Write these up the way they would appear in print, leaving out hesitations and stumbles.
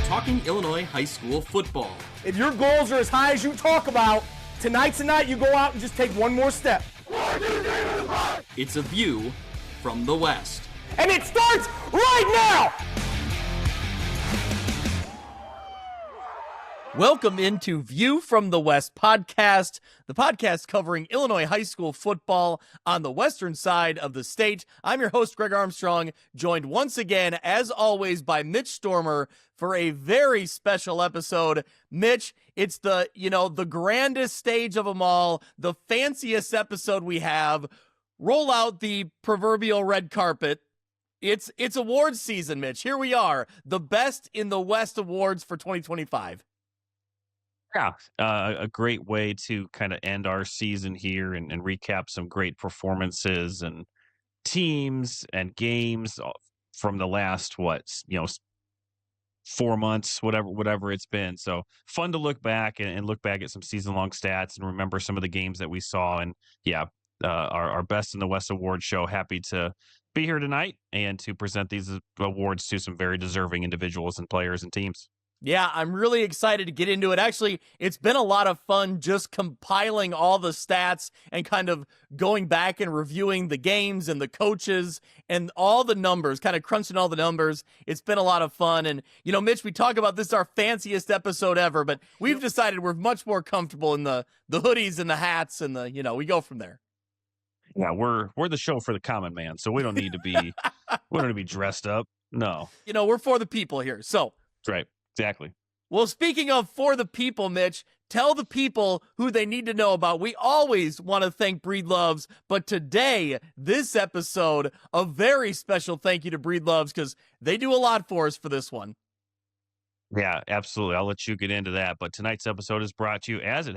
talking Illinois high school football. If your goals are as high as you talk about, tonight's the night you go out and just take one more step. It's a view from the West. And it starts right now! Welcome into View from the West podcast, the podcast covering Illinois high school football on the western side of the state. I'm your host, Greg Armstrong, joined once again, as always, by Mitch Stormer for a very special episode. Mitch, it's the grandest stage of them all, the fanciest episode we have. Roll out the proverbial red carpet. It's awards season, Mitch. Here we are, the Best in the West awards for 2025. Yeah, a great way to kind of end our season here and recap some great performances and teams and games from the last, 4 months, whatever it's been. So fun to look back and look back at some season-long stats and remember some of the games that we saw. And yeah, our Best in the West award show. Happy to be here tonight and to present these awards to some very deserving individuals and players and teams. Yeah, I'm really excited to get into it. Actually, it's been a lot of fun just compiling all the stats and kind of going back and reviewing the games and the coaches and all the numbers, kind of crunching all the numbers. It's been a lot of fun. And, Mitch, we talk about this, our fanciest episode ever, but we've decided we're much more comfortable in the hoodies and the hats and we go from there. Yeah, we're the show for the common man, so we don't need to be we don't need to be dressed up. No. We're for the people here. So That's right. Exactly. Well, speaking of for the people, Mitch, tell the people who they need to know about. We always want to thank Breedloves, but today, this episode, a very special thank you to Breedloves because they do a lot for us for this one. Yeah, absolutely. I'll let you get into that. But tonight's episode is brought to you, as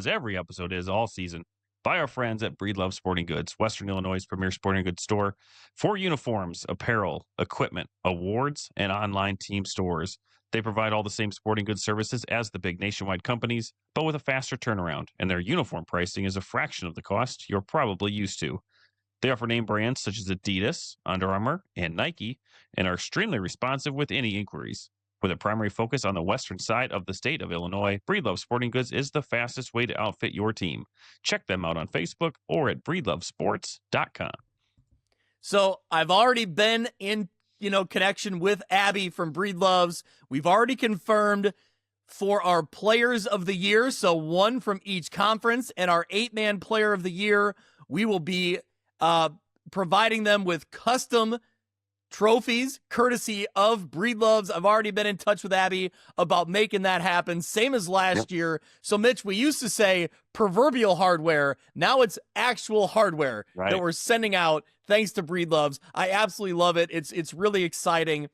every episode is all season, by our friends at Breedlove Sporting Goods, Western Illinois' premier sporting goods store for uniforms, apparel, equipment, awards, and online team stores. They provide all the same sporting goods services as the big nationwide companies, but with a faster turnaround, and their uniform pricing is a fraction of the cost you're probably used to. They offer name brands such as Adidas, Under Armour, and Nike, and are extremely responsive with any inquiries. With a primary focus on the western side of the state of Illinois, Breedlove Sporting Goods is the fastest way to outfit your team. Check them out on Facebook or at breedlovesports.com. So I've already been in connection with Abby from Breedloves. We've already confirmed for our players of the year, so one from each conference, and our 8-man player of the year, we will be providing them with custom trophies courtesy of Breedloves. I've already been in touch with Abby about making that happen, same as last year. So Mitch, we used to say proverbial hardware. Now it's actual hardware that we're sending out thanks to Breedloves. I absolutely love it. It's really exciting.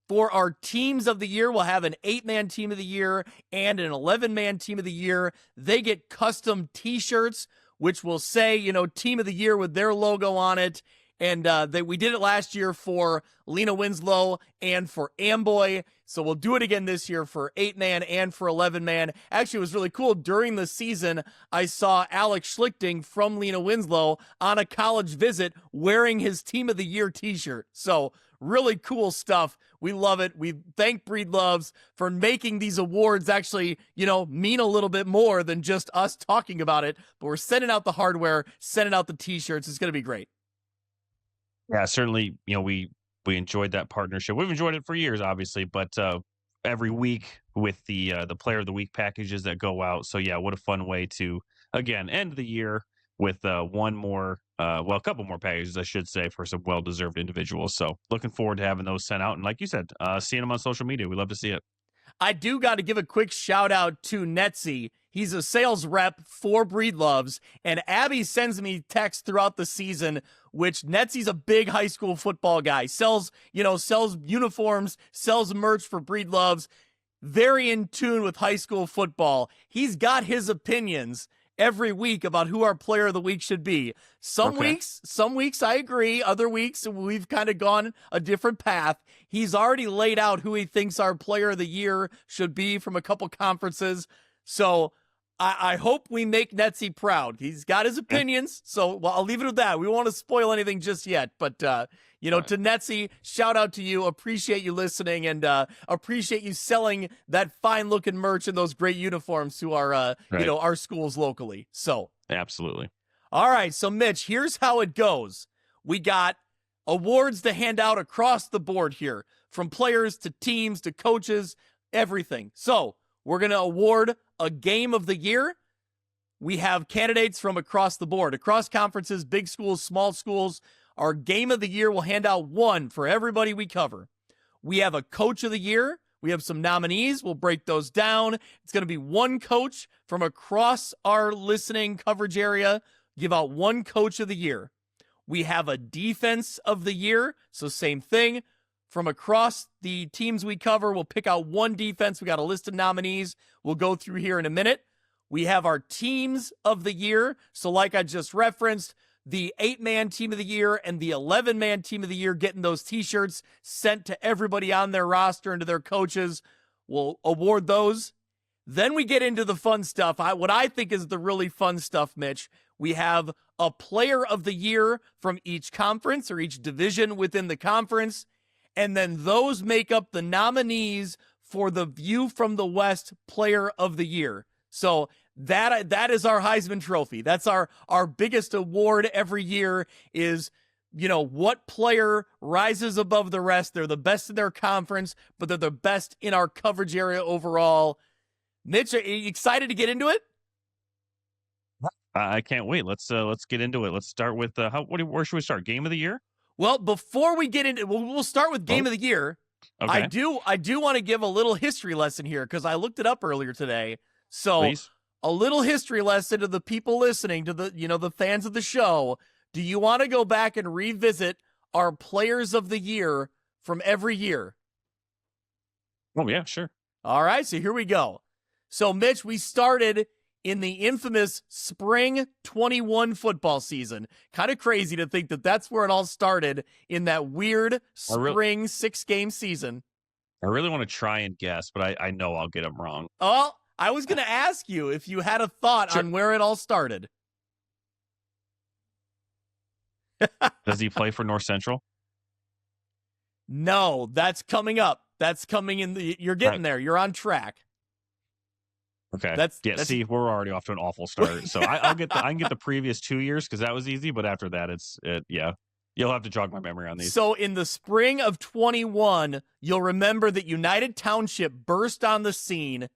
For our teams of the year, we'll have an 8-man team of the year and an 11-man team of the year. They get custom t-shirts, which will say, team of the year with their logo on it. And we did it last year for Lena Winslow and for Amboy. So we'll do it again this year for 8-man and for 11-man. Actually, it was really cool. During the season, I saw Alex Schlichting from Lena Winslow on a college visit wearing his Team of the Year t-shirt. So really cool stuff. We love it. We thank Breedloves for making these awards actually, mean a little bit more than just us talking about it. But we're sending out the hardware, sending out the t-shirts. It's going to be great. Yeah, certainly, we enjoyed that partnership. We've enjoyed it for years, obviously, but every week with the Player of the Week packages that go out. So, yeah, what a fun way to, again, end the year with a couple more packages, I should say, for some well-deserved individuals. So looking forward to having those sent out. And like you said, seeing them on social media. We love to see it. I do got to give a quick shout out to Netzy. He's a sales rep for Breedloves, and Abby sends me texts throughout the season, which Netzy's a big high school football guy. Sells uniforms, sells merch for Breedloves. Very in tune with high school football. He's got his opinions every week about who our player of the week should be. Some weeks I agree. Other weeks we've kind of gone a different path. He's already laid out who he thinks our player of the year should be from a couple conferences. So I hope we make Netzy proud. He's got his opinions, so I'll leave it at that. We won't want to spoil anything just yet, but to Netsy, shout out to you. Appreciate you listening and appreciate you selling that fine looking merch and those great uniforms to our, our schools locally. So absolutely. All right. So Mitch, here's how it goes. We got awards to hand out across the board here, from players to teams to coaches, everything. So we're going to award a game of the year. We have candidates from across the board, across conferences, big schools, small schools. Our game of the year will hand out one for everybody we cover. We have a coach of the year. We have some nominees. We'll break those down. It's going to be one coach from across our listening coverage area. Give out one coach of the year. We have a defense of the year. So same thing. From across the teams we cover, we'll pick out one defense. We got a list of nominees we'll go through here in a minute. We have our teams of the year. So like I just referenced, the 8-man team of the year and the 11-man team of the year getting those t-shirts sent to everybody on their roster and to their coaches. We'll award those. Then we get into the fun stuff. What I think is the really fun stuff, Mitch. We have a player of the year from each conference or each division within the conference. And then those make up the nominees for the View from the West player of the year. So that is our Heisman Trophy. That's our biggest award every year is, what player rises above the rest. They're the best in their conference, but they're the best in our coverage area overall. Mitch, are you excited to get into it? I can't wait. Let's get into it. Let's start with where should we start? Game of the year? Well, before we get into, we'll start with game of the year. Okay. I do want to give a little history lesson here because I looked it up earlier today. So Please. A little history lesson to the people listening, to the fans of the show. Do you want to go back and revisit our players of the year from every year? Oh yeah, sure. All right, so here we go. So Mitch, we started in the infamous spring 21 football season. Kind of crazy to think that that's where it all started, in that weird spring 6-game season. I really want to try and guess, but I know I'll get them wrong. Oh, I was going to ask you if you had a thought on where it all started. Does he play for North Central? No, that's coming up. That's coming in. You're getting there. You're on track. Okay. See, we're already off to an awful start. So I can get the previous 2 years because that was easy. But after that, you'll have to jog my memory on these. So in the spring of 21, you'll remember that United Township burst on the scene.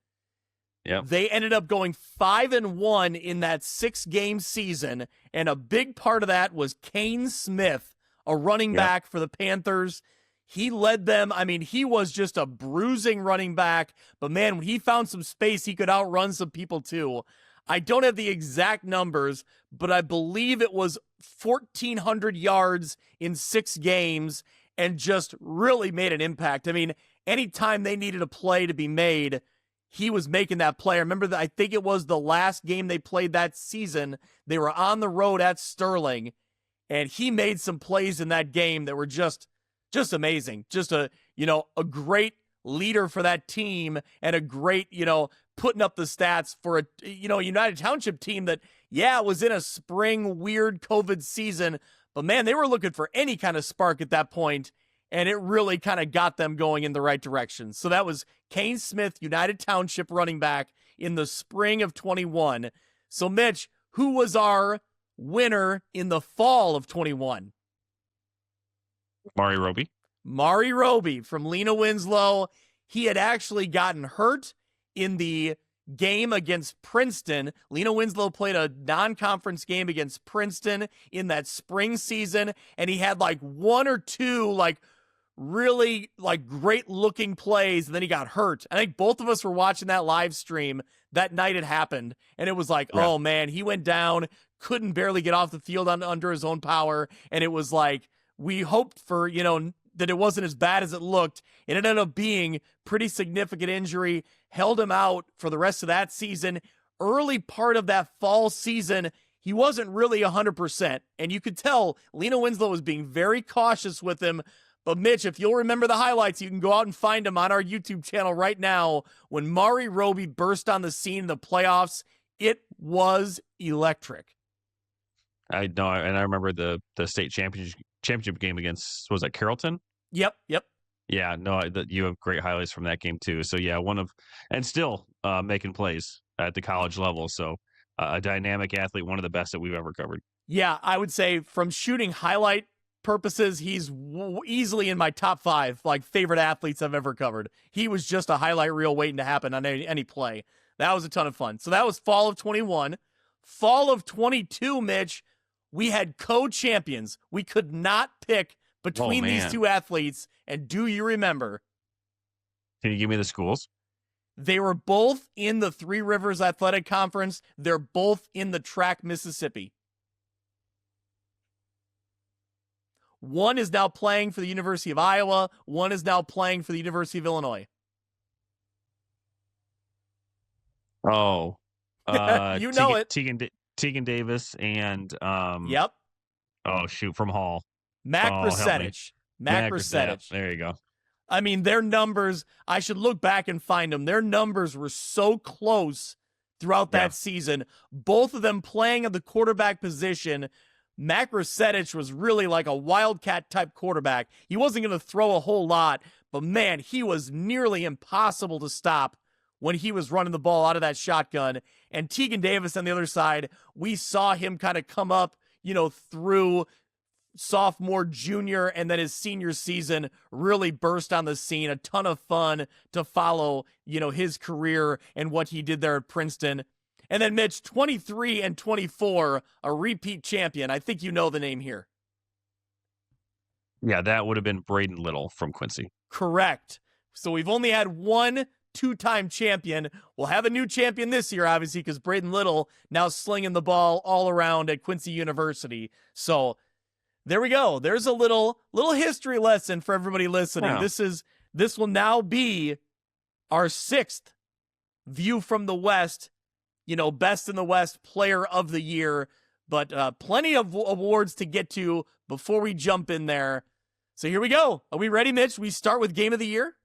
Yep. They ended up going 5-1 in that 6-game season, and a big part of that was Kane Smith, a running back for the Panthers. He led them. I mean, he was just a bruising running back, but man, when he found some space, he could outrun some people too. I don't have the exact numbers, but I believe it was 1,400 yards in 6 games and just really made an impact. I mean, anytime they needed a play to be made, he was making that play. I remember that. I think it was the last game they played that season. They were on the road at Sterling, and he made some plays in that game that were just amazing. Just a great leader for that team and a great, putting up the stats for a United Township team that, was in a spring weird COVID season, but man, they were looking for any kind of spark at that point, and it really kind of got them going in the right direction. So that was Kane Smith, United Township running back in the spring of 21. So Mitch, who was our winner in the fall of 21? Mari Roby from Lena Winslow. He had actually gotten hurt in the game against Princeton. Lena Winslow played a non-conference game against Princeton in that spring season, and he had like one or two really great looking plays, and then he got hurt. I think both of us were watching that live stream that night it happened, and it was like, oh man, he went down, couldn't barely get off the field under his own power, and it was like, we hoped for, that it wasn't as bad as it looked. It ended up being pretty significant injury, held him out for the rest of that season. Early part of that fall season, he wasn't really 100%, and you could tell Lena Winslow was being very cautious with him. But Mitch, if you'll remember the highlights, you can go out and find them on our YouTube channel right now. When Mari Roby burst on the scene in the playoffs, it was electric. I know, and I remember the state championship game against, was that Carrollton? Yep. Yeah, no, you have great highlights from that game too. So yeah, and still making plays at the college level. So a dynamic athlete, one of the best that we've ever covered. Yeah, I would say from shooting highlight purposes, he's easily in my top 5 like favorite athletes I've ever covered. He was just a highlight reel waiting to happen on any play. That was a ton of fun. So that was fall of 21. Fall of 22, Mitch, we had co-champions. We could not pick between these two athletes. And do you remember? Can you give me the schools? They were both in the Three Rivers Athletic Conference. They're both in the track Mississippi. One is now playing for the University of Iowa. One is now playing for the University of Illinois. Oh, you know it. Tegan Davis and Yep. Oh shoot, from Hall. Mac Bracetich. Mac Bracetich. There you go. I mean, their numbers, I should look back and find them. Their numbers were so close throughout that season. Both of them playing at the quarterback position. Mac Bracetich was really like a wildcat type quarterback. He wasn't going to throw a whole lot, but man, he was nearly impossible to stop when he was running the ball out of that shotgun. And Tegan Davis on the other side, we saw him kind of come up, through sophomore, junior, and then his senior season really burst on the scene. A ton of fun to follow, his career and what he did there at Princeton. And then Mitch, 23 and 24, a repeat champion. I think you know the name here. Yeah, that would have been Braden Little from Quincy. Correct. So we've only had one two-time champion. We'll have a new champion this year, obviously, because Braden Little now slinging the ball all around at Quincy University. So there we go. There's a little history lesson for everybody listening. Yeah. This will now be our 6th View from the West, Best in the West Player of the Year, but plenty of awards to get to before we jump in there. So here we go. Are we ready, Mitch? We start with Game of the Year?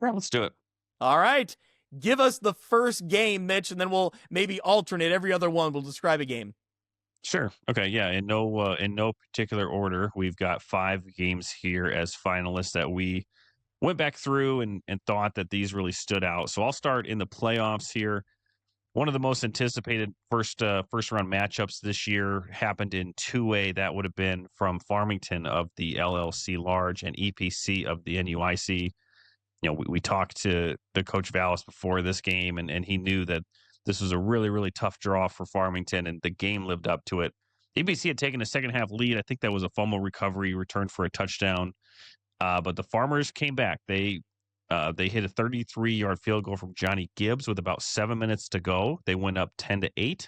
Yeah, let's do it. All right. Give us the first game, Mitch, and then we'll maybe alternate every other one. We'll describe a game. Sure. Okay. Yeah. In no particular order, we've got 5 games here as finalists that we went back through and thought that these really stood out. So I'll start in the playoffs here. One of the most anticipated first round matchups this year happened in 2A. That would have been from Farmington of the LLC Large and EPC of the NUIC. We talked to the Coach Vallis before this game, and he knew that this was a really, really tough draw for Farmington, and the game lived up to it. EPC had taken a second half lead. I think that was a fumble recovery, returned for a touchdown. But the Farmers came back. They hit a 33-yard field goal from Johnny Gibbs with about 7 minutes to go. They went up 10-8.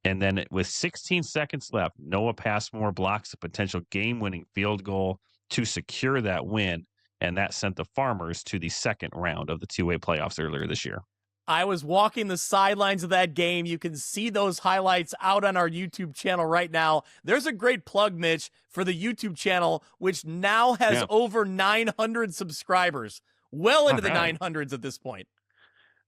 And then with 16 seconds left, Noah Passmore blocks a potential game-winning field goal to secure that win. And that sent the Farmers to the second round of the 2A playoffs earlier this year. I was walking the sidelines of that game. You can see those highlights out on our YouTube channel right now. There's a great plug, Mitch, for the YouTube channel, which now has over 900 subscribers. Well into the 900s at this point.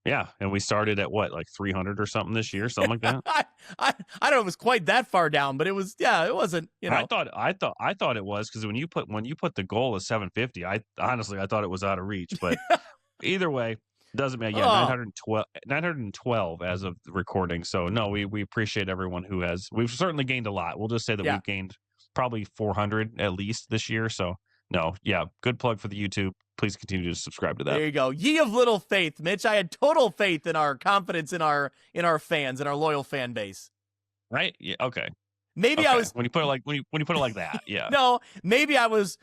Yeah, and we started at what, like 300 or something this year, something like that. I don't know if it was quite that far down, but it was. Yeah, it wasn't. I thought it was, because when you put the goal at 750, I thought it was out of reach. But either way, doesn't matter. Yeah, 912 as of the recording. So no, we appreciate everyone who has. We've certainly gained a lot. We'll just say that we've gained probably 400 at least this year. So no, good plug for the YouTube. Please continue to subscribe to that. There you go. Ye of little faith, Mitch. I had total faith in our confidence in our fans and our loyal fan base. Right? Yeah. Okay. Maybe I was when you put it like that. Yeah. No, maybe I was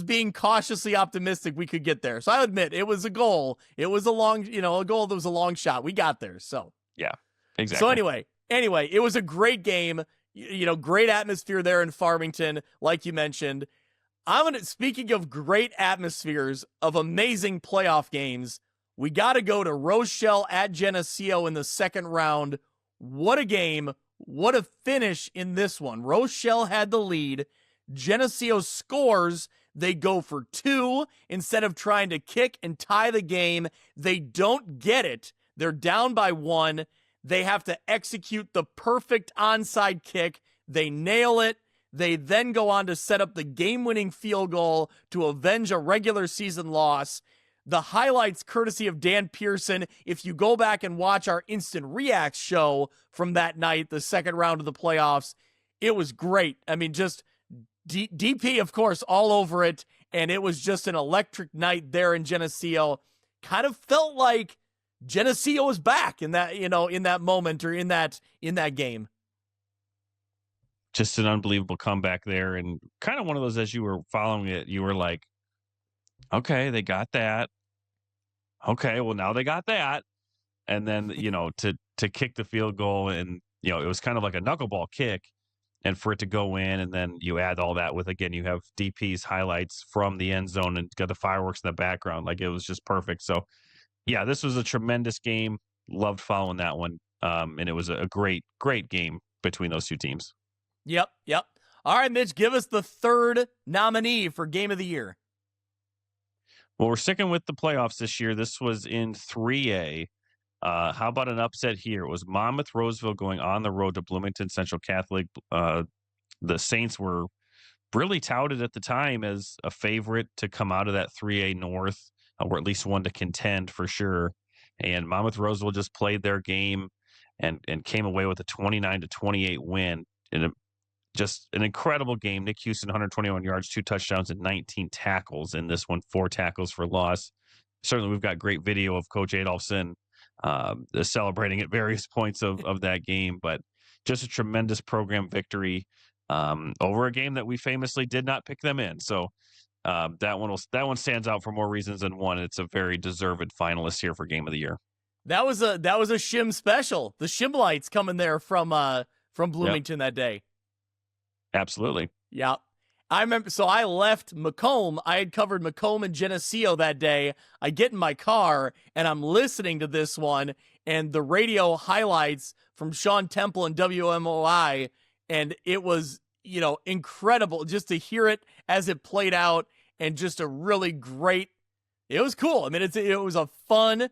being cautiously optimistic we could get there. So I admit it was a goal. It was a goal that was a long shot. We got there. So yeah, exactly. So anyway, it was a great game. Great atmosphere there in Farmington, like you mentioned. Speaking of great atmospheres of amazing playoff games, we got to go to Rochelle at Geneseo in the second round. What a game. What a finish in this one. Rochelle had the lead. Geneseo scores. They go for 2 instead of trying to kick and tie the game. They don't get it. They're down by 1. They have to execute the perfect onside kick. They nail it. They then go on to set up the game-winning field goal to avenge a regular season loss. The highlights courtesy of Dan Pearson. If you go back and watch our Instant Reacts show from that night, the second round of the playoffs, it was great. I mean, just DP, of course, all over it, and it was just an electric night there in Geneseo. Kind of felt like Geneseo was back in that, in that moment or in that game. Just an unbelievable comeback there, and kind of one of those, as you were following it, you were like, okay, they got that. Okay, well, now they got that. And then, to kick the field goal, and, it was kind of like a knuckleball kick, and for it to go in, and then you add all that with, again, you have DP's highlights from the end zone and got the fireworks in the background. Like, it was just perfect. So, yeah, this was a tremendous game. Loved following that one. And it was a great, great game between those two teams. Yep. All right, Mitch, give us the third nominee for Game of the Year. Well, we're sticking with the playoffs this year. This was in 3A. How about an upset here? It was Monmouth Roseville going on the road to Bloomington Central Catholic. The Saints were really touted at the time as a favorite to come out of that 3A North, or at least one to contend for sure. And Monmouth Roseville just played their game and came away with a 29-28 win in just an incredible game. Nick Houston, 121 yards, 2 touchdowns, and 19 tackles in this one, 4 tackles for loss. Certainly, we've got great video of Coach Adolphson celebrating at various points of that game, but just a tremendous program victory over a game that we famously did not pick them in. So that one stands out for more reasons than one. It's a very deserved finalist here for Game of the Year. That was a Shim special. The Shimlites coming there from Bloomington that day. Absolutely. Yeah. I remember, so I left Macomb. I had covered Macomb and Geneseo that day. I get in my car and I'm listening to this one and the radio highlights from Sean Temple and WMOI. And it was, incredible just to hear it as it played out, and just a really great, it was cool. I mean, it was a fun,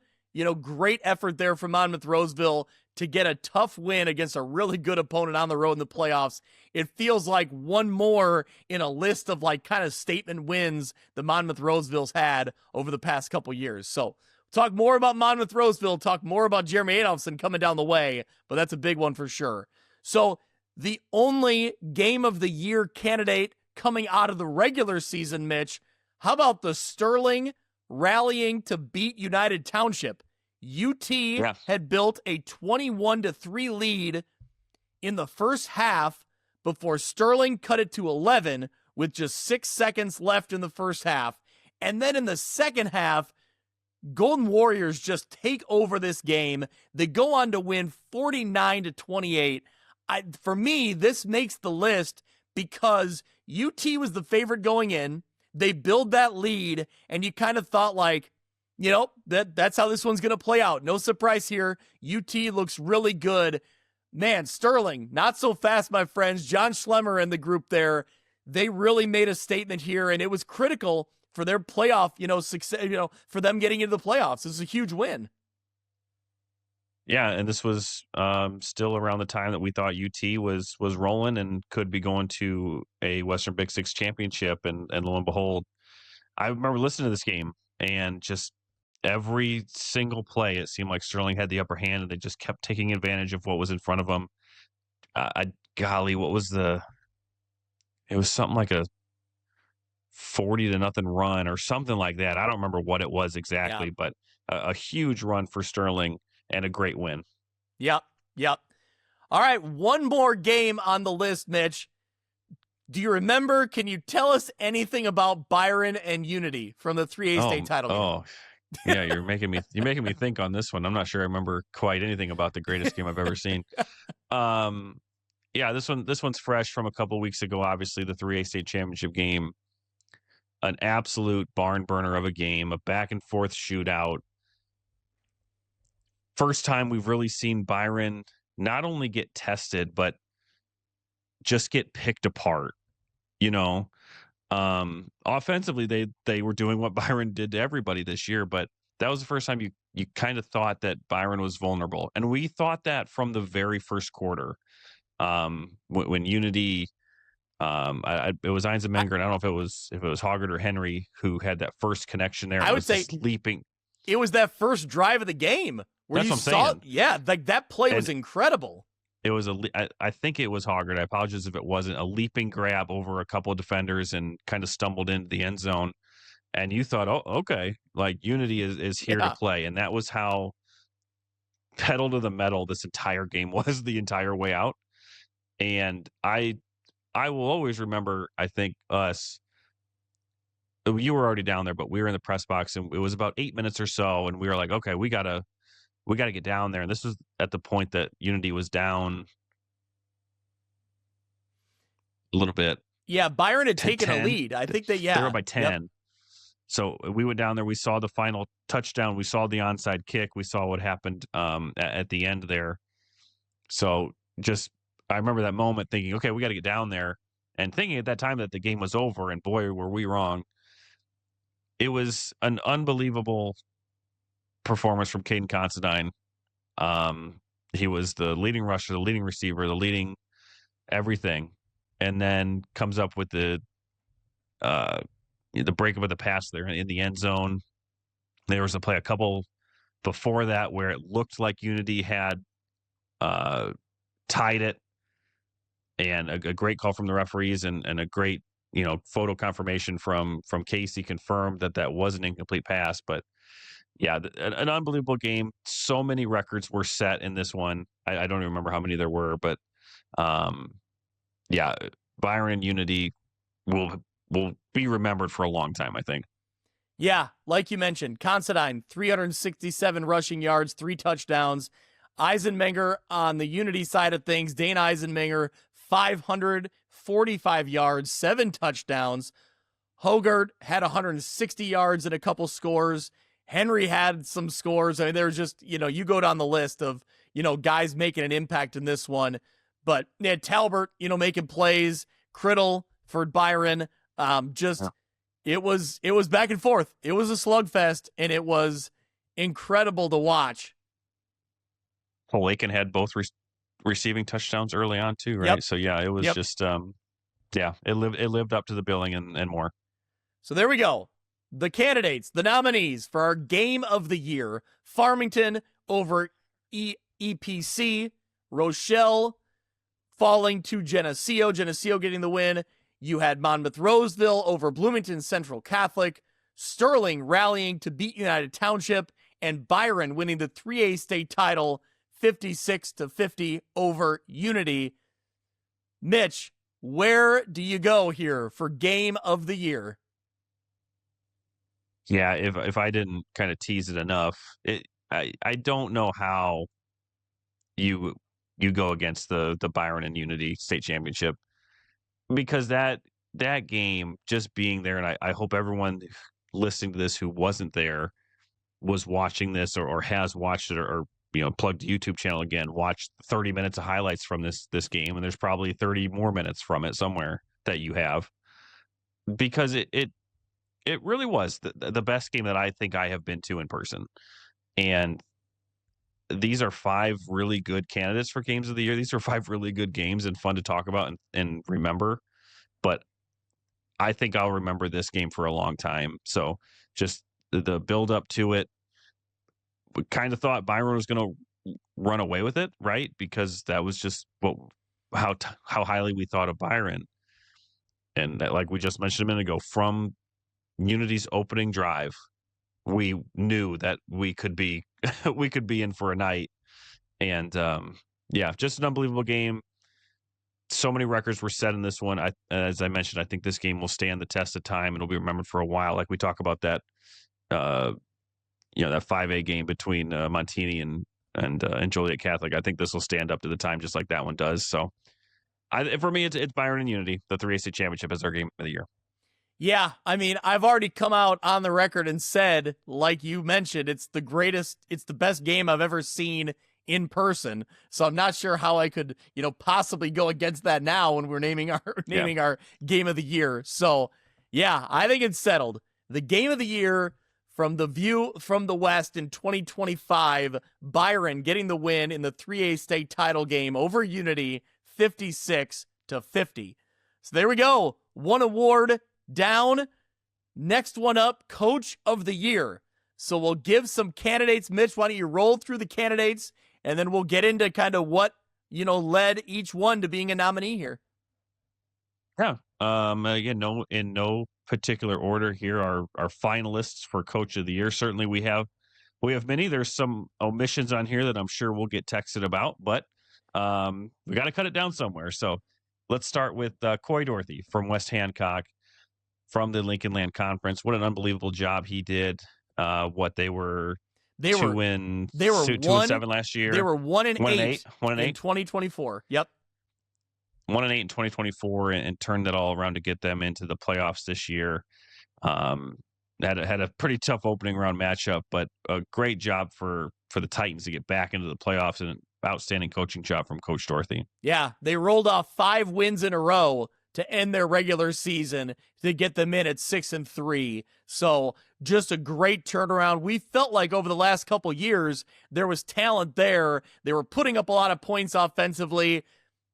great effort there from Monmouth Roseville to get a tough win against a really good opponent on the road in the playoffs. It feels like one more in a list of kind of statement wins the Monmouth Roseville's had over the past couple years. So talk more about Monmouth Roseville, talk more about Jeremy Adolphson coming down the way, but that's a big one for sure. So the only Game of the Year candidate coming out of the regular season, Mitch, how about the Sterling rallying to beat United Township? UT had built a 21-3 lead in the first half before Sterling cut it to 11 with just 6 seconds left in the first half. And then in the second half, Golden Warriors just take over this game. They go on to win 49-28. For me, this makes the list because UT was the favorite going in. They build that lead, and you kind of thought that's how this one's going to play out. No surprise here. UT looks really good. Man, Sterling, not so fast, my friends. John Schlemmer and the group there, they really made a statement here, and it was critical for their playoff, success, for them getting into the playoffs. This is a huge win. Yeah, and this was still around the time that we thought UT was rolling and could be going to a Western Big Six championship, and lo and behold, I remember listening to this game, and just every single play, it seemed like Sterling had the upper hand, and they just kept taking advantage of what was in front of them. What was it was something like a 40-0 run or something like that. I don't remember what it was exactly, but a huge run for Sterling and a great win. Yep. All right, one more game on the list, Mitch. Do you remember, can you tell us anything about Byron and Unity from the 3A state title game? Oh, yeah, you're making me think on this one. I'm not sure I remember quite anything about the greatest game I've ever seen. Yeah, this one's fresh from a couple weeks ago. Obviously, the 3A state championship game, an absolute barn burner of a game, a back and forth shootout. First time we've really seen Byron not only get tested, but just get picked apart. Offensively, they were doing what Byron did to everybody this year, but that was the first time you kind of thought that Byron was vulnerable. And we thought that from the very first quarter. When Unity It was Eisenmenger, and I don't know if it was Hoggard or Henry who had that first connection there. I would was say just leaping. It was that first drive of the game where That's you what I'm saw, saying. yeah, like that play was incredible. It was I think it was Hoggard. I apologize if it wasn't, a leaping grab over a couple of defenders and kind of stumbled into the end zone. And you thought, oh, okay, like Unity is here to play, and that was how pedal to the metal this entire game was the entire way out. And I will always remember, I think, us. You were already down there, but we were in the press box, and it was about 8 minutes or so, and we were like, okay, we gotta get down there. And this was at the point that Unity was down a little bit. Yeah, Byron had 10, taken 10. a lead. I think that, They were by 10. Yep. So we went down there. We saw the final touchdown. We saw the onside kick. We saw what happened at the end there. So I remember that moment thinking, okay, we got to get down there. And thinking at that time that the game was over, and boy, were we wrong. It was an unbelievable performance from Caden Considine. He was the leading rusher, the leading receiver, the leading everything, and then comes up with the breakup of the pass there in the end zone. There was a play a couple before that where it looked like Unity had tied it, and a great call from the referees and a great photo confirmation from Casey confirmed that was an incomplete pass. But yeah, an unbelievable game. So many records were set in this one. I don't even remember how many there were, but yeah, Byron and Unity will be remembered for a long time, I think. Yeah, like you mentioned, Considine, 367 rushing yards, 3 touchdowns. Eisenmenger on the Unity side of things, Dane Eisenmenger, 545 yards, 7 touchdowns. Hoggard had 160 yards and a couple scores. Henry had some scores. I mean, there's just, you go down the list of, guys making an impact in this one. But yeah, Talbert, making plays, Criddle for Byron. It was back and forth. It was a slugfest, and it was incredible to watch. Well, Lakin had both receiving touchdowns early on too, right? Yep. So yeah, it was just it lived up to the billing and more. So there we go. The candidates, the nominees for our game of the year: Farmington over EPC, Rochelle falling to Geneseo, Geneseo getting the win. You had Monmouth Roseville over Bloomington Central Catholic, Sterling rallying to beat United Township, and Byron winning the 3A state title 56-50 over Unity. Mitch, where do you go here for game of the year? Yeah, if I didn't kind of tease it enough, I don't know how you go against the Byron and Unity state championship, because that game just being there, and I hope everyone listening to this who wasn't there was watching this or has watched it or plugged the YouTube channel again, watched 30 minutes of highlights from this game, and there's probably 30 more minutes from it somewhere that you have, because it really was the best game that I think I have been to in person. And these are 5 really good candidates for games of the year. These are 5 really good games and fun to talk about and remember. But I think I'll remember this game for a long time. So just the build up to it, we kind of thought Byron was going to run away with it, right? Because that was just how highly we thought of Byron. And that, like we just mentioned a minute ago, from Unity's opening drive, we knew that we could be in for a night. And just an unbelievable game. So many records were set in this one. As I mentioned, I think this game will stand the test of time and will be remembered for a while. Like we talk about that, that 5A game between Montini and Joliet Catholic. I think this will stand up to the time just like that one does. So for me, it's Byron and Unity, the 3A state championship, as our game of the year. Yeah, I mean, I've already come out on the record and said, like you mentioned, it's the best game I've ever seen in person. So I'm not sure how I could, possibly go against that now when we're naming our game of the year. So yeah, I think it's settled. The game of the year from the view from the West in 2025, Byron getting the win in the 3A state title game over Unity 56-50. So there we go. One award down. Next one up, Coach of the Year. So we'll give some candidates. Mitch, why don't you roll through the candidates, and then we'll get into kind of what, led each one to being a nominee here. Yeah. Again, in no particular order here are finalists for Coach of the Year. Certainly we have many. There's some omissions on here that I'm sure we'll get texted about, but we got to cut it down somewhere. So let's start with Coy Dorothy from West Hancock from the Lincoln Land Conference. What an unbelievable job he did. They were 2-7 last year. They were 1-8 in 2024. Yep. 1-8 in 2024 and turned it all around to get them into the playoffs this year. Had a pretty tough opening round matchup, but a great job for the Titans to get back into the playoffs, and an outstanding coaching job from Coach Dorothy. Yeah, they rolled off 5 wins in a row to end their regular season to get them in at 6-3. So just a great turnaround. We felt like over the last couple years, there was talent there. They were putting up a lot of points offensively.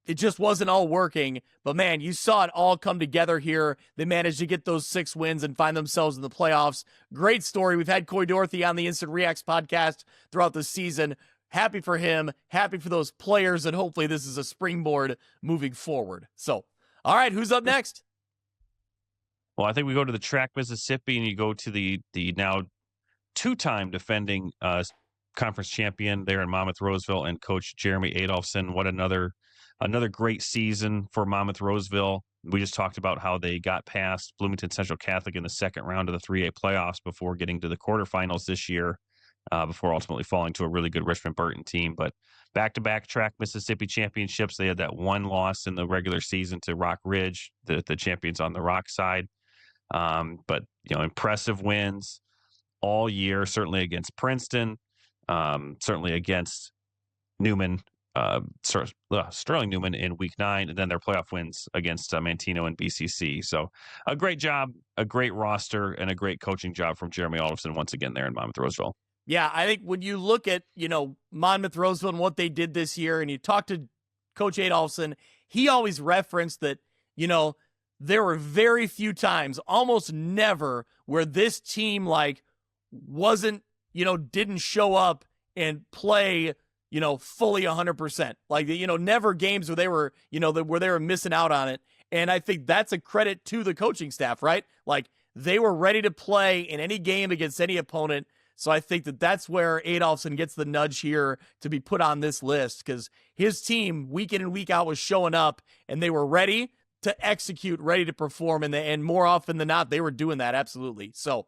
It just wasn't all working. But man, you saw it all come together here. They managed to get those 6 wins and find themselves in the playoffs. Great story. We've had Coy Dorothy on the Instant Reacts podcast throughout the season. Happy for him. Happy for those players. And hopefully this is a springboard moving forward. So, all right, who's up next? Well, I think we go to the Track Mississippi, and you go to the now 2-time defending conference champion there in Monmouth Roseville and Coach Jeremy Adolphson. What another great season for Monmouth Roseville. We just talked about how they got past Bloomington Central Catholic in the second round of the 3A playoffs before getting to the quarterfinals this year, before ultimately falling to a really good Richmond Burton team. But back-to-back Track Mississippi championships. They had that one loss in the regular season to Rock Ridge, the champions on the Rock side. But impressive wins all year, certainly against Princeton, certainly against Newman, Sterling Newman in week 9, and then their playoff wins against Mantino and BCC. So a great job, a great roster, and a great coaching job from Jeremy Adolphson once again there in Monmouth Roseville. Yeah, I think when you look at, Monmouth Roseville and what they did this year, and you talk to Coach Adolphson, he always referenced that, there were very few times, almost never, where this team wasn't, didn't show up and play, fully 100%. Never games where they were, where they were missing out on it. And I think that's a credit to the coaching staff, right? They were ready to play in any game against any opponent. So I think that's where Adolphson gets the nudge here to be put on this list, because his team week in and week out was showing up and they were ready to execute, ready to perform. And more often than not, they were doing that. Absolutely. So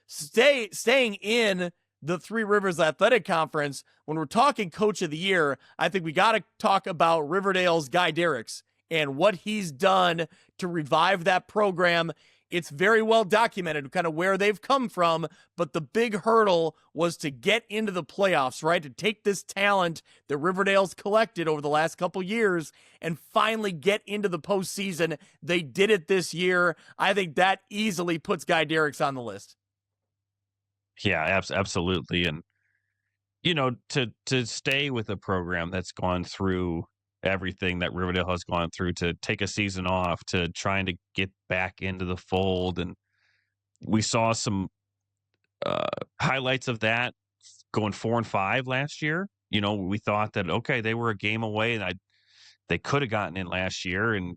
staying in the Three Rivers Athletic Conference, when we're talking Coach of the Year, I think we got to talk about Riverdale's Guy Derricks and what he's done to revive that program. It's very well documented kind of where they've come from, but the big hurdle was to get into the playoffs, right? To take this talent that Riverdale's collected over the last couple years and finally get into the postseason. They did it this year. I think that easily puts Guy Derricks on the list. Yeah, absolutely. And, to stay with a program that's gone through everything that Riverdale has gone through, to take a season off, to trying to get back into the fold. And we saw some highlights of that going 4-5 last year. We thought that, okay, they were a game away and they could have gotten in last year. And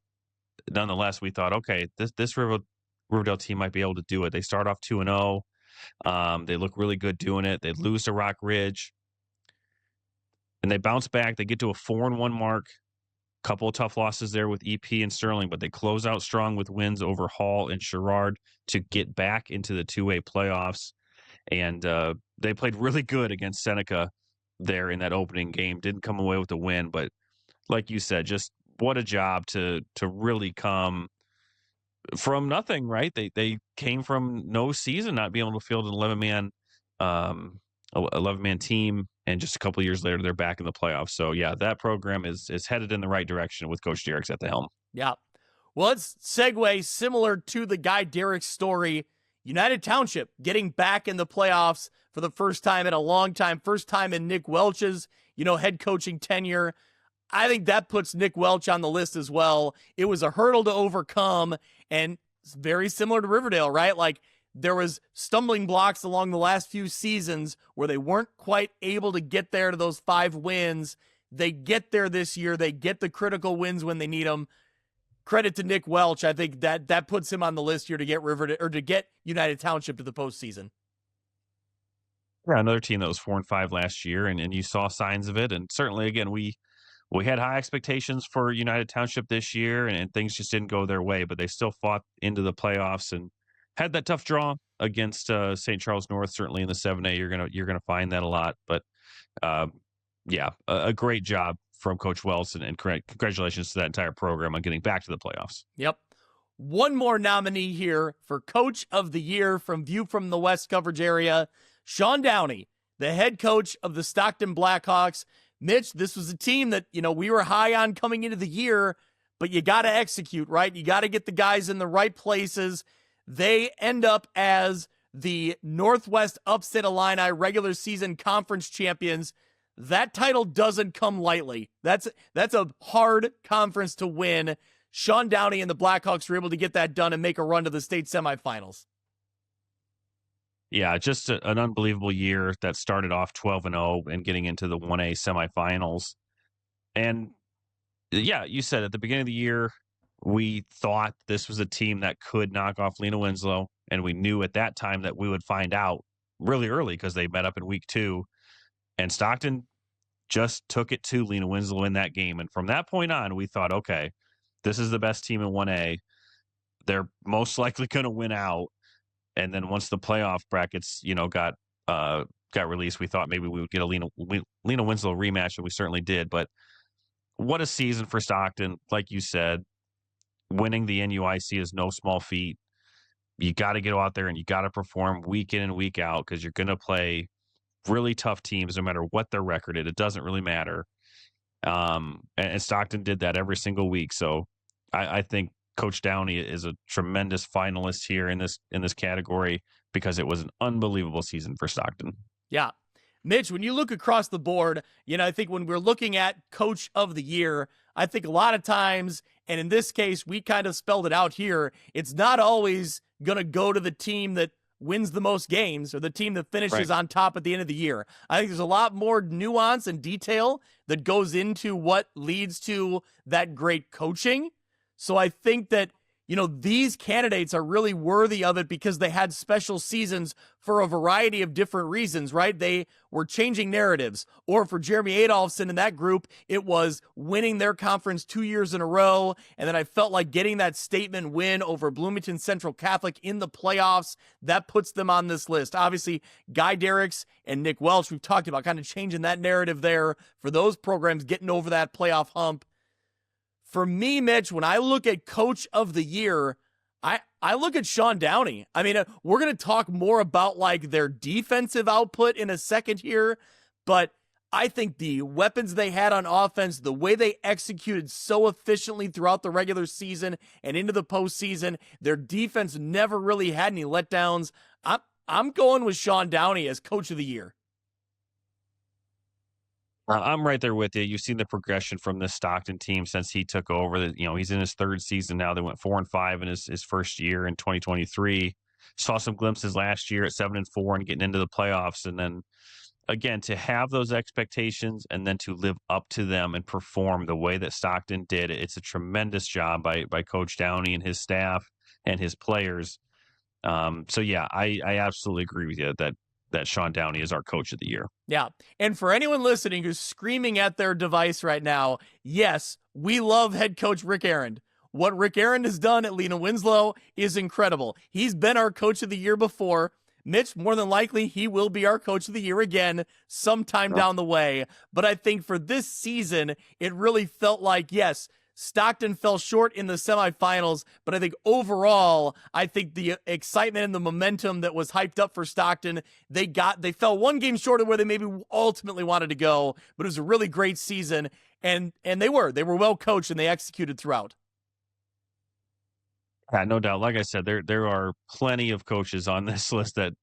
nonetheless, we thought, okay, this Riverdale team might be able to do it. They start off 2-0. They look really good doing it. They lose to Rock Ridge. And they bounce back. They get to a 4-1 mark. Couple of tough losses there with EP and Sterling, but they close out strong with wins over Hall and Sherrard to get back into the 2A playoffs. And they played really good against Seneca there in that opening game. Didn't come away with the win, but like you said, just what a job to really come from nothing, right? They came from no season, not being able to field an 11-man team, and just a couple of years later, they're back in the playoffs. So, yeah, that program is headed in the right direction with Coach Derricks at the helm. Yeah. Well, let's segue similar to the Guy Derricks story. United Township getting back in the playoffs for the first time in a long time, first time in Nick Welch's, head coaching tenure. I think that puts Nick Welch on the list as well. It was a hurdle to overcome, and it's very similar to Riverdale, right? Like, there was stumbling blocks along the last few seasons where they weren't quite able to get there to those 5 wins. They get there this year. They get the critical wins when they need them. Credit to Nick Welch. I think that puts him on the list here to get Riverdale, or to get United Township to the postseason. Yeah, another team that was 4-5 last year, and you saw signs of it. And certainly, again, we had high expectations for United Township this year, and things just didn't go their way. But they still fought into the playoffs and had that tough draw against St. Charles North. Certainly in the 7A, you're gonna find that a lot. But yeah, a great job from Coach Wells, and congratulations to that entire program on getting back to the playoffs. Yep. One more nominee here for Coach of the Year from View from the West coverage area. Sean Downey, the head coach of the Stockton Blackhawks. Mitch, this was a team that, we were high on coming into the year, but you got to execute, right? You got to get the guys in the right places. They end up as the Northwest Upstate Illini regular season conference champions. That title doesn't come lightly. That's a hard conference to win. Sean Downey and the Blackhawks were able to get that done and make a run to the state semifinals. Yeah, just an unbelievable year that started off 12-0 and getting into the 1A semifinals. And yeah, you said at the beginning of the year, we thought this was a team that could knock off Lena Winslow. And we knew at that time that we would find out really early because they met up in week 2. And Stockton just took it to Lena Winslow in that game. And from that point on, we thought, okay, this is the best team in 1A. They're most likely going to win out. And then once the playoff brackets, got released, we thought maybe we would get a Lena Winslow rematch, and we certainly did. But what a season for Stockton. Like you said, winning the NUIC is no small feat. You got to get out there and you got to perform week in and week out because you're going to play really tough teams no matter what their record is. It doesn't really matter. And Stockton did that every single week. So I think Coach Downey is a tremendous finalist here in this category because it was an unbelievable season for Stockton. Yeah. Mitch, when you look across the board, I think when we're looking at Coach of the Year, I think a lot of times, and in this case, we kind of spelled it out here, it's not always going to go to the team that wins the most games or the team that finishes on top at the end of the year. I think there's a lot more nuance and detail that goes into what leads to that great coaching. So I think that, these candidates are really worthy of it because they had special seasons for a variety of different reasons, right? They were changing narratives. Or for Jeremy Adolphson in that group, it was winning their conference 2 years in a row. And then I felt like getting that statement win over Bloomington Central Catholic in the playoffs, that puts them on this list. Obviously, Guy Derricks and Nick Welch, we've talked about kind of changing that narrative there for those programs getting over that playoff hump. For me, Mitch, when I look at Coach of the Year, I look at Sean Downey. I mean, we're going to talk more about like their defensive output in a second here, but I think the weapons they had on offense, the way they executed so efficiently throughout the regular season and into the postseason, their defense never really had any letdowns. I'm going with Sean Downey as Coach of the Year. I'm right there with you. You've seen the progression from this Stockton team since he took over. He's in his 3rd season now. They went 4-5 in his first year in 2023. Saw some glimpses last year at 7-4 and getting into the playoffs. And then again, to have those expectations and then to live up to them and perform the way that Stockton did, it's a tremendous job by Coach Downey and his staff and his players. So yeah, I absolutely agree with you that Sean Downey is our Coach of the Year. Yeah. And for anyone listening who's screaming at their device right now, yes, we love head coach Rick Aaron. What Rick Aaron has done at Lena Winslow is incredible. He's been our Coach of the Year before. Mitch, more than likely, he will be our Coach of the Year again sometime down the way. But I think for this season, it really felt like, yes, Stockton fell short in the semifinals, but I think overall, I think the excitement and the momentum that was hyped up for Stockton, they fell one game short of where they maybe ultimately wanted to go, but it was a really great season, and they were well coached and they executed throughout. Yeah, no doubt. Like I said, there are plenty of coaches on this list that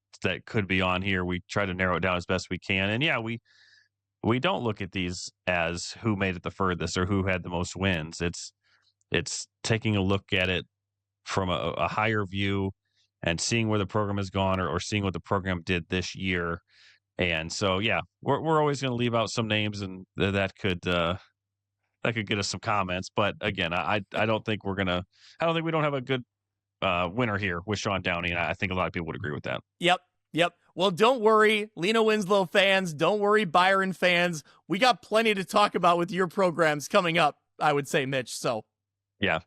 could be on here. We try to narrow it down as best we can, and yeah, we we don't look at these as who made it the furthest or who had the most wins. It's taking a look at it from a higher view and seeing where the program has gone or seeing what the program did this year. And so, yeah, we're always going to leave out some names, and that could get us some comments. But again, I don't think we don't have a good winner here with Sean Downey, and I think a lot of people would agree with that. Yep. Well, don't worry, Lena Winslow fans. Don't worry, Byron fans. We got plenty to talk about with your programs coming up, I would say, Mitch. So, yeah.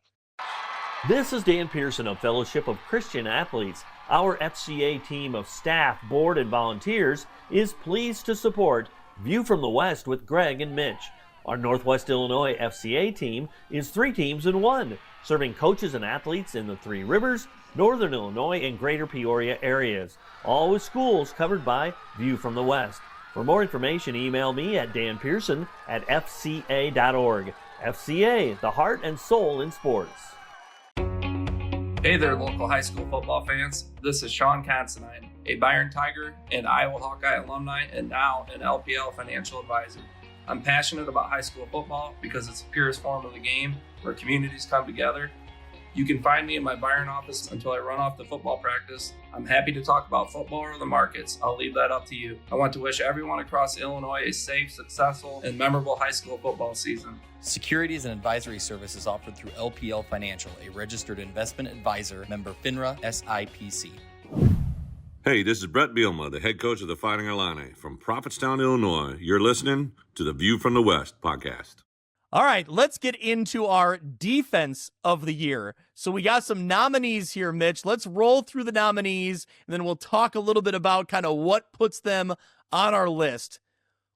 This is Dan Pearson of Fellowship of Christian Athletes. Our FCA team of staff, board, and volunteers is pleased to support View from the West with Greg and Mitch. Our Northwest Illinois FCA team is 3 teams in 1, serving coaches and athletes in the Three Rivers, Northern Illinois, and Greater Peoria areas, all with schools covered by View from the West. For more information, email me at danpearson@fca.org. FCA, the heart and soul in sports. Hey there, local high school football fans. This is Sean Considine, a Byron Tiger and Iowa Hawkeye alumni, and now an LPL financial advisor. I'm passionate about high school football because it's the purest form of the game where communities come together. You can find me in my Byron office until I run off to football practice. I'm happy to talk about football or the markets. I'll leave that up to you. I want to wish everyone across Illinois a safe, successful, and memorable high school football season. Securities and advisory services offered through LPL Financial, a registered investment advisor, member FINRA SIPC. Hey, this is Brett Bielma, the head coach of the Fighting Illini from Prophetstown, Illinois. You're listening to the View from the West podcast. all right, let's get into our defense of the year. So we got some nominees here, Mitch. Let's roll through the nominees, and then we'll talk a little bit about kind of what puts them on our list.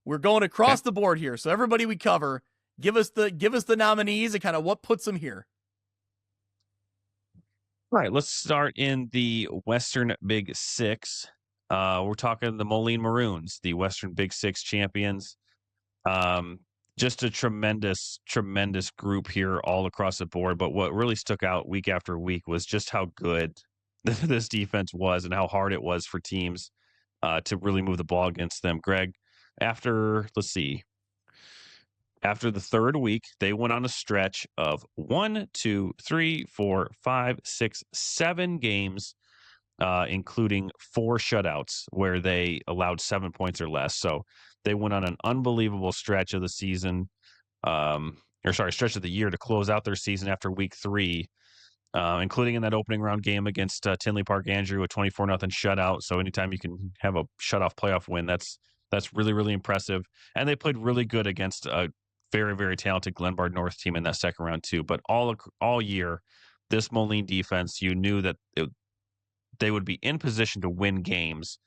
We're going across the board here, so everybody we cover, give us the nominees and kind of what puts them here. All right, let's start in the Western Big Six. We're talking the Moline Maroons, the Western Big Six champions. Just a tremendous group here all across the board. But what really stuck out week after week was just how good this defense was and how hard it was for teams to really move the ball against them. Greg, after the third week, they went on a stretch of 1, 2, 3, 4, 5, 6, 7 games, including 4 shutouts where they allowed 7 points or less. So they went on an unbelievable stretch of the season, stretch of the year to close out their season after week 3, including in that opening round game against Tinley Park Andrew, a 24-0 shutout. So anytime you can have a shutoff playoff win, that's really, really impressive. And they played really good against a very, very talented Glenbard North team in that second round too. But all year, this Moline defense, you knew that they would be in position to win games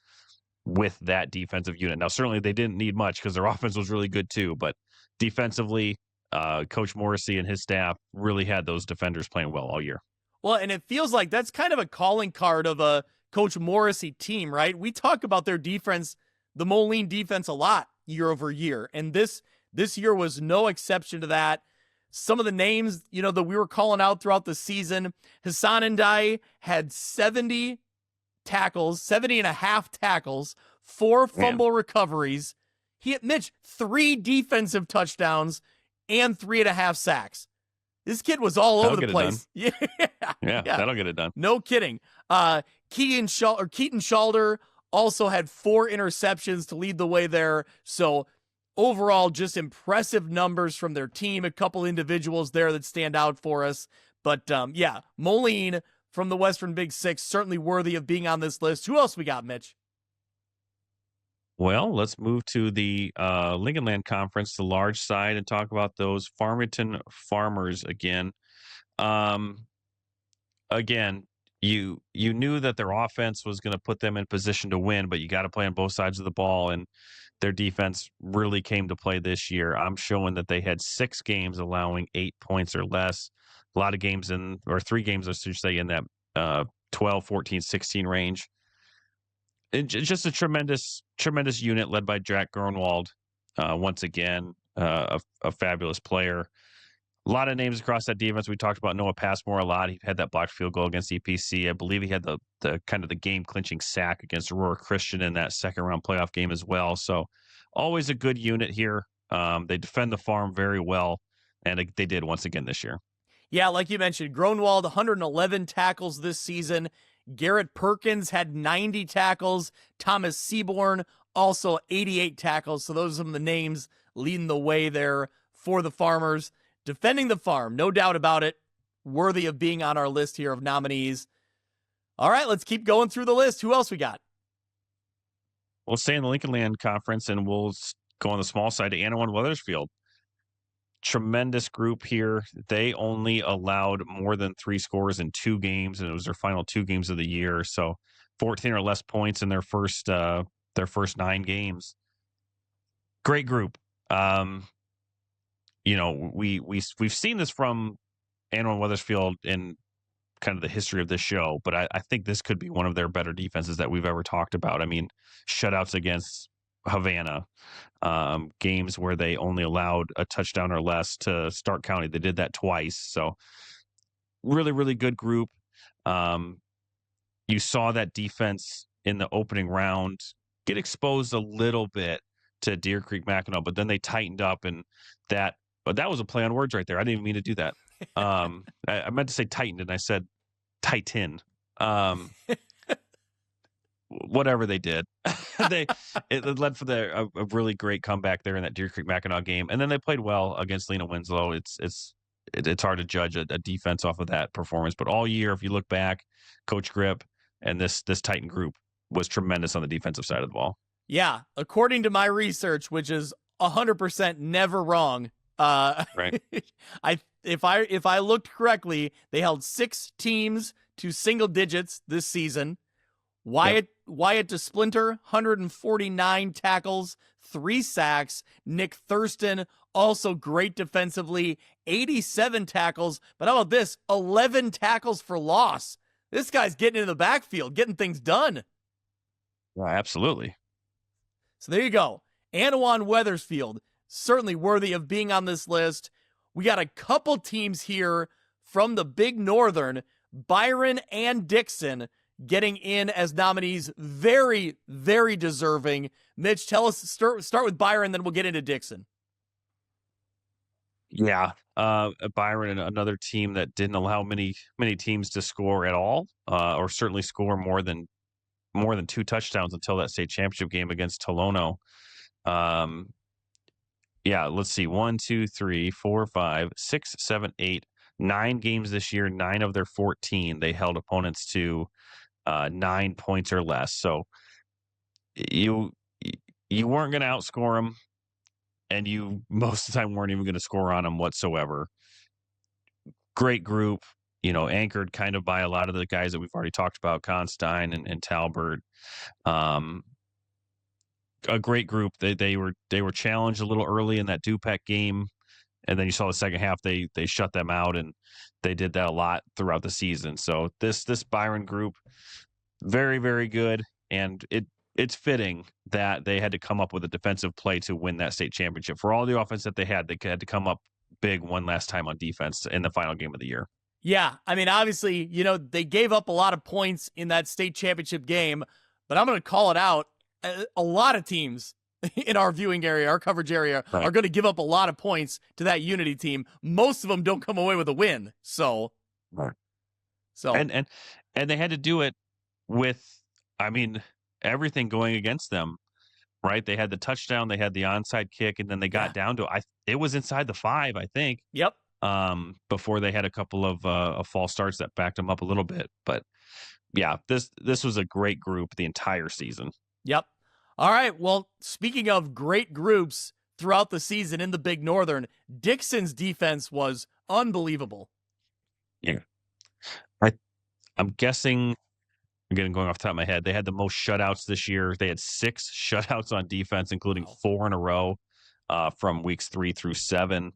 with that defensive unit. Now, certainly they didn't need much because their offense was really good too. But defensively, Coach Morrissey and his staff really had those defenders playing well all year. Well, and it feels like that's kind of a calling card of a Coach Morrissey team, right? We talk about their defense, the Moline defense, a lot year over year. And this year was no exception to that. Some of the names, that we were calling out throughout the season, Hassan Ndai had 70 and a half tackles, 4 fumble recoveries. He hit Mitch 3 defensive touchdowns and 3.5 sacks. This kid was all over the place. Yeah, that'll get it done. No kidding. Keaton Shalder also had 4 interceptions to lead the way there. So overall, just impressive numbers from their team. A couple individuals there that stand out for us. But Moline from the Western Big Six, certainly worthy of being on this list. Who else we got, Mitch? Well, let's move to the Lincoln Land Conference, the large side, and talk about those Farmington Farmers again. You knew that their offense was going to put them in position to win, but you got to play on both sides of the ball, and their defense really came to play this year. I'm showing that they had 6 games allowing 8 points or less. A lot of games 3 games, I should say, in that 12, 14, 16 range. Just a tremendous unit led by Jack Gronwald. Once again, a fabulous player. A lot of names across that defense. We talked about Noah Passmore a lot. He had that blocked field goal against EPC. I believe he had the kind of the game clinching sack against Aurora Christian in that second round playoff game as well. So always a good unit here. They defend the farm very well, and they did once again this year. Yeah, like you mentioned, Gronwald, 111 tackles this season. Garrett Perkins had 90 tackles. Thomas Seaborn, also 88 tackles. So those are some of the names leading the way there for the Farmers. Defending the farm, no doubt about it. Worthy of being on our list here of nominees. All right, let's keep going through the list. Who else we got? We'll stay in the Lincoln Land Conference, and we'll go on the small side to Anawan Weathersfield. Tremendous group here. They only allowed more than 3 scores in 2 games, and it was their final 2 games of the year. So 14 or less points in their first 9 games. Great group. We've seen this from Anawan Weathersfield in kind of the history of this show, but I think this could be one of their better defenses that we've ever talked about. I mean, shutouts against Havana, games where they only allowed a touchdown or less to Stark County. They did that twice. So really, really good group. You saw that defense in the opening round get exposed a little bit to Deer Creek Mackinac, but then they tightened up, and that was a play on words right there. I didn't even mean to do that. I meant to say tightened, and I said tighten. Whatever they did, it led for a really great comeback there in that Deer Creek Mackinac game, and then they played well against Lena Winslow. It's hard to judge a defense off of that performance, but all year, if you look back, Coach Grip and this Titan group was tremendous on the defensive side of the ball. Yeah, according to my research, which is 100% never wrong. Right. If I looked correctly, they held 6 teams to single digits this season. Wyatt to Splinter, 149 tackles, 3 sacks. Nick Thurston, also great defensively, 87 tackles. But how about this? 11 tackles for loss. This guy's getting into the backfield, getting things done. Yeah, absolutely. So there you go. Anawan Weathersfield, certainly worthy of being on this list. We got a couple teams here from the Big Northern, Byron and Dixon, getting in as nominees. Very, very deserving. Mitch, tell us, start with Byron, then we'll get into Dixon. Yeah. Byron, another team that didn't allow many teams to score at all, or certainly score more than 2 touchdowns until that state championship game against Tolono. Let's see. 1, 2, 3, 4, 5, 6, 7, 8, 9 games this year. 9 of their 14, they held opponents to 9 points or less. So you weren't going to outscore them, and you most of the time weren't even going to score on them whatsoever. Great group, anchored kind of by a lot of the guys that we've already talked about, Constein and Talbert. A great group. They were challenged a little early in that Dupec game, and then you saw the second half they shut them out, and they did that a lot throughout the season. So this Byron group, very, very good, and it's fitting that they had to come up with a defensive play to win that state championship. For all the offense that they had to come up big one last time on defense in the final game of the year. Yeah, I mean, obviously, they gave up a lot of points in that state championship game, but I'm going to call it out. A lot of teams in our viewing area, our coverage area, right, are going to give up a lot of points to that Unity team. Most of them don't come away with a win. So, right. And they had to do it with, everything going against them, right? They had the touchdown, they had the onside kick, and then they got down to it was inside the 5, I think. Yep. Before they had a couple of false starts that backed them up a little bit, but yeah, this was a great group the entire season. Yep. All right. Well, speaking of great groups throughout the season in the Big Northern, Dixon's defense was unbelievable. Yeah. I'm guessing, again, going off the top of my head, they had the most shutouts this year. They had 6 shutouts on defense, including 4 in a row from weeks 3 through 7.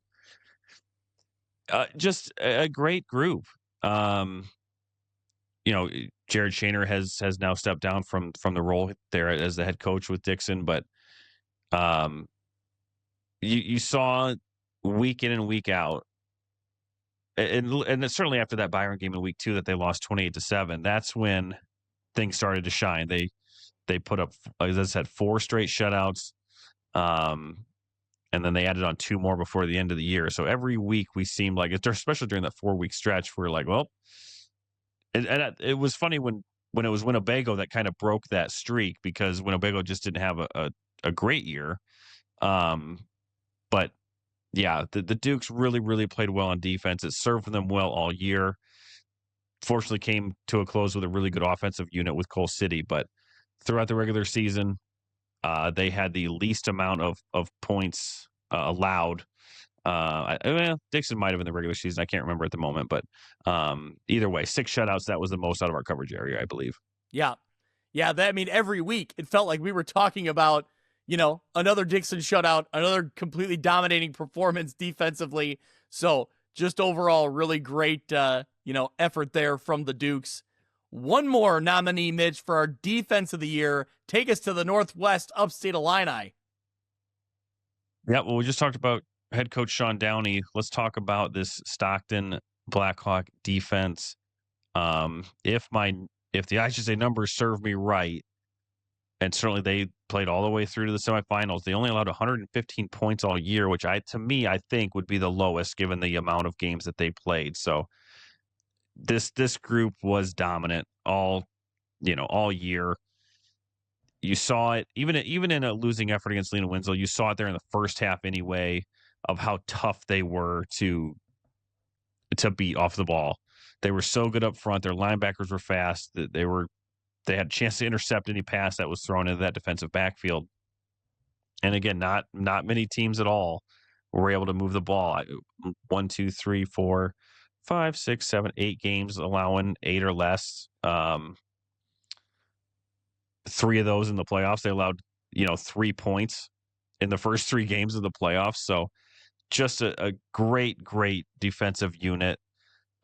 Just a great group. Jared Shaner has now stepped down from the role there as the head coach with Dixon, but you saw week in and week out and it's certainly after that Byron game in week 2 that they lost 28-7, that's when things started to shine. They put up, as I said, 4 straight shutouts. And then they added on 2 more before the end of the year. So every week we seemed like, especially during that 4-week stretch, we're like, well, and it was funny when it was Winnebago that kind of broke that streak, because Winnebago just didn't have a great year. But yeah, the Dukes really, really played well on defense. It served them well all year. Fortunately came to a close with a really good offensive unit with Coal City, but throughout the regular season, they had the least amount of points allowed. Dixon might have in the regular season. I can't remember at the moment, but either way, 6 shutouts. That was the most out of our coverage area, I believe. Yeah. Every week it felt like we were talking about, another Dixon shutout, another completely dominating performance defensively. So just overall, really great, effort there from the Dukes. One more nominee, Mitch, for our defense of the year. Take us to the Northwest upstate Illini. Yeah, well, we just talked about head coach Sean Downey. Let's talk about this Stockton Blackhawk defense. If the I should say numbers serve me right, and certainly they played all the way through to the semifinals, they only allowed 115 points all year, which I think would be the lowest given the amount of games that they played. So this group was dominant all year. You saw it even in a losing effort against Lena Winslow. You saw it there in the first half anyway, of how tough they were to beat off the ball. They were so good up front. Their linebackers were fast. They had a chance to intercept any pass that was thrown into that defensive backfield. And again, not many teams at all were able to move the ball. 1, 2, 3, 4, 5, 6, 7, 8 games allowing 8 or less. 3 of those in the playoffs. They allowed 3 points in the first 3 games of the playoffs. So just a great defensive unit.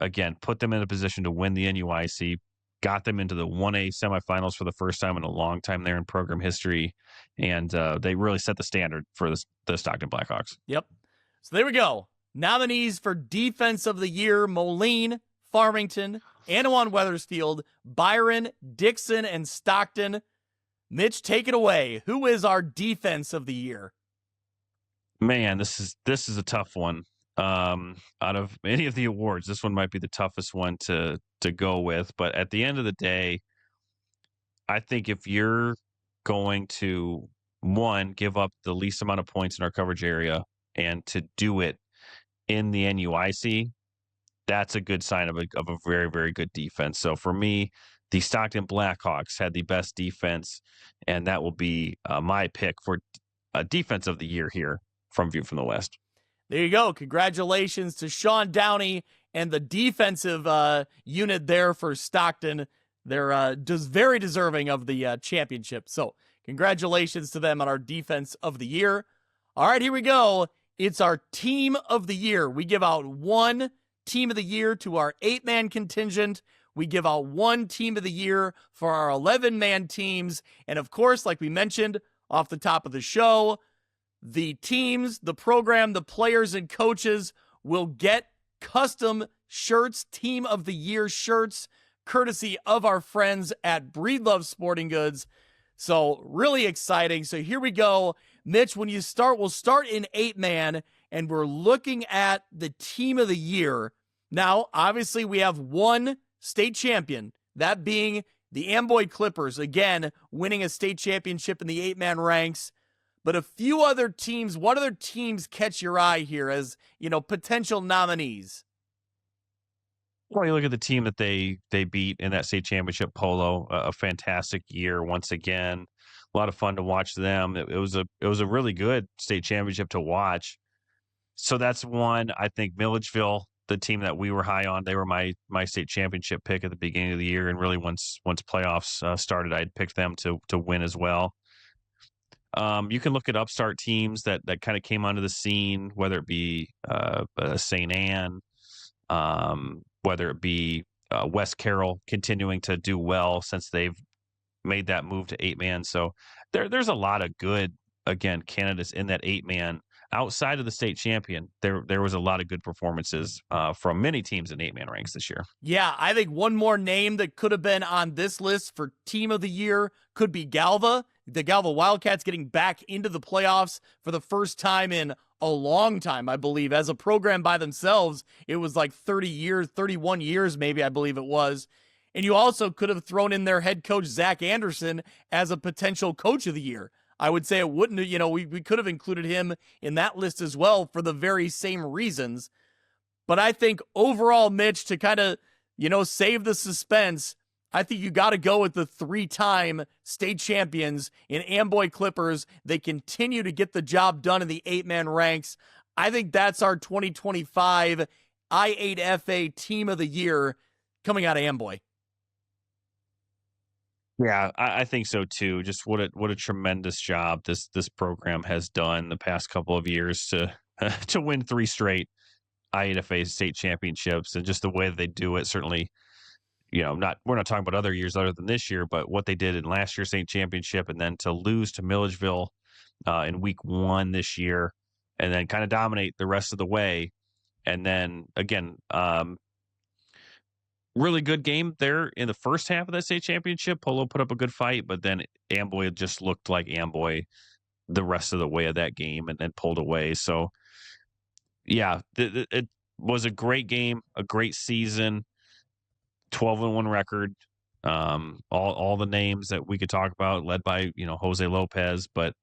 Again, put them in a position to win the NUIC, got them into the 1A semifinals for the first time in a long time there in program history, and they really set the standard for the Stockton Blackhawks. Yep. So there we go. Nominees for Defense of the Year: Moline, Farmington, Anawan Wethersfield, Byron, Dixon, and Stockton. Mitch, take it away. Who is our Defense of the Year? Man, this is a tough one. Out of any of the awards, this one might be the toughest one to go with. But at the end of the day, I think if you're going to, one, give up the least amount of points in our coverage area, and to do it in the NUIC, that's a good sign of a very, very good defense. So for me, the Stockton Blackhawks had the best defense, and that will be my pick for a Defense of the Year here from View from the West. There you go. Congratulations to Sean Downey and the defensive unit there for Stockton. They're just very deserving of the championship. So congratulations to them on our Defense of the Year. All right, here we go. It's our Team of the Year. We give out one Team of the Year to our 8-man contingent. We give out one Team of the Year for our 11-man teams. And of course, like we mentioned off the top of the show, the teams, the program, the players, and coaches will get custom shirts, Team of the Year shirts, courtesy of our friends at Breedlove Sporting Goods. So really exciting. So here we go. Mitch, when you start, we'll start in 8-man, and we're looking at the Team of the Year. Now, obviously, we have one state champion, that being the Amboy Clippers, again, winning a state championship in the 8-man ranks. But a few other teams, what other teams catch your eye here as, potential nominees? Well, you look at the team that they beat in that state championship, Polo, a fantastic year once again. A lot of fun to watch them. It was a really good state championship to watch. So that's one. I think Milledgeville, the team that we were high on, they were my state championship pick at the beginning of the year, and really once playoffs started, I'd picked them to win as well. You can look at upstart teams that kind of came onto the scene, whether it be St. Anne, whether it be West Carroll continuing to do well since they've made that move to 8-man. So there's a lot of good, again, candidates in that 8-man. outside of the state champion, there was a lot of good performances from many teams in 8-man ranks this year. Yeah, I think one more name that could have been on this list for team of the year could be Galva. The Galva Wildcats getting back into the playoffs for the first time in a long time, I believe. As a program by themselves, it was like 30 years, 31 years maybe, I believe it was. And you also could have thrown in their head coach, Zach Anderson, as a potential coach of the year. I would say it wouldn't, we could have included him in that list as well for the very same reasons. But I think overall, Mitch, to kind of, save the suspense, I think you got to go with the 3-time state champions in Amboy Clippers. They continue to get the job done in the 8-man ranks. I think that's our 2025 I8FA Team of the Year coming out of Amboy. Yeah, I think so too. Just what a tremendous job this program has done the past couple of years to win 3 straight I8FA state championships, and just the way that they do it. Certainly, we're not talking about other years other than this year, but what they did in last year's state championship, and then to lose to Milledgeville in week 1 this year, and then kind of dominate the rest of the way, and then again. Really good game there in the first half of that state championship. Polo put up a good fight, but then Amboy just looked like Amboy the rest of the way of that game and then pulled away. So, yeah, it was a great game, a great season, 12-1 record. All the names that we could talk about, led by Jose Lopez, but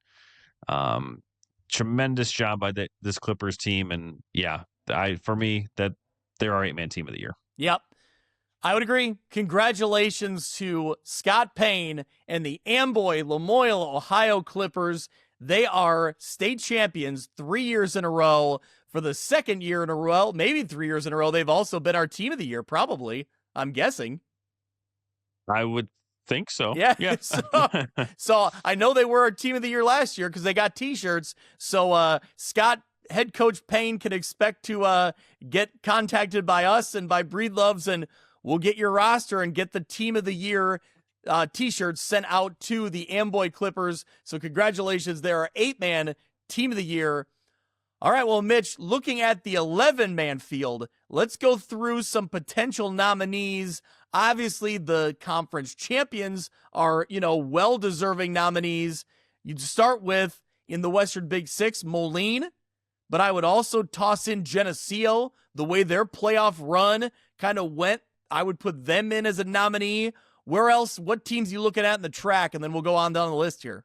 tremendous job by this Clippers team, and yeah, for me that they're our 8-man team of the year. Yep. I would agree. Congratulations to Scott Payne and the Amboy Lamoille, Ohio Clippers. They are state champions 3 years in a row. For the second year in a row, maybe 3 years in a row, they've also been our team of the year, probably, I'm guessing. I would think so. Yeah. So I know they were our team of the year last year because they got T-shirts. So Scott, head coach Payne, can expect to get contacted by us and by Breedloves, and we'll get your roster and get the team of the year T-shirts sent out to the Amboy Clippers. So congratulations, they're our 8-man team of the year. All right, well, Mitch, looking at the 11-man field, let's go through some potential nominees. Obviously, the conference champions are, well-deserving nominees. You'd start with, in the Western Big Six, Moline, but I would also toss in Geneseo. The way their playoff run kind of went, I would put them in as a nominee. Where else? What teams are you looking at in the track? And then we'll go on down the list here.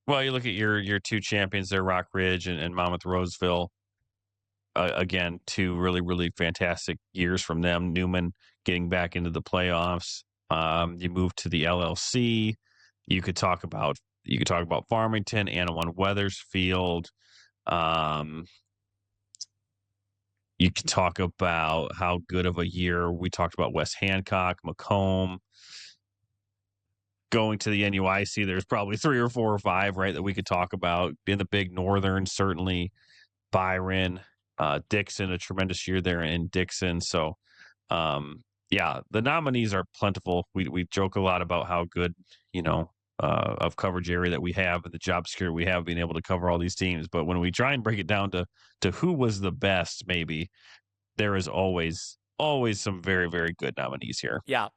Well, you look at your 2 champions there, Rock Ridge and Monmouth Roseville. Again, 2 really, really fantastic years from them. Newman getting back into the playoffs. You move to the LLC. You could talk about Farmington, Anawan Weathersfield. You can talk about how good of a year we talked about West Hancock, Macomb. Going to the NUIC, there's probably 3 or 4 or 5, right, that we could talk about. In the Big Northern, certainly Byron, Dixon, a tremendous year there in Dixon. So, yeah, the nominees are plentiful. We joke a lot about how good, of coverage area that we have and the job security we have being able to cover all these teams. But when we try and break it down to who was the best, maybe there is always some very, very good nominees here. Yeah.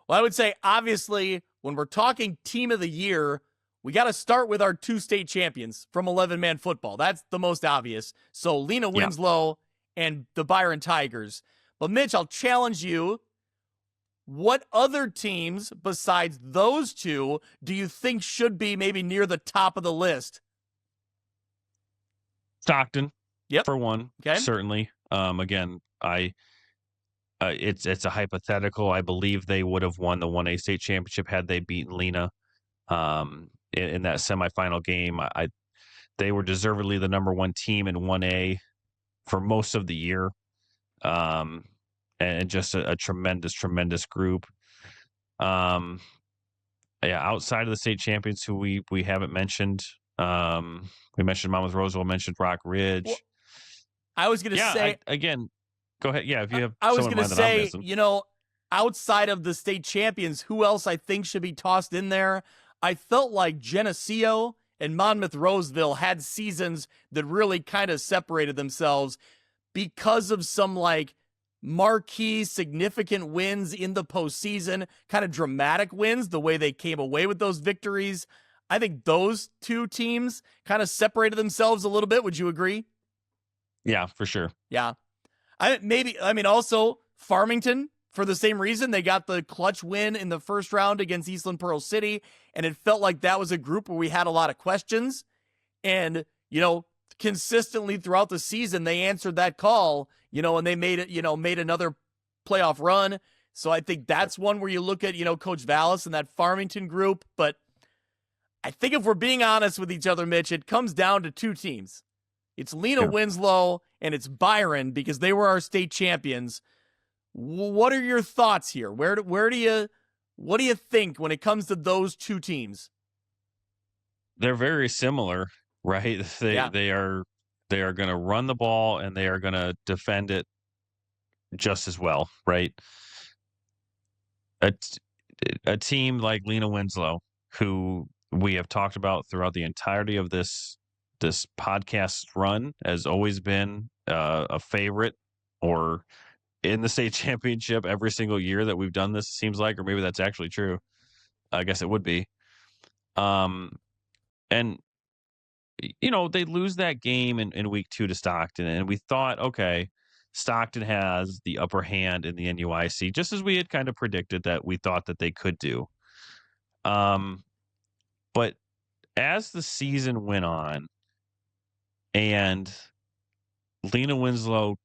Well, I would say, obviously, when we're talking team of the year, we got to start with our 2 state champions from 11-man football. That's the most obvious. So Lena Winslow and the Byron Tigers. But Mitch, I'll challenge you. What other teams besides those 2 do you think should be maybe near the top of the list? Stockton, yep, for one, okay, certainly. Again, it's a hypothetical. I believe they would have won the 1A state championship had they beaten Lena in that semifinal game. They were deservedly the number 1 team in 1A for most of the year. And just a tremendous, tremendous group. Outside of the state champions who we haven't mentioned, we mentioned Monmouth Roseville, mentioned Rock Ridge. Well, I was going to say... again, go ahead. Yeah, if you have I was going to say, outside of the state champions, who else I think should be tossed in there? I felt like Geneseo and Monmouth Roseville had seasons that really kind of separated themselves because of some like marquee significant wins in the postseason, kind of dramatic wins, the way they came away with those victories. I think those two teams kind of separated themselves a little bit. Would you agree? Yeah, for sure. Yeah. Also Farmington, for the same reason, they got the clutch win in the first round against Eastland Pearl City, and it felt like that was a group where we had a lot of questions, and, consistently throughout the season, they answered that call, and they made it, made another playoff run. So I think that's one where you look at, Coach Vallis and that Farmington group, but I think if we're being honest with each other, Mitch, it comes down to two teams. It's Lena Winslow and it's Byron, because they were our state champions. What are your thoughts here? What do you think when it comes to those two teams? They're very similar, right? They are going to run the ball and they are going to defend it just as well, right? A team like Lena Winslow, who we have talked about throughout the entirety of this podcast run, has always been a favorite or in the state championship every single year that we've done this, seems like, or maybe that's actually true. I guess it would be. And they lose that game in week 2 to Stockton, and we thought, okay, Stockton has the upper hand in the NUIC, just as we had kind of predicted that we thought that they could do. But as the season went on and Lena Winslow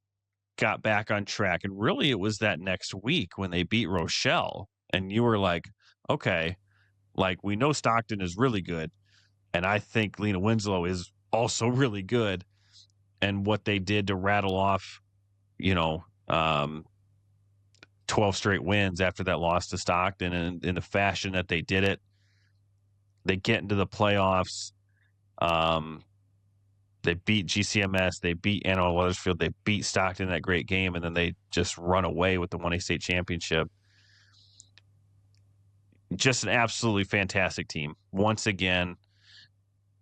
got back on track, and really it was that next week when they beat Rochelle, and you were like, okay, like, we know Stockton is really good, and I think Lena Winslow is also really good. And what they did to rattle off 12 straight wins after that loss to Stockton, and in the fashion that they did it, they get into the playoffs. They beat GCMS, they beat Anna Weathersfield, they beat Stockton in that great game, and then they just run away with the 1A state championship. Just an absolutely fantastic team. Once again,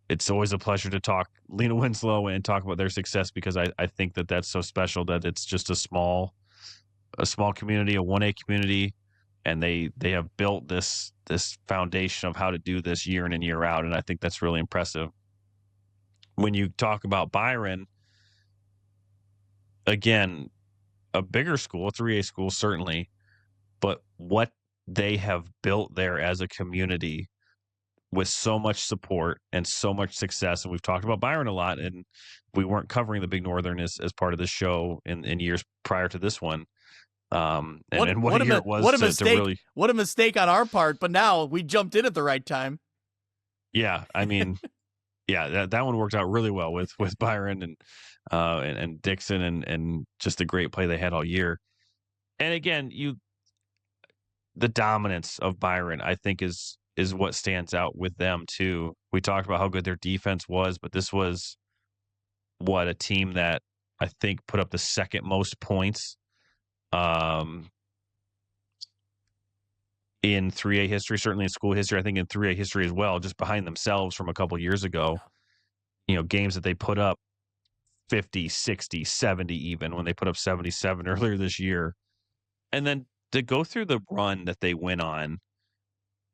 it's always a pleasure to talk Lena Winslow and talk about their success, because I think that that's so special, that it's just a small community, a 1A community, and they have built this foundation of how to do this year in and year out, and I think that's really impressive. When you talk about Byron, again, a bigger school, a 3A school, certainly, but what they have built there as a community with so much support and so much success. And we've talked about Byron a lot, and we weren't covering the Big Northern as part of the show in years prior to this one. What a mistake on our part, but now we jumped in at the right time. Yeah, I mean, yeah, that one worked out really well with Byron and Dixon and just the great play they had all year. And again, the dominance of Byron, I think, is what stands out with them too. We talked about how good their defense was, but this was a team that I think put up the second most points in 3A history, certainly in school history. I think in 3A history as well, just behind themselves from a couple years ago. Games that they put up 50, 60, 70 even, when they put up 77 earlier this year. And then to go through the run that they went on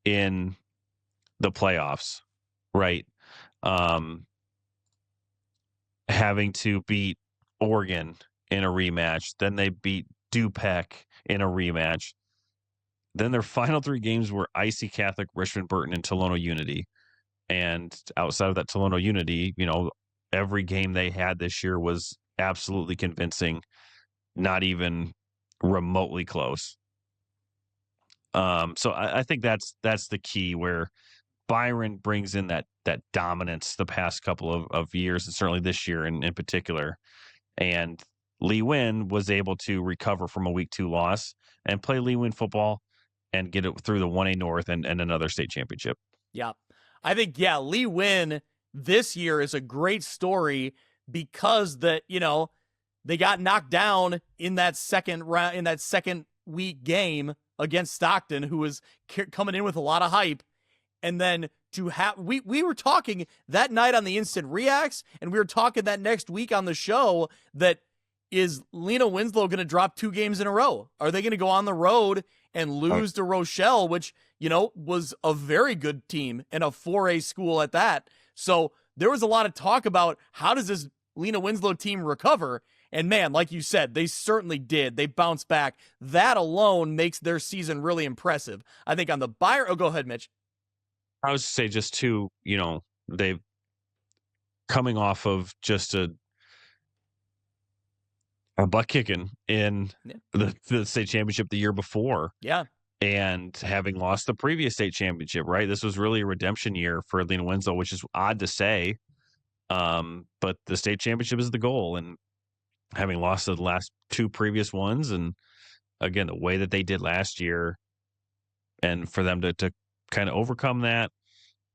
in the playoffs, right? Having to beat Oregon in a rematch, then they beat Dupec in a rematch. Then their final 3 games were IC Catholic, Richmond Burton, and Tolono Unity. And outside of that Tolono Unity, every game they had this year was absolutely convincing, not even remotely close. So I think that's the key, where Byron brings in that dominance the past couple of years, and certainly this year in particular. And Lee Win was able to recover from a week 2 loss and play Lee Win football and get it through the 1A North and another state championship. Yeah. I think, Lee Win this year is a great story, because they got knocked down in that second round, in that second week game against Stockton, who was coming in with a lot of hype. And then to have, we were talking that night on the Instant Reacts, and we were talking that next week on the show that is Lena Winslow going to drop 2 games in a row? Are they going to go on the road and lose to Rochelle, which, was a very good team and a 4A school at that? So there was a lot of talk about how does this Lena Winslow team recover? And man, like you said, they certainly did. They bounced back. That alone makes their season really impressive. I think on the Byron, go ahead, Mitch. I was to say just too, they've coming off of just a butt kicking in the state championship the year before. Yeah. And having lost the previous state championship, right? This was really a redemption year for Lena Winslow, which is odd to say. But the state championship is the goal. And having lost the last 2 previous ones, and again, the way that they did last year, and for them to kind of overcome that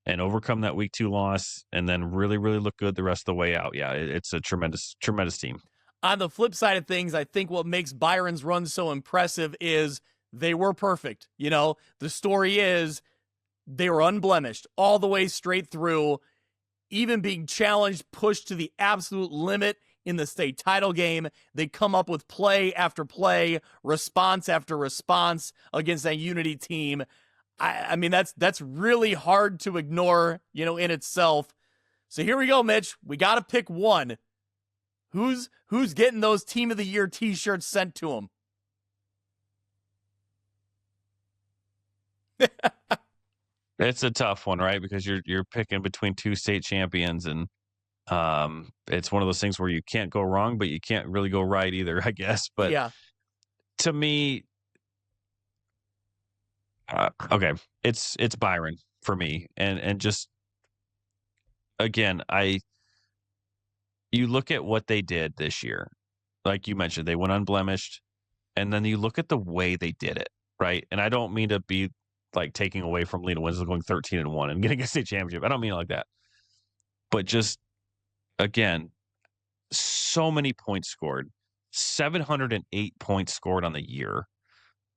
and overcome that week 2 loss and then really, really look good the rest of the way out. Yeah, it's a tremendous, tremendous team. On the flip side of things, I think what makes Byron's run so impressive is they were perfect. The story is they were unblemished all the way straight through, even being challenged, pushed to the absolute limit in the state title game. They come up with play after play, response after response against that Unity team. I mean, that's really hard to ignore, in itself. So here we go, Mitch. We got to pick one. Who's getting those Team of the Year t-shirts sent to them? It's a tough one, right? Because you're picking between 2 state champions, and it's one of those things where you can't go wrong, but you can't really go right either, I guess. But yeah, to me, okay, it's Byron for me, and just again, you look at what they did this year, like you mentioned, they went unblemished, and then you look at the way they did it, right? And I don't mean to be like taking away from Lena Winslow going 13-1 and getting a state championship. I don't mean it like that, but just again, so many points scored, 708 points scored on the year,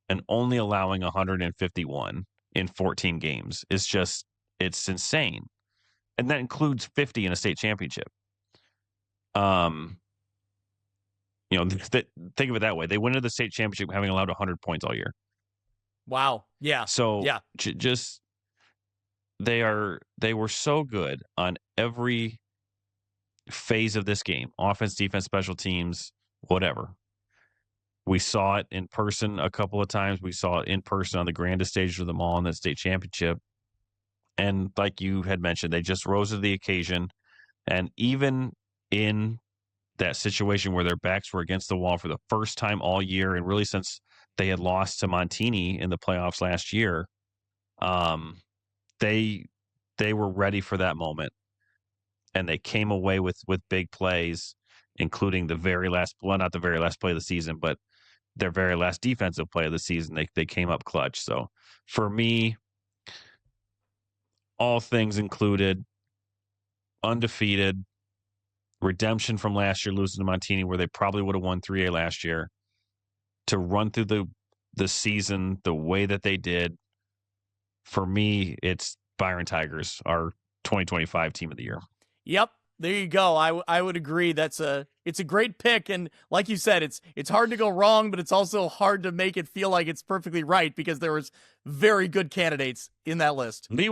and only allowing 151 in 14 games is just, it's insane. And that includes 50 in a state championship. Think of it that way. They went into the state championship having allowed 100 points all year. Wow. Yeah. So yeah, just they were so good on every phase of this game: offense, defense, special teams, whatever. We saw it in person a couple of times. We saw it in person on the grandest stage of them all in that state championship. And like you had mentioned, they just rose to the occasion. And even in that situation where their backs were against the wall for the first time all year, and really since they had lost to Montini in the playoffs last year, they were ready for that moment. And they came away with big plays, including the very last, well, not the very last play of the season, but their very last defensive play of the season. They came up clutch. So for me, all things included, undefeated, redemption from last year, losing to Montini, where they probably would have won 3A last year, to run through the season the way that they did. For me, it's Byron Tigers, our 2025 Team of the Year. Yep. There you go. I would agree. It's a great pick, and like you said, it's hard to go wrong, but it's also hard to make it feel like it's perfectly right, because there was very good candidates in that list. Lee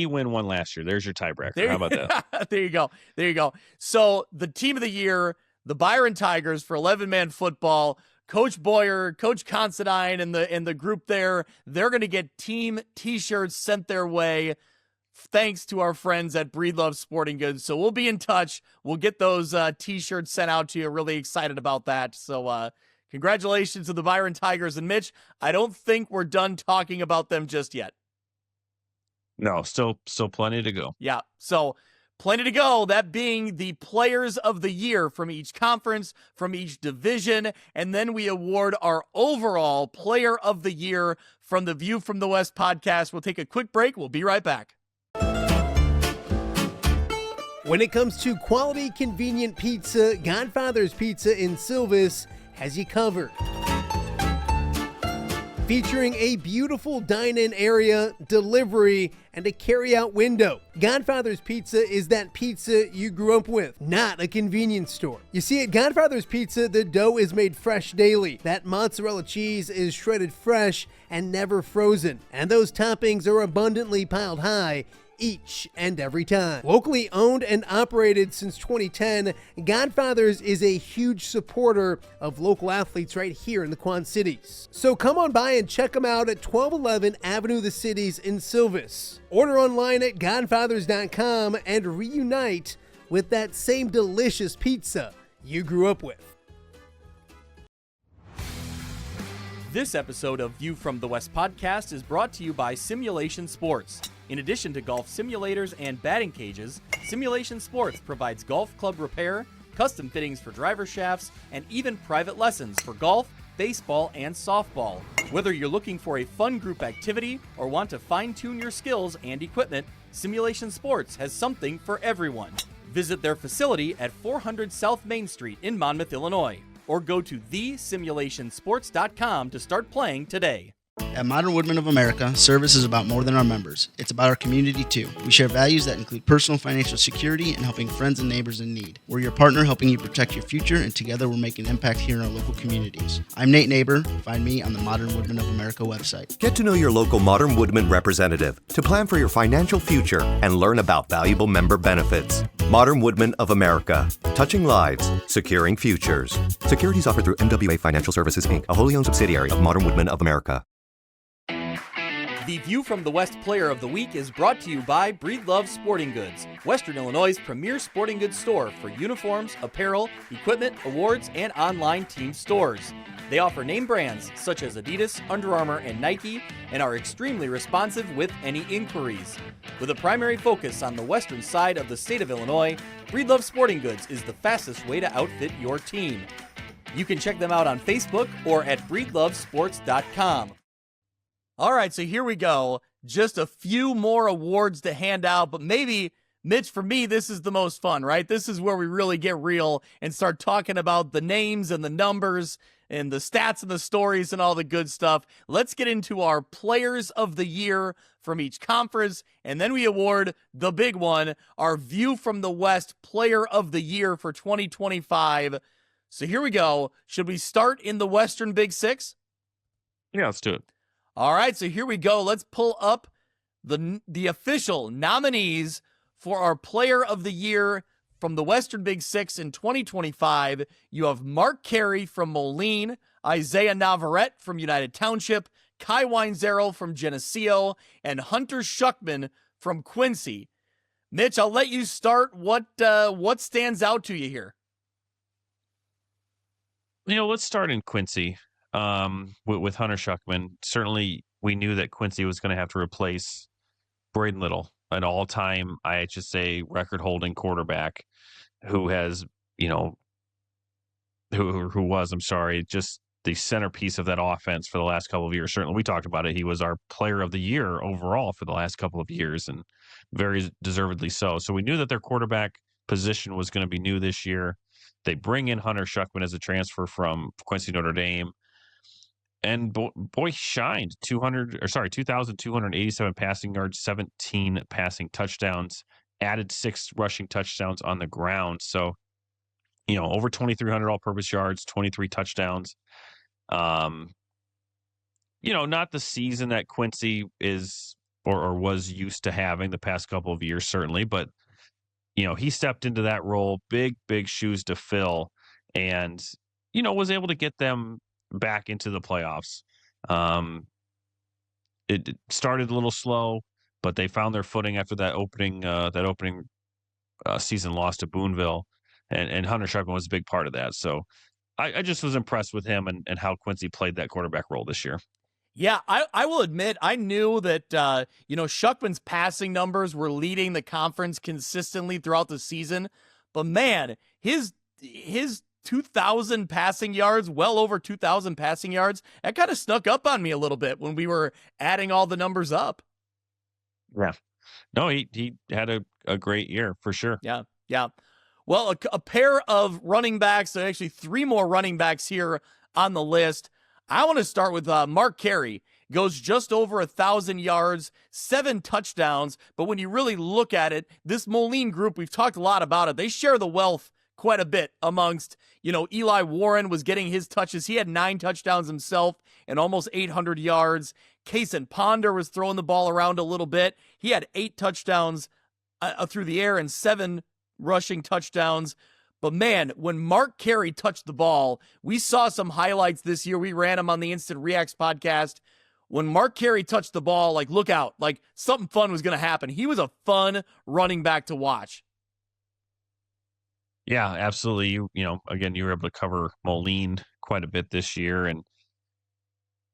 Win won last year. There's your tiebreaker. How about that? There you go. So the Team of the Year, the Byron Tigers for 11-man football. Coach Boyer, Coach Considine, and the group there, they're going to get team T-shirts sent their way, thanks to our friends at Breedlove Sporting Goods. So we'll be in touch. We'll get those T-shirts sent out to you. Really excited about that. So congratulations to the Byron Tigers. And Mitch, I don't think we're done talking about them just yet. No, still plenty to go. Yeah, so plenty to go. That being the players of the year from each conference, from each division, and then we award our overall player of the year from the View from the West podcast. We'll take a quick break. We'll be right back. When it comes to quality, convenient pizza, Godfather's Pizza in Silvis has you covered. featuring a beautiful dine-in area, delivery, and a carry-out window. Godfather's Pizza is that pizza you grew up with, not a convenience store. You see, at Godfather's Pizza, the dough is made fresh daily. That mozzarella cheese is shredded fresh and never frozen. And those toppings are abundantly piled high each and every time. Locally owned and operated since 2010, Godfather's is a huge supporter of local athletes right here in the Quad Cities. So come on by and check them out at 1211 Avenue of the Cities in Silvis. Order online at godfathers.com and reunite with that same delicious pizza you grew up with. This episode of View from the West podcast is brought to you by Simulation Sports. In addition to golf simulators and batting cages, Simulation Sports provides golf club repair, custom fittings for driver shafts, and even private lessons for golf, baseball, and softball. Whether you're looking for a fun group activity or want to fine-tune your skills and equipment, Simulation Sports has something for everyone. Visit their facility at 400 South Main Street in Monmouth, Illinois, or go to thesimulationsports.com to start playing today. At Modern Woodmen of America, service is about more than our members. It's about our community, too. We share values that include personal financial security and helping friends and neighbors in need. We're your partner helping you protect your future, and together we're making an impact here in our local communities. I'm Nate Neighbor. Find me on the Modern Woodmen of America website. Get to know your local Modern Woodmen representative to plan for your financial future and learn about valuable member benefits. Modern Woodmen of America. Touching lives, securing futures. Securities offered through MWA Financial Services, Inc., a wholly owned subsidiary of Modern Woodmen of America. The View from the West Player of the Week is brought to you by Breedlove Sporting Goods, Western Illinois' premier sporting goods store for uniforms, apparel, equipment, awards, and online team stores. They offer name brands such as Adidas, Under Armour, and Nike, and are extremely responsive with any inquiries. With a primary focus on the western side of the state of Illinois, Breedlove Sporting Goods is the fastest way to outfit your team. You can check them out on Facebook or at breedlovesports.com. All right, so here we go. Just a few more awards to hand out, but maybe, Mitch, for me, this is the most fun, right? This is where we really get real and start talking about the names and the numbers and the stats and the stories and all the good stuff. Let's get into our Players of the Year from each conference, and then we award the big one, our View from the West Player of the Year for 2025. So here we go. Should we start in the Western Big Six? Yeah, let's do it. All right, so here we go. Let's pull up the official nominees for our Player of the Year from the Western Big Six in 2025. You have Mark Carey from Moline, Isaiah Navarrete from United Township, Kai Weinzerl from Geneseo, and Hunter Schuckman from Quincy. Mitch, I'll let you start. What stands out to you here? Let's start in Quincy. With Hunter Schuckman. Certainly, we knew that Quincy was going to have to replace Braden Little, an all-time IHSA record-holding quarterback who has, who was, just the centerpiece of that offense for the last couple of years. Certainly, we talked about it. He was our player of the year overall for the last couple of years, and very deservedly so. So we knew that their quarterback position was going to be new this year. They bring in Hunter Schuckman as a transfer from Quincy Notre Dame. And boy shined. 2,287 passing yards, 17 passing touchdowns, added 6 rushing touchdowns on the ground. So, over 2,300 all-purpose yards, 23 touchdowns. Not the season that Quincy is or was used to having the past couple of years, certainly. But, he stepped into that role, big shoes to fill, and, was able to get them back into the playoffs. It started a little slow, but they found their footing after that opening season loss to Boonville, and Hunter Schuckman was a big part of that. So I just was impressed with him and how Quincy played that quarterback role this year. Yeah, I will admit, I knew that, Schuckman's passing numbers were leading the conference consistently throughout the season, but man, his 2,000 passing yards, well over 2,000 passing yards, that kind of snuck up on me a little bit when we were adding all the numbers up. Yeah. No, he had a great year for sure. Yeah. Well, a pair of running backs, actually 3 more running backs here on the list. I want to start with Mark Carey. Goes just over 1,000 yards, 7 touchdowns. But when you really look at it, this Moline group, we've talked a lot about it. They share the wealth quite a bit amongst, Eli Warren was getting his touches. He had 9 touchdowns himself and almost 800 yards. Kason Ponder was throwing the ball around a little bit. He had 8 touchdowns through the air and 7 rushing touchdowns. But man, when Mark Carey touched the ball, we saw some highlights this year. We ran them on the Instant Reacts podcast. When Mark Carey touched the ball, look out, something fun was going to happen. He was a fun running back to watch. Yeah, absolutely. Again, you were able to cover Moline quite a bit this year. And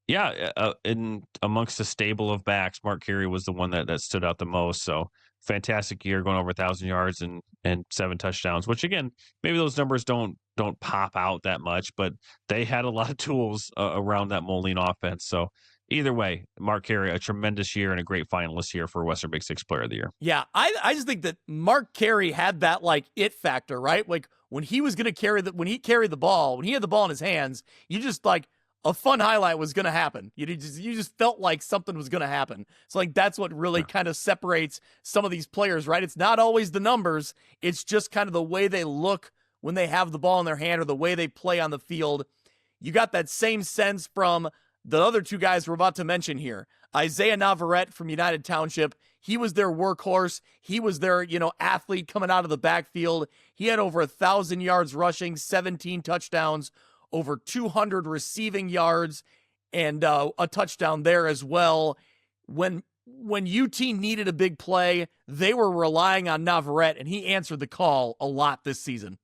yeah, in amongst a stable of backs, Mark Carey was the one that stood out the most. So fantastic year, going over 1,000 yards and 7 touchdowns, which again, maybe those numbers don't pop out that much, but they had a lot of tools around that Moline offense. So either way, Mark Carey, a tremendous year and a great finalist here for Western Big Six Player of the Year. Yeah, I just think that Mark Carey had that it factor, right? When he was going to when he carried the ball, when he had the ball in his hands, you just a fun highlight was going to happen. You just felt like something was going to happen. So that's what really kind of separates some of these players, right? It's not always the numbers. It's just kind of the way they look when they have the ball in their hand or the way they play on the field. You got that same sense from the other 2 guys we're about to mention here. Isaiah Navarrete from United Township. He was their workhorse. He was their, athlete coming out of the backfield. He had over 1,000 yards rushing, 17 touchdowns, over 200 receiving yards, and a touchdown there as well. When UT needed a big play, they were relying on Navarrete, and he answered the call a lot this season.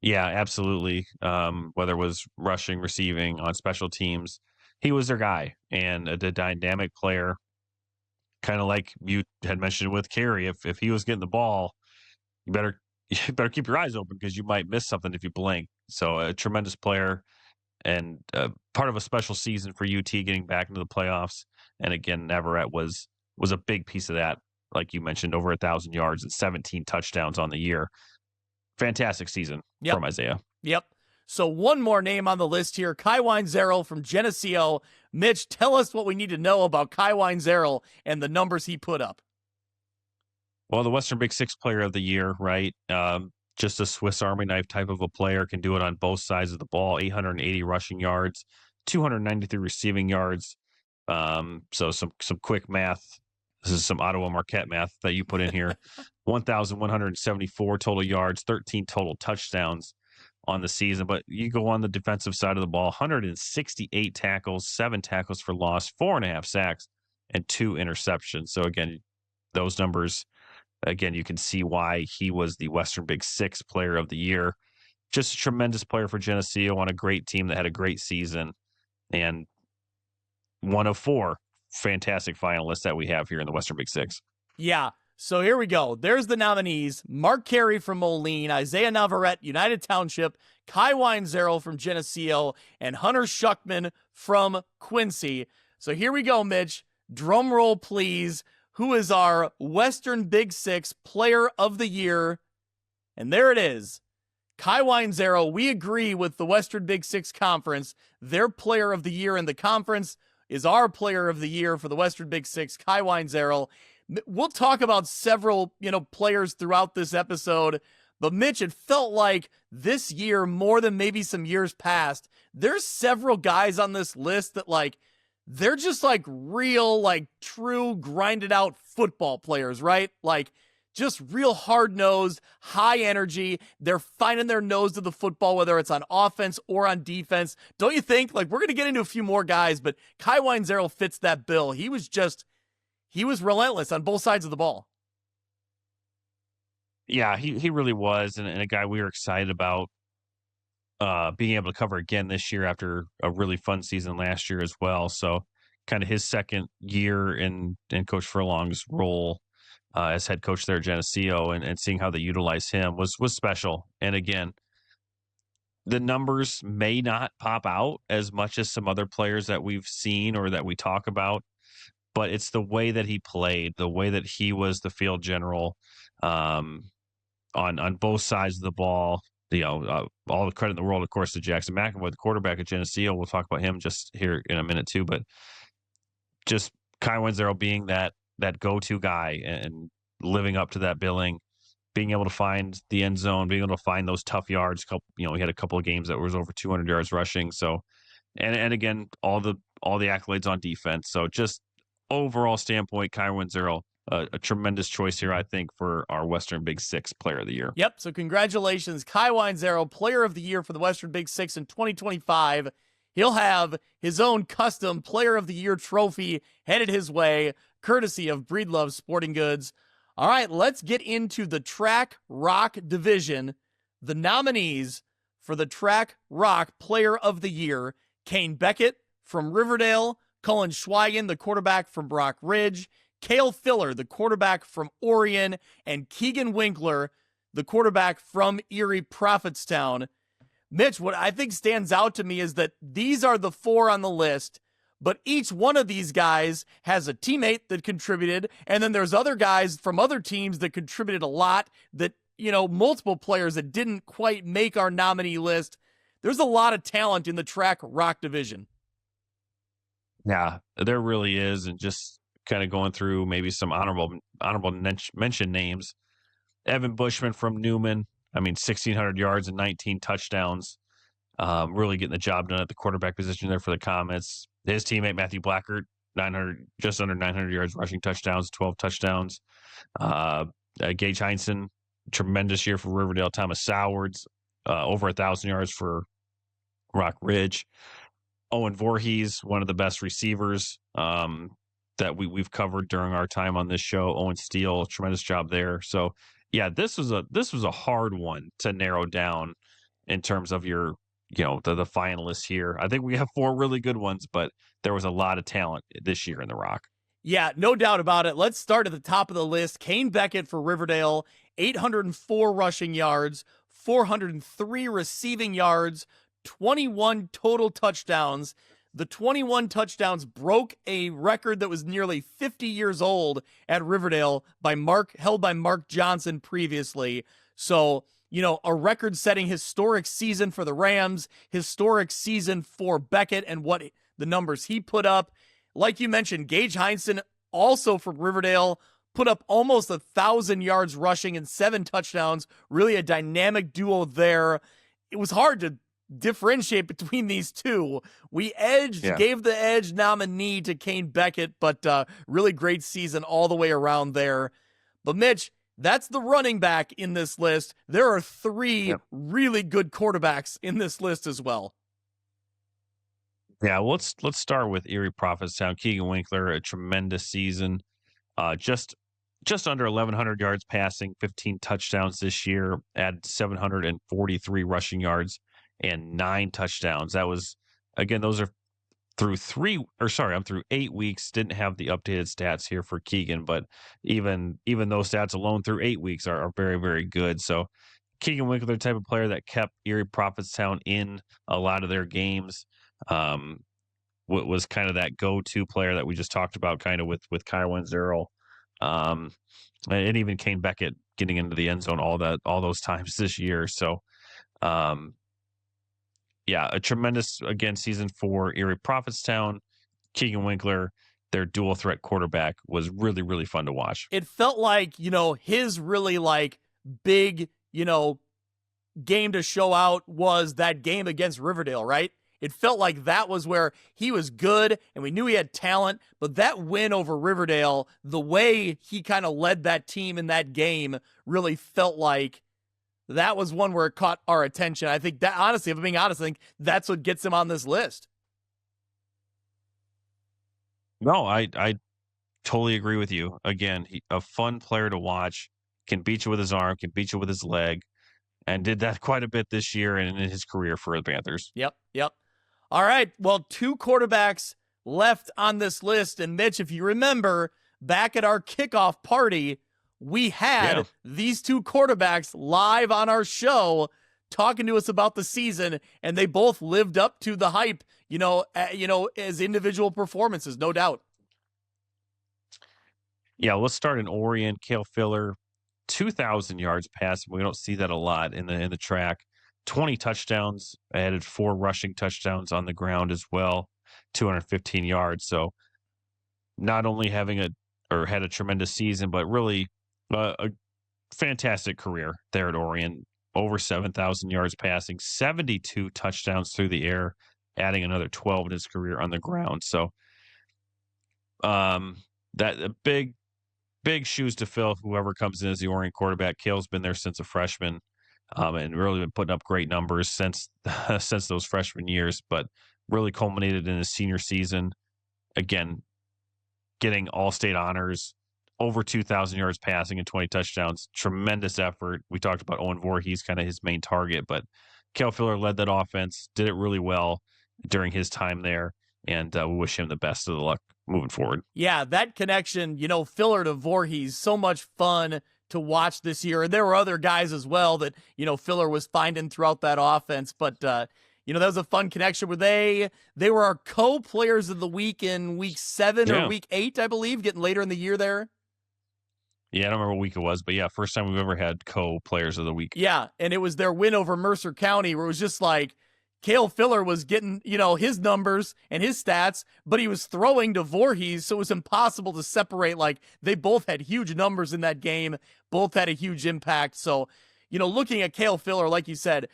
Yeah, absolutely. Whether it was rushing, receiving, on special teams, he was their guy and a dynamic player, kind of like you had mentioned with Carey. If he was getting the ball, you better keep your eyes open because you might miss something if you blink. So a tremendous player and part of a special season for UT getting back into the playoffs. And again, Navarrete was a big piece of that. Like you mentioned, over 1,000 yards and 17 touchdowns on the year. Fantastic season from Isaiah. Yep. So one more name on the list here, Kai Weinzerl from Geneseo. Mitch, tell us what we need to know about Kai Weinzerl and the numbers he put up. Well, the Western Big Six Player of the Year, right? Just a Swiss Army knife type of a player, can do it on both sides of the ball. 880 rushing yards, 293 receiving yards. So some quick math. This is some Ottawa Marquette math that you put in here. 1,174 total yards, 13 total touchdowns on the season. But you go on the defensive side of the ball, 168 tackles, 7 tackles for loss, 4.5 sacks, and 2 interceptions. So again, those numbers, again, you can see why he was the Western Big Six Player of the Year. Just a tremendous player for Geneseo on a great team that had a great season, and one of 4 fantastic finalists that we have here in the Western Big Six. Yeah. So here we go. There's the nominees: Mark Carey from Moline, Isaiah Navarrete, United Township, Kai Weinzerl from Geneseo, and Hunter Schuckman from Quincy. So here we go, Mitch. Drum roll, please. Who is our Western Big Six Player of the Year? And there it is. Kai Weinzerl. We agree with the Western Big Six Conference. Their Player of the Year in the conference is our Player of the Year for the Western Big Six, Kai Weinzerl. We'll talk about several, players throughout this episode, but Mitch, it felt like this year, more than maybe some years past, there's several guys on this list that they're just real, true grinded out football players, right? Just real hard-nosed, high energy. They're finding their nose to the football, whether it's on offense or on defense. Don't you think? We're going to get into a few more guys, but Kai Weinzerl fits that bill. He was relentless on both sides of the ball. Yeah, he really was, and a guy we were excited about being able to cover again this year after a really fun season last year as well. So kind of his second year in Coach Furlong's role as head coach there at Geneseo, and seeing how they utilize him was special. And again, the numbers may not pop out as much as some other players that we've seen or that we talk about, but it's the way that he played, the way that he was the field general on both sides of the ball. all the credit in the world, of course, to Jackson McAvoy, the quarterback at Geneseo. We'll talk about him just here in a minute too, but just Kai Wenzero being that go-to guy and living up to that billing, being able to find the end zone, being able to find those tough yards. He had a couple of games that was over 200 yards rushing. So, and again, all the accolades on defense. So just overall standpoint, Kai Wenzero, a tremendous choice here, I think, for our Western Big Six Player of the Year. Yep. So congratulations, Kai Wenzero, Player of the Year for the Western Big Six in 2025. He'll have his own custom Player of the Year trophy headed his way, courtesy of Breedlove Sporting Goods. All right, let's get into the Track Rock division. The nominees for the Track Rock Player of the Year: Kane Beckett from Riverdale, Cullen Schweigen, the quarterback from Brock Ridge, Cale Filler, the quarterback from Orion, and Keegan Winkler, the quarterback from Erie Prophetstown. Mitch, what I think stands out to me is that these are the four on the list, but each one of these guys has a teammate that contributed, and then there's other guys from other teams that contributed a lot, that, multiple players that didn't quite make our nominee list. There's a lot of talent in the Track Rock division. Yeah, there really is. And just kind of going through maybe some honorable mention names. Evan Bushman from Newman, 1,600 yards and 19 touchdowns. Really getting the job done at the quarterback position there for the Comets. His teammate, Matthew Blackert, just under 900 yards rushing touchdowns, 12 touchdowns. Gage Heinsohn, tremendous year for Riverdale. Thomas Sowards, over 1,000 yards for Rock Ridge. Owen Voorhees, one of the best receivers that we've covered during our time on this show. Owen Steele, tremendous job there. So, yeah, this was a hard one to narrow down in terms of your, the finalists here. I think we have four really good ones, but there was a lot of talent this year in the Rock. Yeah, no doubt about it. Let's start at the top of the list. Kane Beckett for Riverdale, 804 rushing yards, 403 receiving yards, 21 total touchdowns. The 21 touchdowns broke a record that was nearly 50 years old at Riverdale held by Mark Johnson previously. So, a record-setting historic season for the Rams, historic season for Beckett and what the numbers he put up. Like you mentioned, Gage Heinsohn, also from Riverdale, put up almost 1,000 yards rushing and 7 touchdowns. Really a dynamic duo there. It was hard to differentiate between these two. We gave the edge nominee to Kane Beckett, but really great season all the way around there. But Mitch, that's the running back in this list. There are 3 really good quarterbacks in this list as well. Yeah, let's start with Erie Prophetstown. Keegan Winkler, a tremendous season. Just under 1,100 yards passing, 15 touchdowns this year, add 743 rushing yards and 9 touchdowns. That was, again, those are through 8 weeks. Didn't have the updated stats here for Keegan, but even those stats alone through 8 weeks are very, very good. So Keegan Winkler, the type of player that kept Erie Prophetstown in a lot of their games. Was kind of that go-to player that we just talked about, kind of with Kai Wenzero, and even Kane Beckett getting into the end zone all those times this year. So, a tremendous season for Erie Prophetstown. Keegan Winkler, their dual threat quarterback, was really, really fun to watch. It felt like his really big game to show out was that game against Riverdale, right? It felt like that was where he was good and we knew he had talent, but that win over Riverdale, the way he kind of led that team in that game, really felt like that was one where it caught our attention. I think that, honestly, if I'm being honest, I think that's what gets him on this list. No, I totally agree with you. Again, a fun player to watch, can beat you with his arm, can beat you with his leg, and did that quite a bit this year and in his career for the Panthers. Yep. All right, well, 2 quarterbacks left on this list. And Mitch, if you remember, back at our kickoff party, we had these 2 quarterbacks live on our show talking to us about the season, and they both lived up to the hype, as individual performances, no doubt. Yeah, let's start in Orion. Cale Filler, 2,000 yards passing. We don't see that a lot in the track. 20 touchdowns, added 4 rushing touchdowns on the ground as well, 215 yards. So not only had a tremendous season, but really a fantastic career there at Orion. Over 7,000 yards passing, 72 touchdowns through the air, adding another 12 in his career on the ground. So that a big shoes to fill. Whoever comes in as the Orion quarterback. Cale's been there since a freshman, and really been putting up great numbers since those freshman years, but really culminated in his senior season. Again, getting all-state honors, over 2,000 yards passing and 20 touchdowns. Tremendous effort. We talked about Owen Voorhees, kind of his main target, but Cale Filler led that offense, did it really well during his time there, and we wish him the best of the luck moving forward. Yeah, that connection, Filler to Voorhees, so much fun to watch this year. And there were other guys as well that, Filler was finding throughout that offense, but that was a fun connection where they were our co-players of the week in week 7 or week 8, I believe, getting later in the year there. Yeah, I don't remember what week it was, but yeah, first time we've ever had co-players of the week. Yeah, and it was their win over Mercer County where it was just like Cale Filler was getting, his numbers and his stats, but he was throwing to Voorhees, so it was impossible to separate. Like, they both had huge numbers in that game, both had a huge impact. So, looking at Cale Filler, like you said,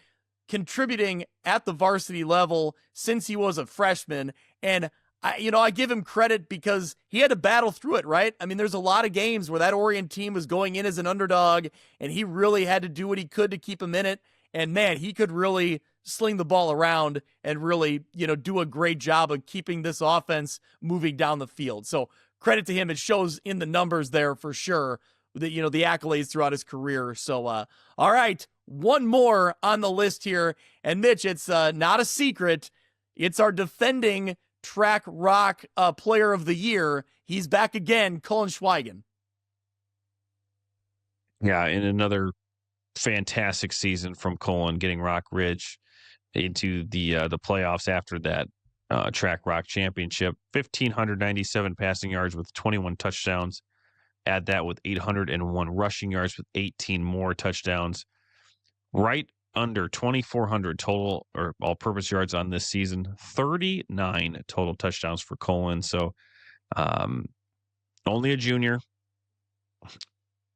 contributing at the varsity level since he was a freshman, and I give him credit because he had to battle through it, right? I mean, there's a lot of games where that Orion team was going in as an underdog, and he really had to do what he could to keep him in it. And man, he could really sling the ball around and really, do a great job of keeping this offense moving down the field. So credit to him. It shows in the numbers there for sure that, the accolades throughout his career. So, all right, one more on the list here. And Mitch, it's not a secret. It's our defending track rock player of the year. He's back again, Cullen Schweigen. Yeah, in another fantastic season from Cullen, getting Rock Ridge into the playoffs after that track rock championship. 1,597 passing yards with 21 touchdowns. Add that with 801 rushing yards with 18 more touchdowns. Right under 2,400 total or all-purpose yards on this season. 39 total touchdowns for Cullen. So only a junior.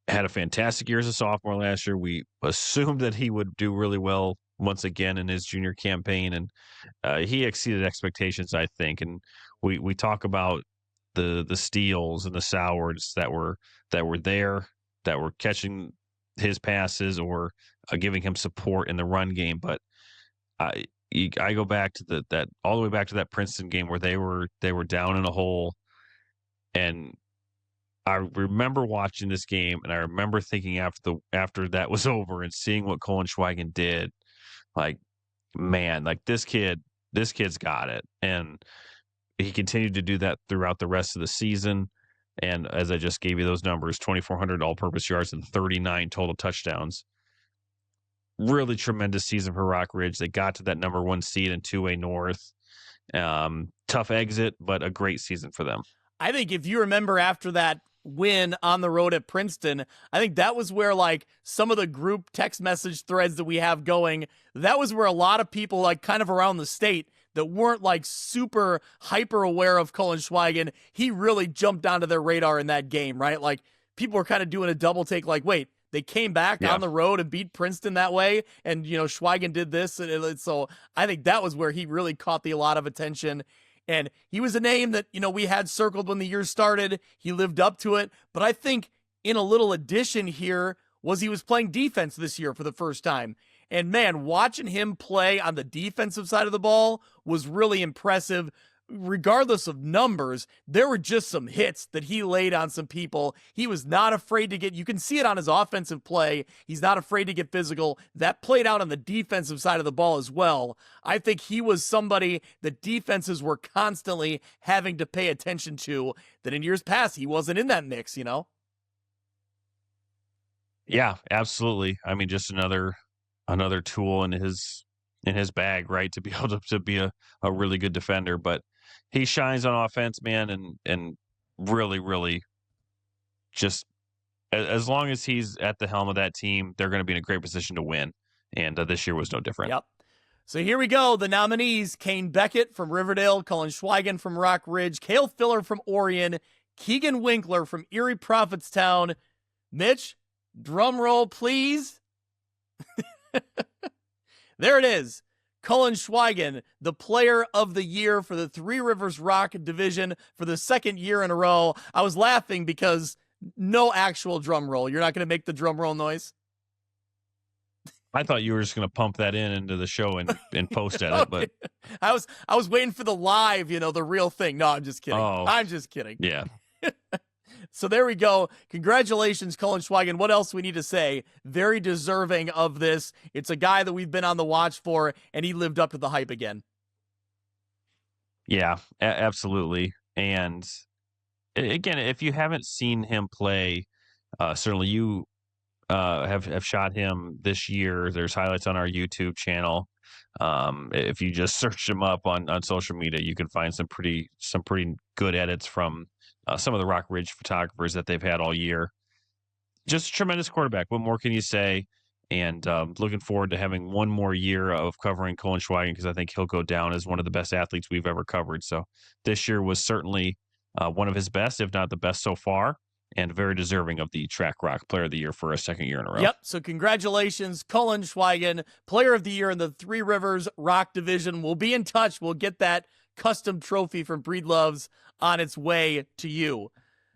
Had a fantastic year as a sophomore last year. We assumed that he would do really well once again in his junior campaign, and he exceeded expectations, I think. And we talk about the steals and the sours that were there, that were catching his passes or giving him support in the run game. But I go back to that all the way back to that Princeton game where they were down in a hole, and I remember watching this game, and I remember thinking after that was over and seeing what Cullen Schweigen did, like, man, like this kid's got it. And he continued to do that throughout the rest of the season. And as I just gave you those numbers, 2,400 all-purpose yards and 39 total touchdowns. Really tremendous season for Rock Ridge. They got to that number 1 seed in 2A North. Tough exit, but a great season for them. I think if you remember after that win on the road at Princeton, I think that was where, like, some of the group text message threads that we have going, that was where a lot of people, like, kind of around the state that weren't, like, super hyper aware of Cullen Schweigen, he really jumped onto their radar in that game, right? Like, people were kind of doing a double take, like, wait, they came back on the road and beat Princeton that way, and, Schweigen did this, and so I think that was where he really caught a lot of attention. And he was a name that, we had circled when the year started. He lived up to it. But I think in a little addition here was he was playing defense this year for the first time. And man, watching him play on the defensive side of the ball was really impressive. Regardless of numbers, there were just some hits that he laid on some people. He was not afraid to you can see it on his offensive play. He's not afraid to get physical. That played out on the defensive side of the ball as well. I think he was somebody that defenses were constantly having to pay attention to, that in years past, he wasn't in that mix, Yeah, absolutely. I mean, just another tool in his bag, right? To be able to be a really good defender. But he shines on offense, man, and really, really just as long as he's at the helm of that team, they're going to be in a great position to win. And this year was no different. Yep. So here we go. The nominees: Kane Beckett from Riverdale, Cullen Schweigen from Rock Ridge, Cale Filler from Orion, Keegan Winkler from Erie Prophetstown. Mitch, drum roll, please. There it is. Cullen Schweigen, the player of the year for the Three Rivers Rock division for the second year in a row. I was laughing because no actual drum roll. You're not going to make the drum roll noise? I thought you were just going to pump that into the show and post edit, Okay. but I was waiting for the live, the real thing. No, I'm just kidding. Oh. I'm just kidding. yeah. So there we go. Congratulations, Cullen Schweigen. What else we need to say? Very deserving of this. It's a guy that we've been on the watch for, and he lived up to the hype again. Yeah, absolutely. And again, if you haven't seen him play, certainly you have shot him this year. There's highlights on our YouTube channel. If you just search him up on social media, you can find some pretty good edits from some of the Rock Ridge photographers that they've had all year. Just a tremendous quarterback. What more can you say? And looking forward to having one more year of covering Cullen Schweigen, because I think he'll go down as one of the best athletes we've ever covered. So this year was certainly one of his best, if not the best so far, and very deserving of the Track Rock Player of the Year for a second year in a row. Yep. So congratulations, Cullen Schweigen, Player of the Year in the Three Rivers Rock Division. We'll be in touch. We'll get that custom trophy from Breedloves on its way to you.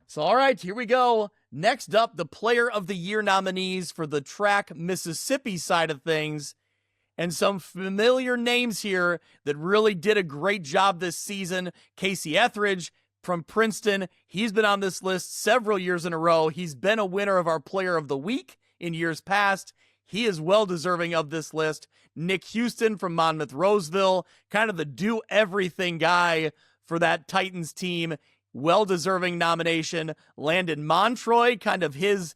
So, all right, here we go. Next up, the Player of the Year nominees for the Track Mississippi side of things. And some familiar names here that really did a great job this season. Casey Etheridge from Princeton. He's been on this list several years in a row. He's been a winner of our Player of the Week in years past. He is well deserving of this list. Nick Houston from Monmouth Roseville, kind of the do-everything guy for that Titans team. Well-deserving nomination. Landon Montroy, kind of his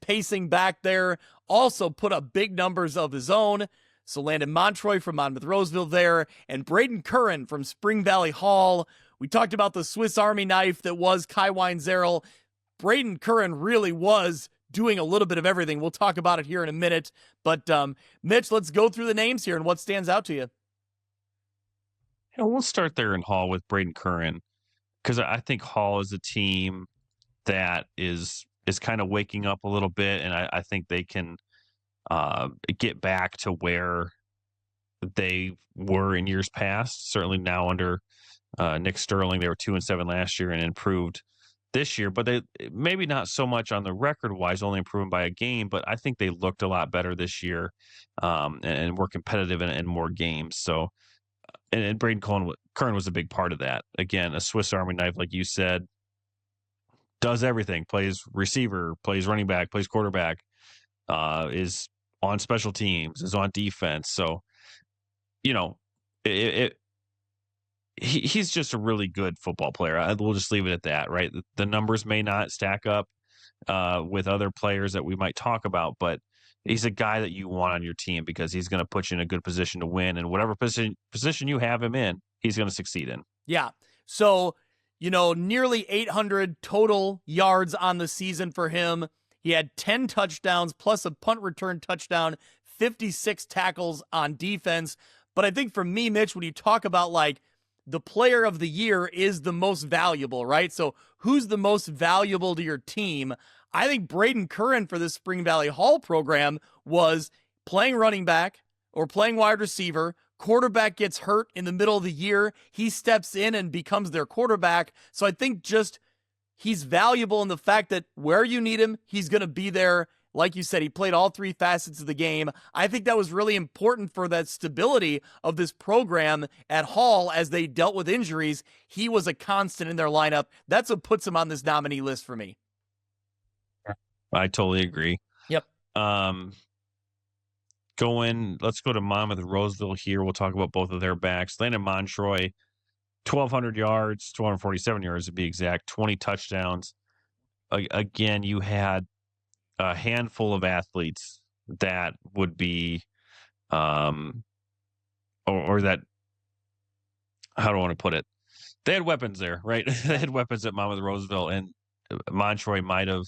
pacing back there, also put up big numbers of his own. So Landon Montroy from Monmouth Roseville there, and Braden Curran from Spring Valley Hall. We talked about the Swiss Army knife that was Kai Weinzerl. Braden Curran really was doing a little bit of everything. We'll talk about it here in a minute. But, Mitch, let's go through the names here and what stands out to you. Yeah, we'll start there in Hall with Braden Curran, because I think Hall is a team that is kind of waking up a little bit, and I think they can get back to where they were in years past. Certainly now under Nick Sterling, they were 2-7 last year and improved this year, but they maybe not so much on the record wise, only improving by a game, but I think they looked a lot better this year and were competitive in more games. So, and Braden Curran was a big part of that. Again, a Swiss Army knife, like you said, does everything, plays receiver, plays running back, plays quarterback, is on special teams, is on defense. So, he's just a really good football player. We'll just leave it at that, right? The numbers may not stack up with other players that we might talk about, but he's a guy that you want on your team because he's going to put you in a good position to win, and whatever position you have him in, he's going to succeed in. Yeah. So, nearly 800 total yards on the season for him. He had 10 touchdowns plus a punt return touchdown, 56 tackles on defense. But I think for me, Mitch, when you talk about the player of the year is the most valuable, right? So who's the most valuable to your team? I think Braden Curran for this Spring Valley Hall program was playing running back or playing wide receiver. Quarterback gets hurt in the middle of the year. He steps in and becomes their quarterback. So I think just he's valuable in the fact that where you need him, he's going to be there. Like you said, he played all three facets of the game. I think that was really important for that stability of this program at Hall as they dealt with injuries. He was a constant in their lineup. That's what puts him on this nominee list for me. I totally agree. Yep. Let's go to Monmouth Roseville here. We'll talk about both of their backs. Landon Montroy, 1,200 yards, 247 yards to be exact, 20 touchdowns. Again, you had a handful of athletes that would be, or that, how do I want to put it? They had weapons there, right? They had weapons at Monmouth Roseville, and Montroy might have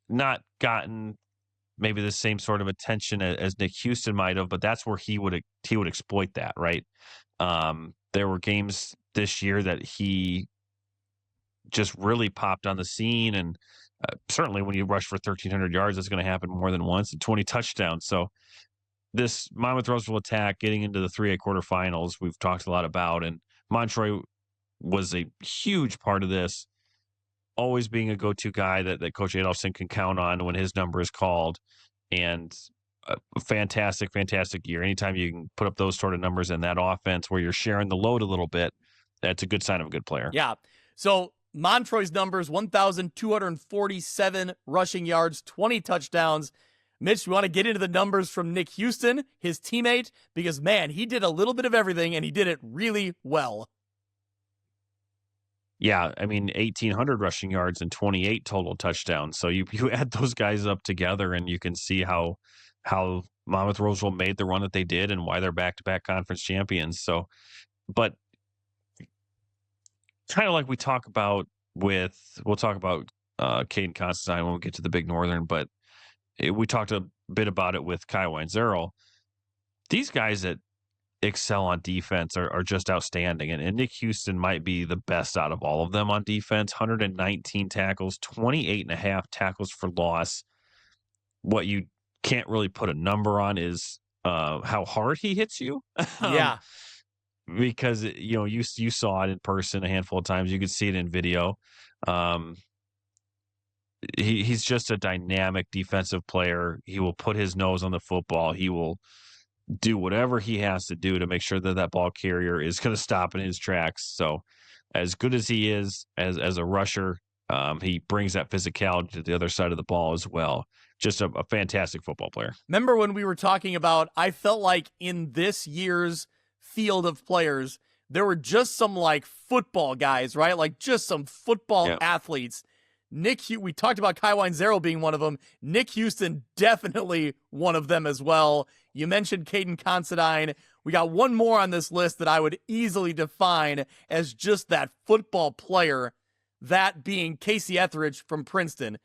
not gotten maybe the same sort of attention as Nick Houston might have, but that's where he would exploit that, right? There were games this year that he just really popped on the scene, and certainly when you rush for 1,300 yards, that's going to happen more than once, and 20 touchdowns. So this Monmouth-Roseville attack getting into the 3A quarterfinals, we've talked a lot about, and Montroy was a huge part of this, always being a go-to guy that Coach Adolphson can count on when his number is called, and a fantastic year. Anytime you can put up those sort of numbers in that offense where you're sharing the load a little bit, that's a good sign of a good player. Yeah. So Montroy's numbers, 1,247 rushing yards, 20 touchdowns. Mitch, you want to get into the numbers from Nick Houston, his teammate? Because, man, he did a little bit of everything, and he did it really well. Yeah, I mean, 1,800 rushing yards and 28 total touchdowns. So you add those guys up together, and you can see how Monmouth-Roseville made the run that they did and why they're back-to-back conference champions. So, but kind of like we'll talk about Caden Constantine when we get to the Big Northern, but we talked a bit about it with Kai Weinzerl. These guys that excel on defense are just outstanding. And Nick Houston might be the best out of all of them on defense. 119 tackles, 28.5 tackles for loss. What you can't really put a number on is how hard he hits you. Yeah. Because, you saw it in person a handful of times. You could see it in video. He's just a dynamic defensive player. He will put his nose on the football. He will do whatever he has to do to make sure that ball carrier is going to stop in his tracks. So as good as he is as a rusher, he brings that physicality to the other side of the ball as well. Just a fantastic football player. Remember when we were talking about, I felt like in this year's field of players, there were just some like football guys, right? Like just some football athletes. We talked about Kai Weinzerl being one of them. Nick Houston, definitely one of them as well. You mentioned Caden Considine. We got one more on this list that I would easily define as just that football player, that being Casey Etheridge from Princeton.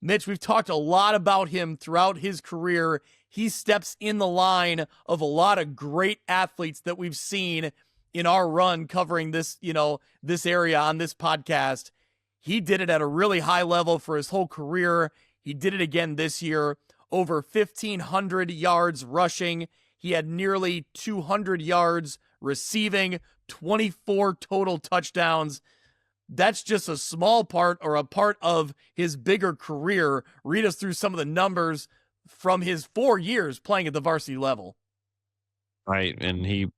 Mitch, we've talked a lot about him throughout his career. He steps in the line of a lot of great athletes that we've seen in our run covering this, this area on this podcast. He did it at a really high level for his whole career. He did it again this year, over 1,500 yards rushing. He had nearly 200 yards receiving, 24 total touchdowns. That's just a small part or a part of his bigger career. Read us through some of the numbers from his 4 years playing at the varsity level. Right, and he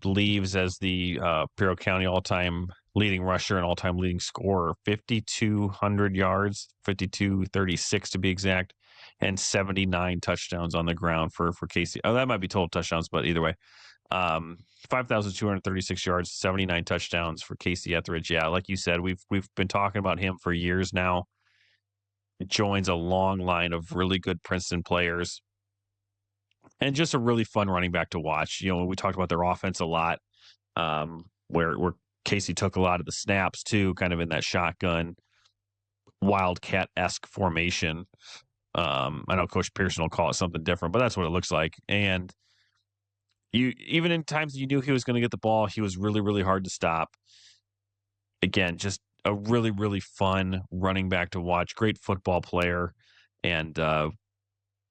leaves as the Bureau County all-time leading rusher and all-time leading scorer, 5,200 yards, 5,236 to be exact, and 79 touchdowns on the ground for Casey. Oh, that might be total touchdowns, but either way, 5,236 yards, 79 touchdowns for Casey Etheridge. Yeah, like you said, we've been talking about him for years now. It joins a long line of really good Princeton players, and just a really fun running back to watch. We talked about their offense a lot, where Casey took a lot of the snaps too, kind of in that shotgun Wildcat-esque formation. I know Coach Pearson will call it something different, but that's what it looks like. And even in times that you knew he was going to get the ball, he was really, really hard to stop. Again, just a really, really fun running back to watch. Great football player. And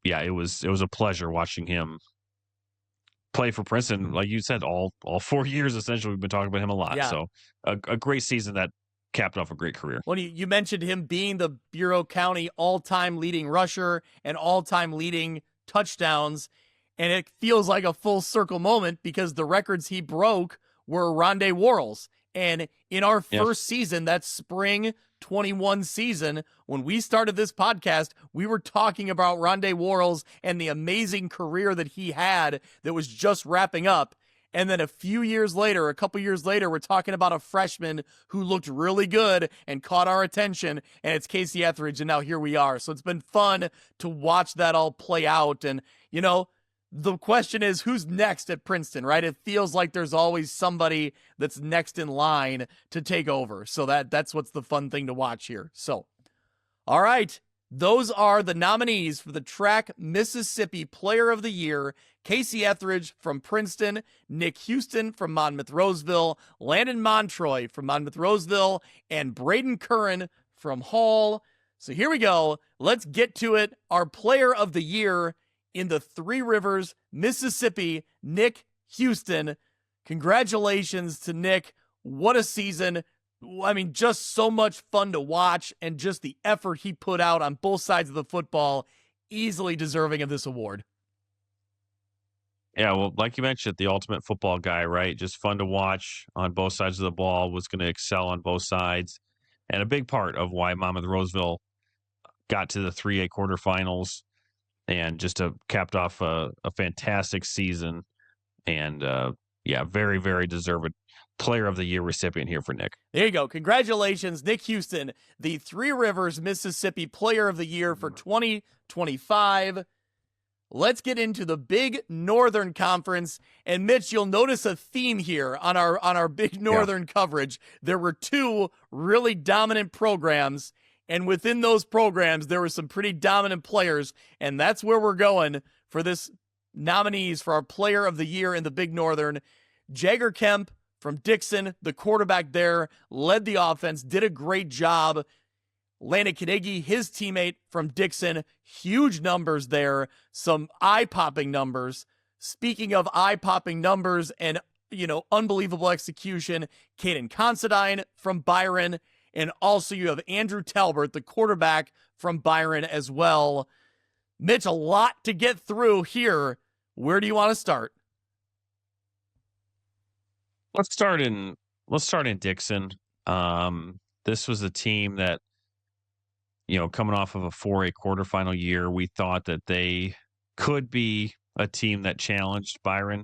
it was a pleasure watching him play for Princeton. Like you said, all 4 years, essentially, we've been talking about him a lot. Yeah. So a great season that capped off a great career. Well, you mentioned him being the Bureau County all-time leading rusher and all-time leading touchdowns. And it feels like a full circle moment because the records he broke were Rondé Worrell's. And in our first season, that spring 21 season, when we started this podcast, we were talking about Rondé Worrell's and the amazing career that he had that was just wrapping up. And then a couple years later, we're talking about a freshman who looked really good and caught our attention, and it's Casey Etheridge, and now here we are. So it's been fun to watch that all play out. And, the question is, who's next at Princeton, right? It feels like there's always somebody that's next in line to take over. So that's what's the fun thing to watch here. So, all right, Those are the nominees for the Track Mississippi Player of the Year: Casey Etheridge from Princeton, Nick Houston from Monmouth-Roseville, Landon Montroy from Monmouth-Roseville, and Braden Curran from Hall. So here we go. Let's get to it. Our Player of the Year in the Three Rivers, Mississippi, Nick Houston. Congratulations to Nick. What a season. I mean, just so much fun to watch, and just the effort he put out on both sides of the football, easily deserving of this award. Yeah, well, like you mentioned, the ultimate football guy, right? Just fun to watch on both sides of the ball, was going to excel on both sides. And a big part of why Monmouth-Roseville got to the 3A quarterfinals, and just capped off a fantastic season. And very, very deserved Player of the Year recipient here for Nick. There you go. Congratulations, Nick Houston, the Three Rivers, Mississippi Player of the Year for 2025. Let's get into the Big Northern Conference. And Mitch, you'll notice a theme here on our Big Northern coverage. There were two really dominant programs, and within those programs, there were some pretty dominant players, and that's where we're going for this nominees for our Player of the Year in the Big Northern. Jagger Kemp from Dixon, the quarterback there, led the offense, did a great job. Landon Carnegie, his teammate from Dixon, huge numbers there, some eye-popping numbers. Speaking of eye-popping numbers and, unbelievable execution, Caden Considine from Byron, and also you have Andrew Talbert, the quarterback from Byron as well. Mitch, a lot to get through here. Where do you want to start? Let's start in Dixon. This was a team that, coming off of a 4A quarterfinal year, we thought that they could be a team that challenged Byron.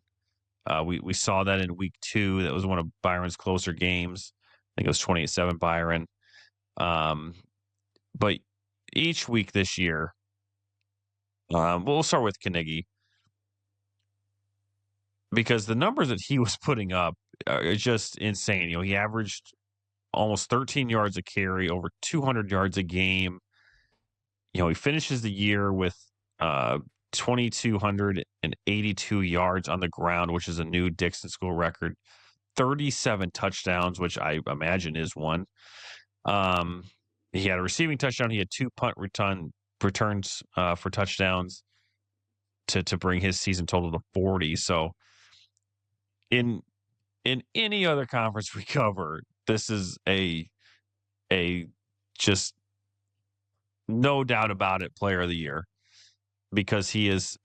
We saw that in week 2. That was one of Byron's closer games. I think it was 28-7 Byron. But each week this year, we'll start with Carnegie, because the numbers that he was putting up are just insane. He averaged almost 13 yards a carry, over 200 yards a game. He finishes the year with 2,282 yards on the ground, which is a new Dixon School record. 37 touchdowns, which I imagine is one. He had a receiving touchdown. He had 2 punt returns for touchdowns to bring his season total to 40. So in any other conference we cover, this is a just no doubt about it Player of the Year, because he was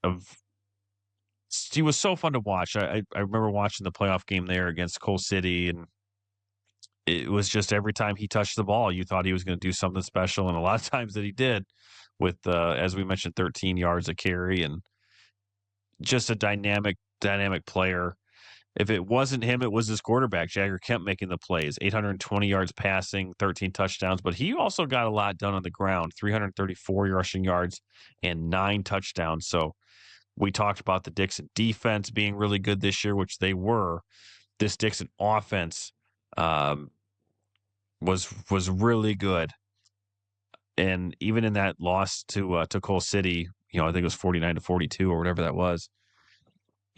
so fun to watch. I remember watching the playoff game there against Coal City, and it was just every time he touched the ball, you thought he was going to do something special, and a lot of times that he did, with as we mentioned, 13 yards a carry, and just a dynamic player. If it wasn't him, it was his quarterback, Jagger Kemp, making the plays. 820 yards passing, 13 touchdowns. But he also got a lot done on the ground, 334 rushing yards and 9 touchdowns. So we talked about the Dixon defense being really good this year, which they were. This Dixon offense was really good. And even in that loss to Coal City, I think it was 49-42 or whatever that was,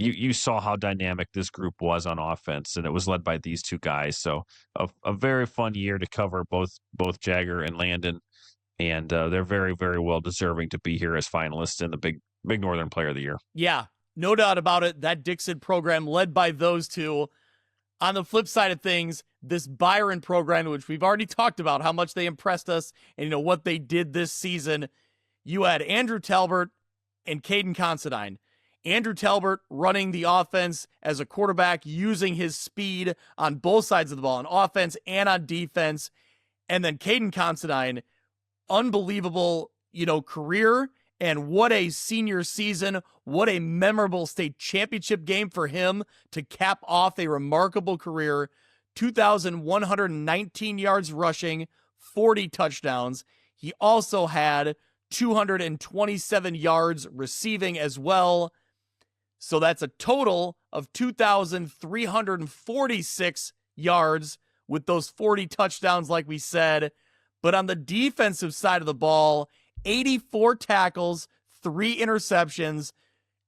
you saw how dynamic this group was on offense, and it was led by these two guys. So a very fun year to cover both Jagger and Landon, and they're very, very well deserving to be here as finalists in the Big Northern Player of the Year. Yeah, no doubt about it. That Dixon program led by those two. On the flip side of things, this Byron program, which we've already talked about, how much they impressed us and what they did this season. You had Andrew Talbert and Caden Considine. Andrew Talbert running the offense as a quarterback, using his speed on both sides of the ball, on offense and on defense. And then Caden Considine, unbelievable, career, and what a senior season. What a memorable state championship game for him to cap off a remarkable career. 2,119 yards rushing, 40 touchdowns. He also had 227 yards receiving as well. So that's a total of 2,346 yards with those 40 touchdowns, like we said. But on the defensive side of the ball, 84 tackles, 3 interceptions,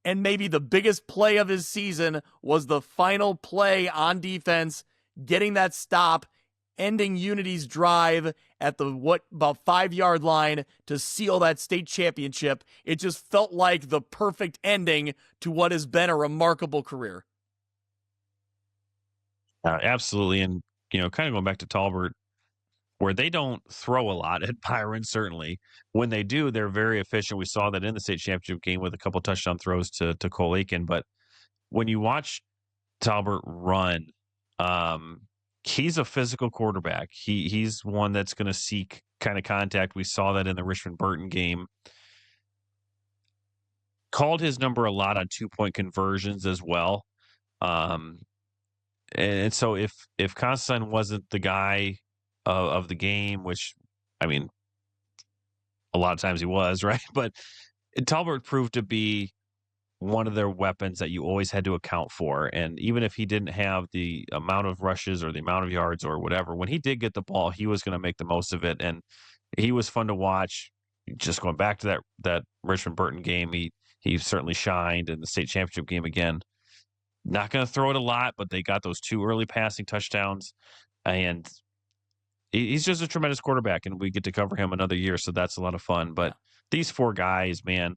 and maybe the biggest play of his season was the final play on defense, getting that stop, ending Unity's drive at the about 5-yard line to seal that state championship. It just felt like the perfect ending to what has been a remarkable career. Absolutely. And, kind of going back to Talbert, where they don't throw a lot at Byron, certainly. When they do, they're very efficient. We saw that in the state championship game with a couple touchdown throws to Cole Aiken. But when you watch Talbert run, he's a physical quarterback. He's one that's going to seek kind of contact. We saw that in the Richmond Burton game. Called his number a lot on 2-point conversions as well. And so if Constantine wasn't the guy of the game, which, I mean, a lot of times he was, right? But Talbert proved to be one of their weapons that you always had to account for. And even if he didn't have the amount of rushes or the amount of yards or whatever, when he did get the ball, he was going to make the most of it. And he was fun to watch. Just going back to that Richmond Burton game, he certainly shined in the state championship game again. Not going to throw it a lot, but they got those 2 early passing touchdowns. And he's just a tremendous quarterback, and we get to cover him another year, so that's a lot of fun. But these 4 guys, man,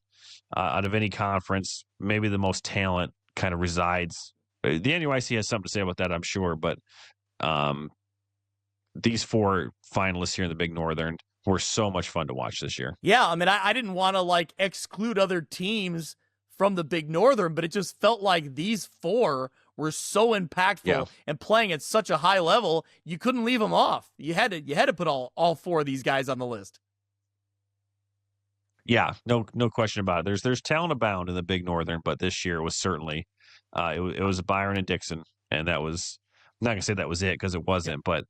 out of any conference, maybe the most talent kind of resides. The NUIC has something to say about that, I'm sure, but these 4 finalists here in the Big Northern were so much fun to watch this year. Yeah, I mean, I didn't want to, exclude other teams from the Big Northern, but it just felt like these 4 were so impactful and playing at such a high level, you couldn't leave them off. You had to put all 4 of these guys on the list. Yeah, no question about it. There's talent abound in the Big Northern, but this year was certainly it was Byron and Dixon, and that was, I'm not gonna say that was it because it wasn't, but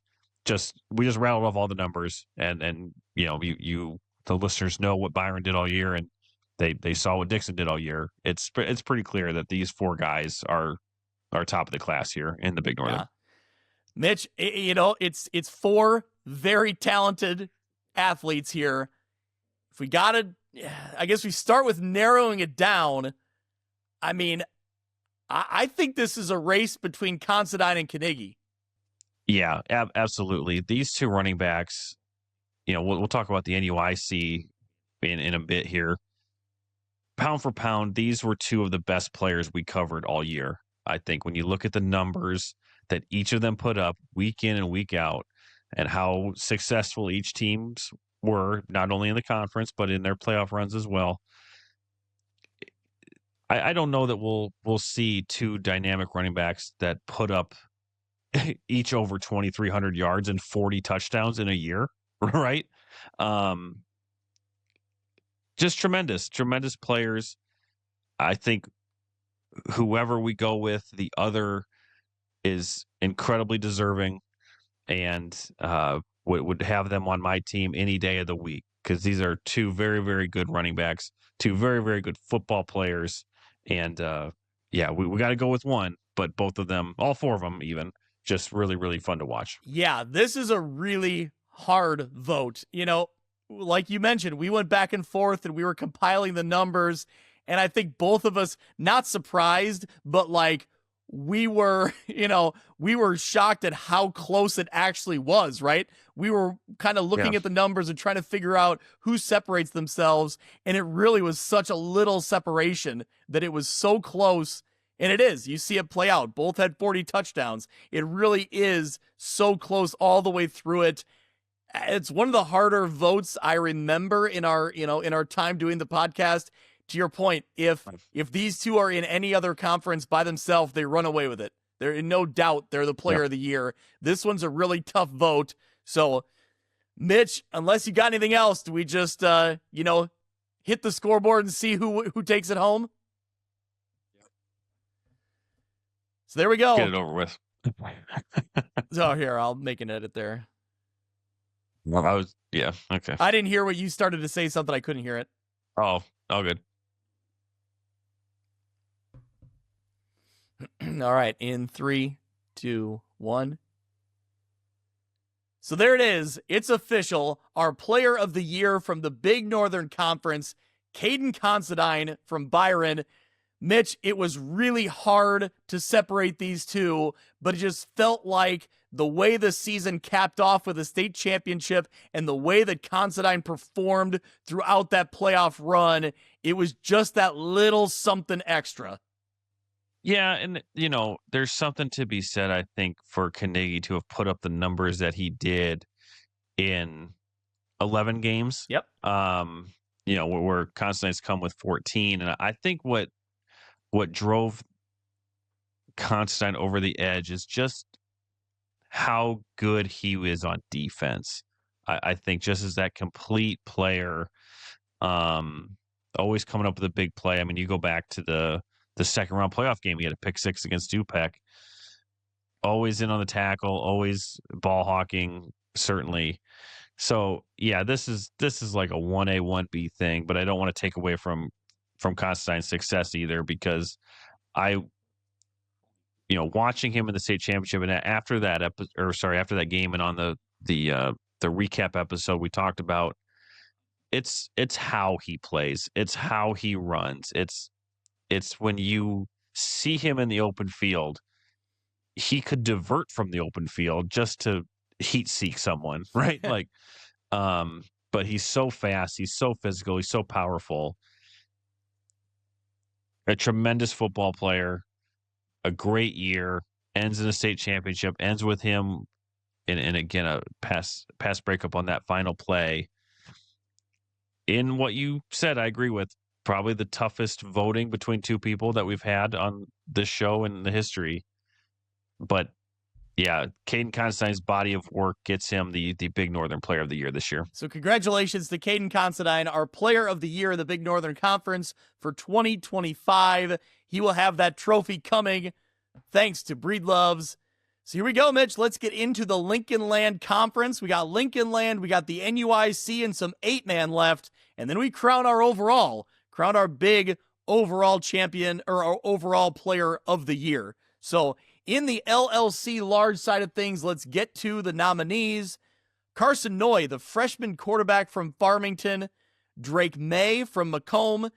we just rattled off all the numbers, and you the listeners know what Byron did all year, and they saw what Dixon did all year. It's pretty clear that these 4 guys are top of the class here in the Big Northern. Yeah. Mitch, it's 4 very talented athletes here. If we I guess we start with narrowing it down. I mean, I think this is a race between Considine and Carnegie. Yeah, absolutely. These 2 running backs, we'll talk about the NUIC in a bit here. Pound for pound, these were 2 of the best players we covered all year. I think when you look at the numbers that each of them put up week in and week out, and how successful each teams were, not only in the conference, but in their playoff runs as well. I don't know that we'll see 2 dynamic running backs that put up each over 2,300 yards and 40 touchdowns in a year, right? Just tremendous players. I think whoever we go with, the other is incredibly deserving, and would have them on my team any day of the week, because these are 2 very, very good running backs, 2 very, very good football players. And we got to go with one, but both of them, all 4 of them even, just really, really fun to watch. Yeah, this is a really hard vote. Like you mentioned, we went back and forth and we were compiling the numbers, and I think both of us, not surprised, but we were shocked at how close it actually was, right? We were kind of looking at the numbers and trying to figure out who separates themselves, and it really was such a little separation that it was so close. And it is. You see it play out. Both had 40 touchdowns. It really is so close all the way through it. It's one of the harder votes I remember in our time doing the podcast. To your point, if these 2 are in any other conference by themselves, they run away with it. They're in no doubt they're the player of the year. This one's a really tough vote. So, Mitch, unless you got anything else, do we just hit the scoreboard and see who takes it home? So there we go. Get it over with. So here, I'll make an edit there. Well, okay. I didn't hear what you started to say, something I couldn't hear it. Oh, all good. All right, in 3, 2, 1. So there it is. It's official. Our player of the year from the Big Northern Conference, Caden Considine from Byron. Mitch, it was really hard to separate these two, but it just felt like the way the season capped off with a state championship and the way that Considine performed throughout that playoff run, it was just that little something extra. Yeah, and there's something to be said, I think, for Carnegie to have put up the numbers that he did in 11 games. Yep. Where Constantine's come with 14, and I think what drove Constantine over the edge is just how good he is on defense. I think just as that complete player, always coming up with a big play. I mean, you go back to the second round playoff game, he had a pick six against Dupec. Always in on the tackle, always ball hawking, certainly. So yeah, this is like a 1A, 1B thing, but I don't want to take away from Constantine's success either, because watching him in the state championship and after that game and on the recap episode we talked about, it's how he plays, it's how he runs, it's when you see him in the open field, he could divert from the open field just to heat seek someone, right? But he's so fast, he's so physical, he's so powerful. A tremendous football player, a great year, ends in a state championship, ends with him and again a pass breakup on that final play. In what you said, I agree with. Probably the toughest voting between two people that we've had on this show in the history. But yeah, Caden Constantine's body of work gets him the Big Northern Player of the Year this year. So congratulations to Caden Considine, our Player of the Year in the Big Northern Conference for 2025. He will have that trophy coming thanks to Breedloves. So here we go, Mitch. Let's get into the Lincoln Land Conference. We got Lincoln Land, we got the NUIC, and some 8-man left. And then we crown our big overall champion, or our overall Player of the Year. So in the LLC large side of things, let's get to the nominees. Carson Noy, the freshman quarterback from Farmington. Drake May from Macomb.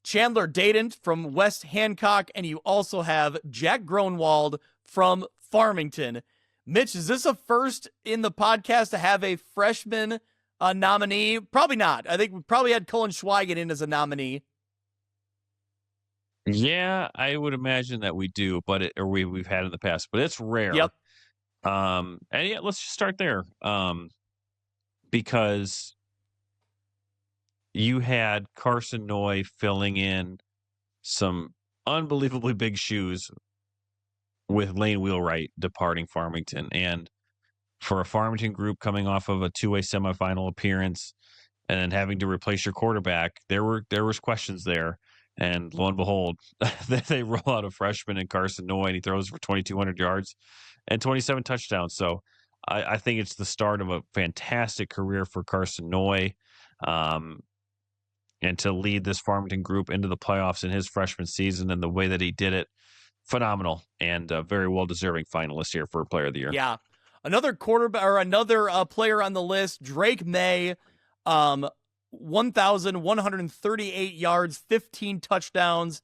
Chandler Dayton from West Hancock. And you also have Jack Gronwald from Farmington. Mitch, is this a first in the podcast to have a freshman nominee? Probably not. I think we probably had Cullen Schweigen in as a nominee. Yeah, I would imagine that we do, but we've had in the past, but it's rare. Yep. And yeah, let's just start there. Because you had Carson Noy filling in some unbelievably big shoes with Lane Wheelwright departing Farmington, and for a Farmington group coming off of a 2A semifinal appearance and then having to replace your quarterback, there was questions there. And lo and behold, they roll out a freshman in Carson Noy, and he throws for 2,200 yards and 27 touchdowns. So I think it's the start of a fantastic career for Carson Noy. And to lead this Farmington group into the playoffs in his freshman season and the way that he did it, phenomenal, and very well-deserving finalist here for Player of the Year. Yeah. Another quarterback, or another player on the list, Drake May, 1,138 yards, 15 touchdowns.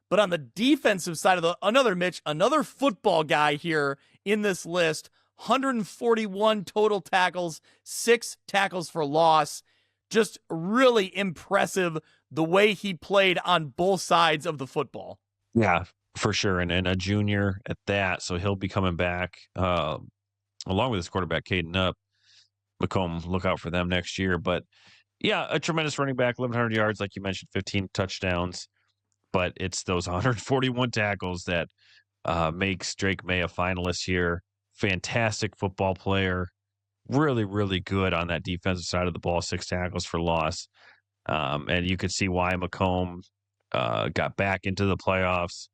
But on the defensive side of another football guy here in this list, 141 total tackles, 6 tackles for loss. Just really impressive the way he played on both sides of the football. Yeah, for sure. And a junior at that. So he'll be coming back along with his quarterback, Caden Macomb. Look out for them next year. But yeah, a tremendous running back, 1,100 yards, like you mentioned, 15 touchdowns. But it's those 141 tackles that makes Drake May a finalist here. Fantastic football player. Really, really good on that defensive side of the ball, 6 tackles for loss. And you could see why Macomb got back into the playoffs.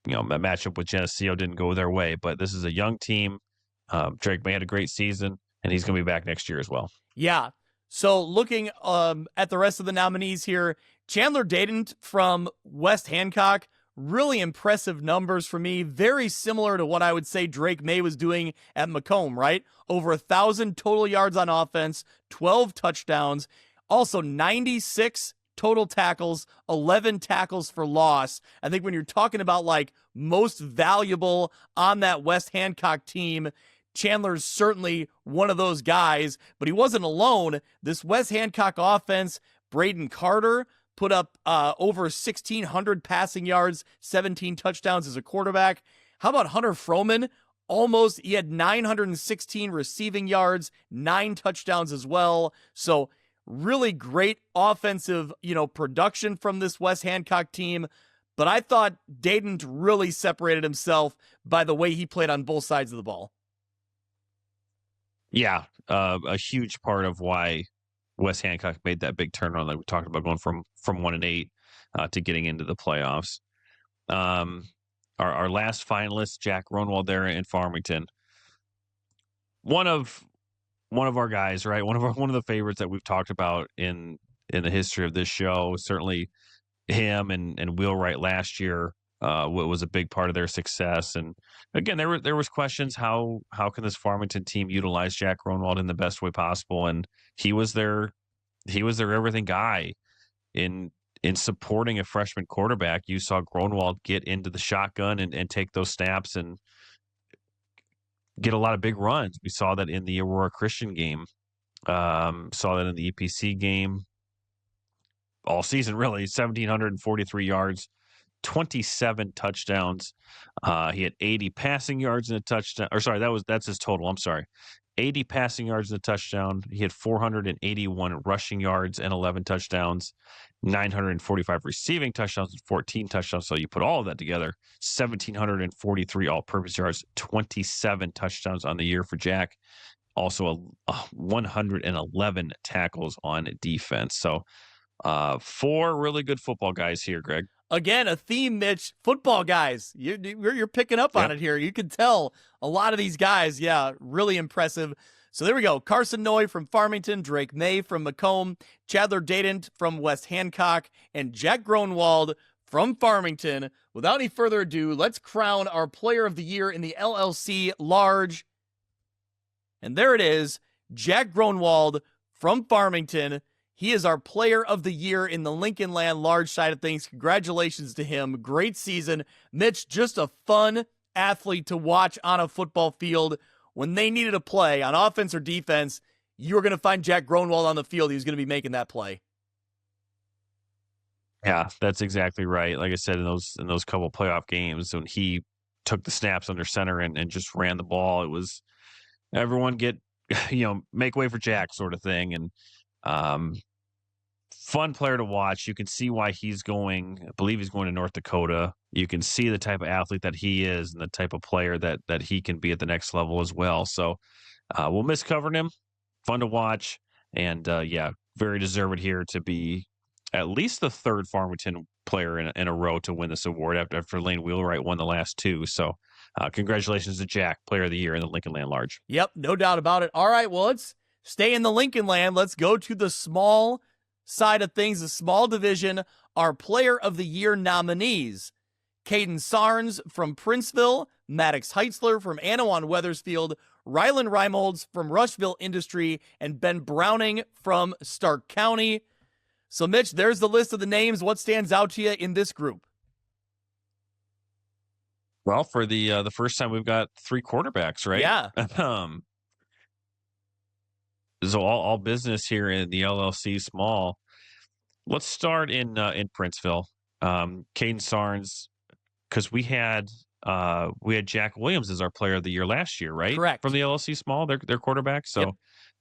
You know, that matchup with Geneseo didn't go their way, but this is a young team. Drake May had a great season, and he's going to be back next year as well. Yeah. So looking at the rest of the nominees here, Chandler Dayton from West Hancock, really impressive numbers for me. Very similar to what I would say Drake May was doing at Macomb, right? Over 1,000 total yards on offense, 12 touchdowns, also 96 total tackles, 11 tackles for loss. I think when you're talking about like most valuable on that West Hancock team, Chandler's certainly one of those guys, but he wasn't alone. This West Hancock offense, Braden Carter put up over 1,600 passing yards, 17 touchdowns as a quarterback. How about Hunter Froman? He had 916 receiving yards, 9 touchdowns as well. So really great offensive, production from this West Hancock team. But I thought Dayton really separated himself by the way he played on both sides of the ball. Yeah, a huge part of why West Hancock made that big turnaround, like we talked about, going from 1-8 to getting into the playoffs. Our last finalist, Jack Ronwald, there in Farmington, one of our guys, right? One of the favorites that we've talked about in the history of this show. Certainly, him and Wheelwright last year was a big part of their success. And again, there was questions how can this Farmington team utilize Jack Ronwald in the best way possible, and he was their everything guy in supporting a freshman quarterback. You saw Ronwald get into the shotgun and take those snaps and get a lot of big runs. We saw that in the Aurora Christian game, saw that in the EPC game all season, really. 1,743 yards, 27 touchdowns. He had 80 passing yards and a touchdown. Or sorry, that's his total. I'm sorry. 80 passing yards and a touchdown. He had 481 rushing yards and 11 touchdowns, 945 receiving touchdowns and 14 touchdowns. So you put all of that together, 1,743 all-purpose yards, 27 touchdowns on the year for Jack. Also 111 tackles on defense. So 4 really good football guys here, Greg. Again, a theme, Mitch. Football guys. You're picking up on it here. You can tell a lot of these guys, really impressive. So there we go. Carson Noy from Farmington, Drake May from Macomb, Chandler Dayton from West Hancock, and Jack Gronwald from Farmington. Without any further ado, let's crown our Player of the Year in the LLC Large. And there it is, Jack Gronwald from Farmington. He is our Player of the Year in the Lincoln Land Large side of things. Congratulations to him. Great season. Mitch, just a fun athlete to watch on a football field. When they needed a play on offense or defense, you were going to find Jack Gronwald on the field. He was going to be making that play. Yeah, that's exactly right. Like I said, in those couple playoff games, when he took the snaps under center and just ran the ball, it was everyone get, make way for Jack sort of thing. And fun player to watch. You can see why he's going. I believe he's going to North Dakota. You can see the type of athlete that he is and the type of player that he can be at the next level as well. So we'll miss covering him. Fun to watch. And very deserved here to be at least the third Farmington player in a row to win this award after Lane Wheelwright won the last 2. So congratulations to Jack, Player of the Year in the Lincoln Land Large. Yep, no doubt about it. All right, well, let's stay in the Lincoln Land. Let's go to the small side of things, the small division. Our Player of the Year nominees: Caden Sarnes from Princeville, Maddox Heitzler from Anawan Weathersfield, Rylan Reimolds from Rushville Industry, and Ben Browning from Stark County. So, Mitch, there's the list of the names. What stands out to you in this group? Well, for the first time, we've got 3 quarterbacks, right? Yeah. So all business here in the LLC small. Let's start in Princeville. Caden Sarnes, because we had Jack Williams as our Player of the Year last year, right? Correct. From the LLC small, their quarterback. So Yep.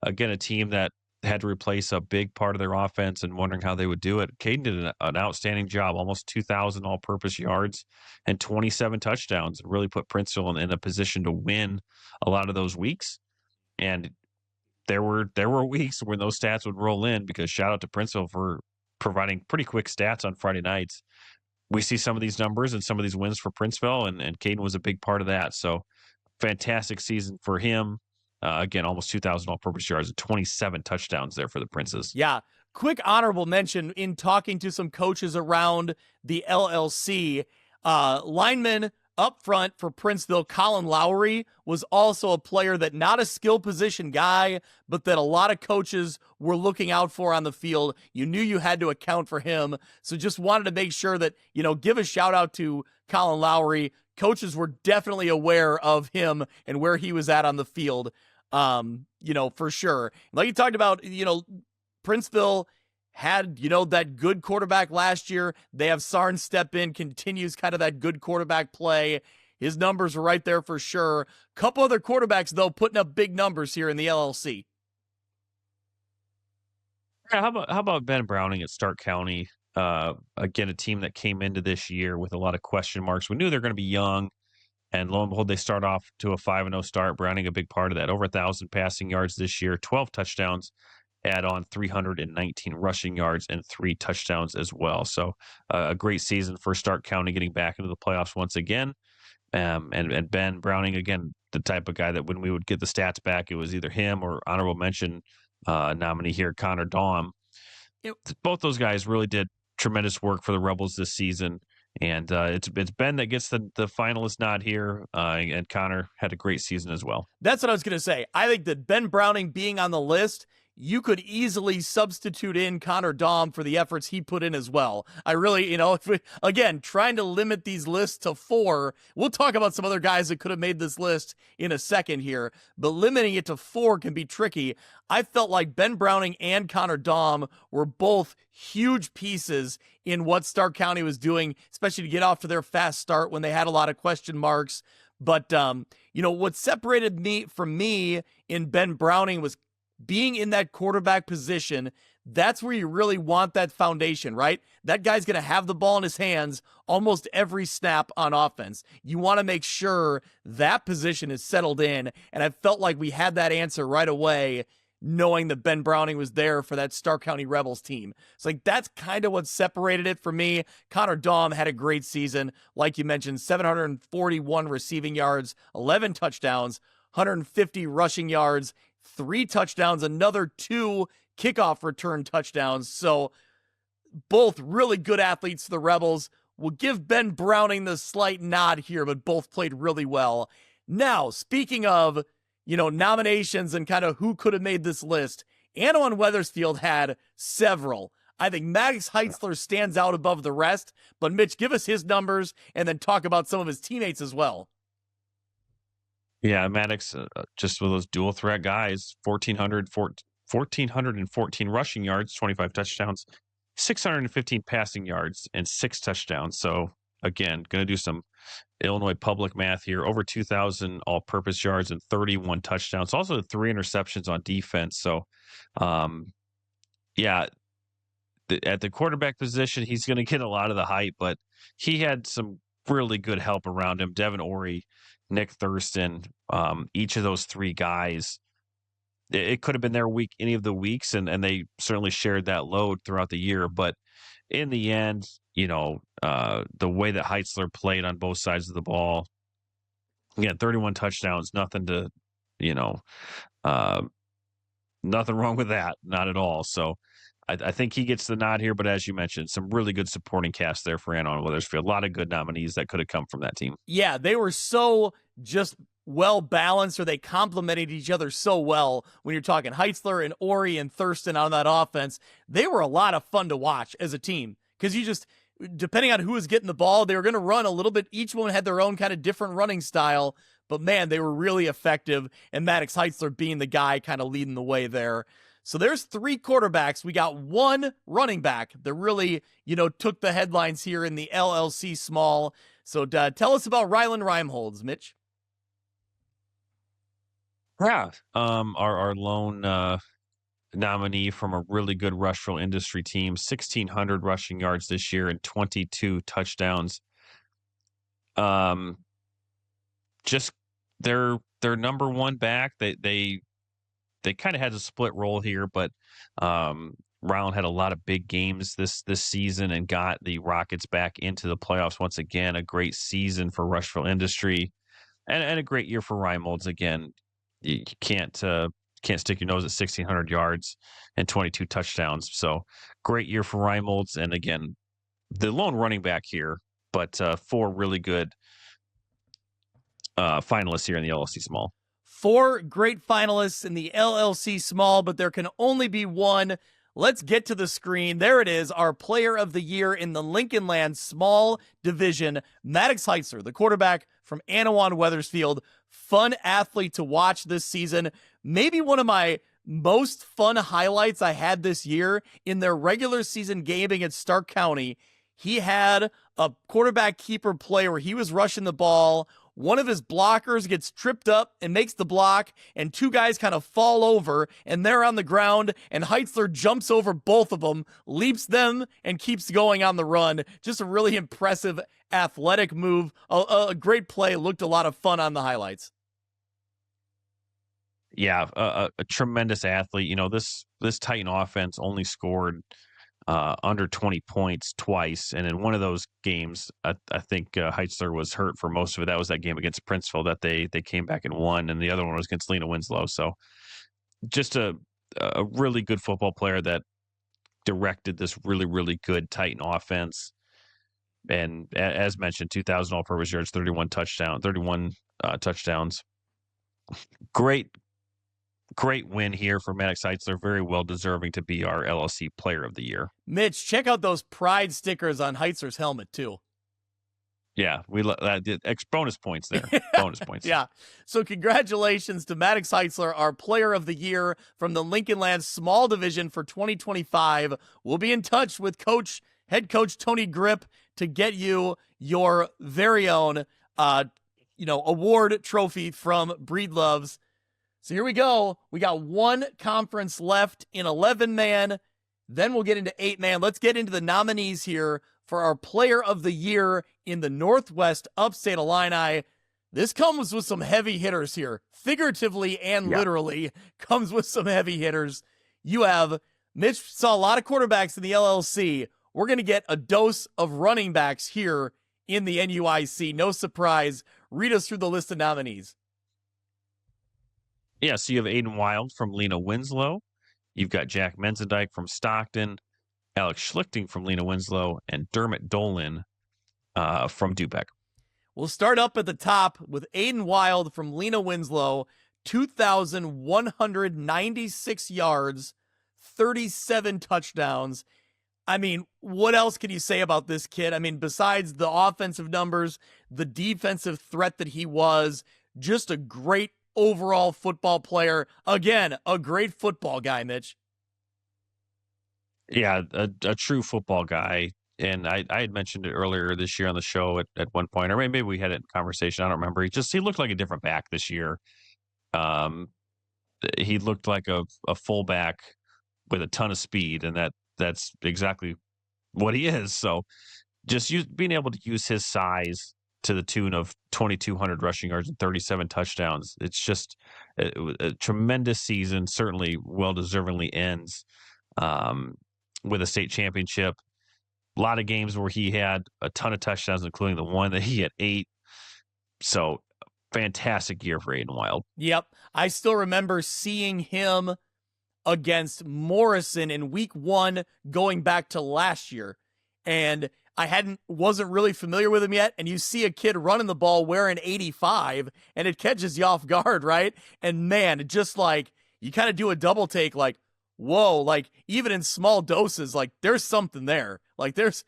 Again, a team that had to replace a big part of their offense and wondering how they would do it. Caden did an outstanding job, almost 2,000 all-purpose yards and 27 touchdowns. Really put Princeville in a position to win a lot of those weeks. And there were weeks when those stats would roll in, because shout out to Princeville for providing pretty quick stats on Friday nights. We see some of these numbers and some of these wins for Princeville, and Caden was a big part of that. So fantastic season for him. Again, almost 2,000 all-purpose yards and 27 touchdowns there for the Princes. Yeah. Quick honorable mention in talking to some coaches around the LLC. Lineman up front for Princeville, Colin Lowry was also a player that not a skill position guy, but that a lot of coaches were looking out for on the field. You knew you had to account for him. So just wanted to make sure that, give a shout out to Colin Lowry. Coaches were definitely aware of him and where he was at on the field, for sure. Like you talked about, Princeville had, that good quarterback last year. They have Sarn step in, continues kind of that good quarterback play. His numbers were right there for sure. Couple other quarterbacks, though, putting up big numbers here in the LLC. Yeah, how about Ben Browning at Stark County? Again, a team that came into this year with a lot of question marks. We knew they're going to be young, and lo and behold, they start off to a 5-0 start. Browning, a big part of that. Over 1,000 passing yards this year, 12 touchdowns. Add on 319 rushing yards and 3 touchdowns as well. So a great season for Stark County, getting back into the playoffs once again. And Ben Browning, again, the type of guy that when we would get the stats back, it was either him or honorable mention nominee here, Connor Daum. Both those guys really did tremendous work for the Rebels this season. And it's Ben that gets the finalist nod here, and Connor had a great season as well. That's what I was going to say. I think that Ben Browning being on the list, you could easily substitute in Connor Daum for the efforts he put in as well. I really, again, trying to limit these lists to 4. We'll talk about some other guys that could have made this list in a second here, but limiting it to 4 can be tricky. I felt like Ben Browning and Connor Daum were both huge pieces in what Stark County was doing, especially to get off to their fast start when they had a lot of question marks. But, what separated me in Ben Browning was being in that quarterback position. That's where you really want that foundation, right? That guy's going to have the ball in his hands almost every snap on offense. You want to make sure that position is settled in, and I felt like we had that answer right away, knowing that Ben Browning was there for that Stark County Rebels team. So that's kind of what separated it for me. Connor Daum had a great season. Like you mentioned, 741 receiving yards, 11 touchdowns, 150 rushing yards, 3 touchdowns, another 2 kickoff return touchdowns. So both really good athletes for the Rebels. We'll give Ben Browning the slight nod here, but both played really well. Now, speaking of, nominations and kind of who could have made this list, Antoine Weathersfield had several. I think Maddox Heitzler stands out above the rest, but Mitch, give us his numbers and then talk about some of his teammates as well. Yeah, Maddox, just with those dual threat guys, 1,414 rushing yards, 25 touchdowns, 615 passing yards, and 6 touchdowns. So, again, going to do some Illinois public math here. Over 2,000 all-purpose yards and 31 touchdowns. Also 3 interceptions on defense. So, at the quarterback position, he's going to get a lot of the hype, but he had some really good help around him. Devin Orey, Nick Thurston, each of those 3 guys, it could have been their week any of the weeks, and they certainly shared that load throughout the year. But in the end, the way that Heitzler played on both sides of the ball, again, 31 touchdowns, nothing to, nothing wrong with that, not at all. So I think he gets the nod here, but as you mentioned, some really good supporting cast there for Antoine Weathersfield. A lot of good nominees that could have come from that team. Yeah, they were so just well balanced, or they complemented each other so well. When you're talking Heitzler and Ori and Thurston on that offense, they were a lot of fun to watch as a team, because you just, depending on who was getting the ball, they were going to run a little bit. Each one had their own kind of different running style, but man, they were really effective, and Maddox Heitzler being the guy kind of leading the way there. So there's 3 quarterbacks. We got 1 running back that really, took the headlines here in the LLC small. So tell us about Rylan Reimholz, Mitch. Yeah, our lone nominee from a really good Rushville industry team, 1,600 rushing yards this year and 22 touchdowns. Just their number 1 back. They kind of had a split role here, but Ryland had a lot of big games this season and got the Rockets back into the playoffs once again. A great season for Rushville Industry, and a great year for Reimholz again. You can't stick your nose at 1,600 yards and 22 touchdowns. So great year for Reimholz, and again, the lone running back here but 4 really good finalists here in the LLC Small. 4 great finalists in the LLC Small, but there can only be one. Let's get to the screen. There it is, our player of the year in the Lincoln Land Small Division, Maddox Heitzler, the quarterback from Anawan Weathersfield. Fun athlete to watch this season. Maybe one of my most fun highlights I had this year in their regular season game against Stark County. He had a quarterback keeper play where he was rushing the ball. One of his blockers gets tripped up and makes the block, and 2 guys kind of fall over, and they're on the ground, and Heitzler jumps over both of them, leaps them, and keeps going on the run. Just a really impressive athletic move. A great play. Looked a lot of fun on the highlights. Yeah, a tremendous athlete. This Titan offense only scored under 20 points twice, and in one of those games, I think Heitzler was hurt for most of it. That was that game against Princeville that they came back and won, and the other one was against Lena Winslow. So, just a really good football player that directed this really, really good Titan offense. And as mentioned, 2,000 all-purpose yards, 31 touchdowns. Great win here for Maddox Heitzler. Very well deserving to be our LLC Player of the Year. Mitch, check out those pride stickers on Heitzler's helmet, too. Yeah, we did bonus points there. Bonus points. Yeah. So congratulations to Maddox Heitzler, our Player of the Year from the Lincoln Land Small Division for 2025. We'll be in touch with head coach Tony Grip to get you your very own, award trophy from Breedloves. So here we go. We got 1 conference left in 11-man. Then we'll get into 8-man. Let's get into the nominees here for our Player of the Year in the Northwest Upstate Illini. This comes with some heavy hitters here. Figuratively and literally comes with some heavy hitters. You have Mitch saw a lot of quarterbacks in the LLC. We're going to get a dose of running backs here in the NUIC. No surprise. Read us through the list of nominees. Yeah, so you have Aiden Wild from Lena Winslow. You've got Jack Menzendijk from Stockton, Alex Schlichting from Lena Winslow, and Dermot Dolan from Dubeck. We'll start up at the top with Aiden Wild from Lena Winslow, 2,196 yards, 37 touchdowns. I mean, what else can you say about this kid? I mean, besides the offensive numbers, the defensive threat that he was, just a great overall football player. Again, a great football guy, Mitch. Yeah, a true football guy. And I had mentioned it earlier this year on the show at one point, or maybe we had it in conversation. I don't remember. He looked like a different back this year. He looked like a fullback with a ton of speed, and that's exactly what he is. So just being able to use his size to the tune of 2,200 rushing yards and 37 touchdowns. It's just a tremendous season, certainly well-deservingly ends with a state championship. A lot of games where he had a ton of touchdowns, including the one that he had 8. So fantastic year for Aiden Wild. Yep. I still remember seeing him against Morrison in week 1 going back to last year. And I wasn't really familiar with him yet, and you see a kid running the ball wearing 85, and it catches you off guard, right? And man, it just like, you kind of do a double take, like, whoa, like, even in small doses, like, there's something there. Like, there's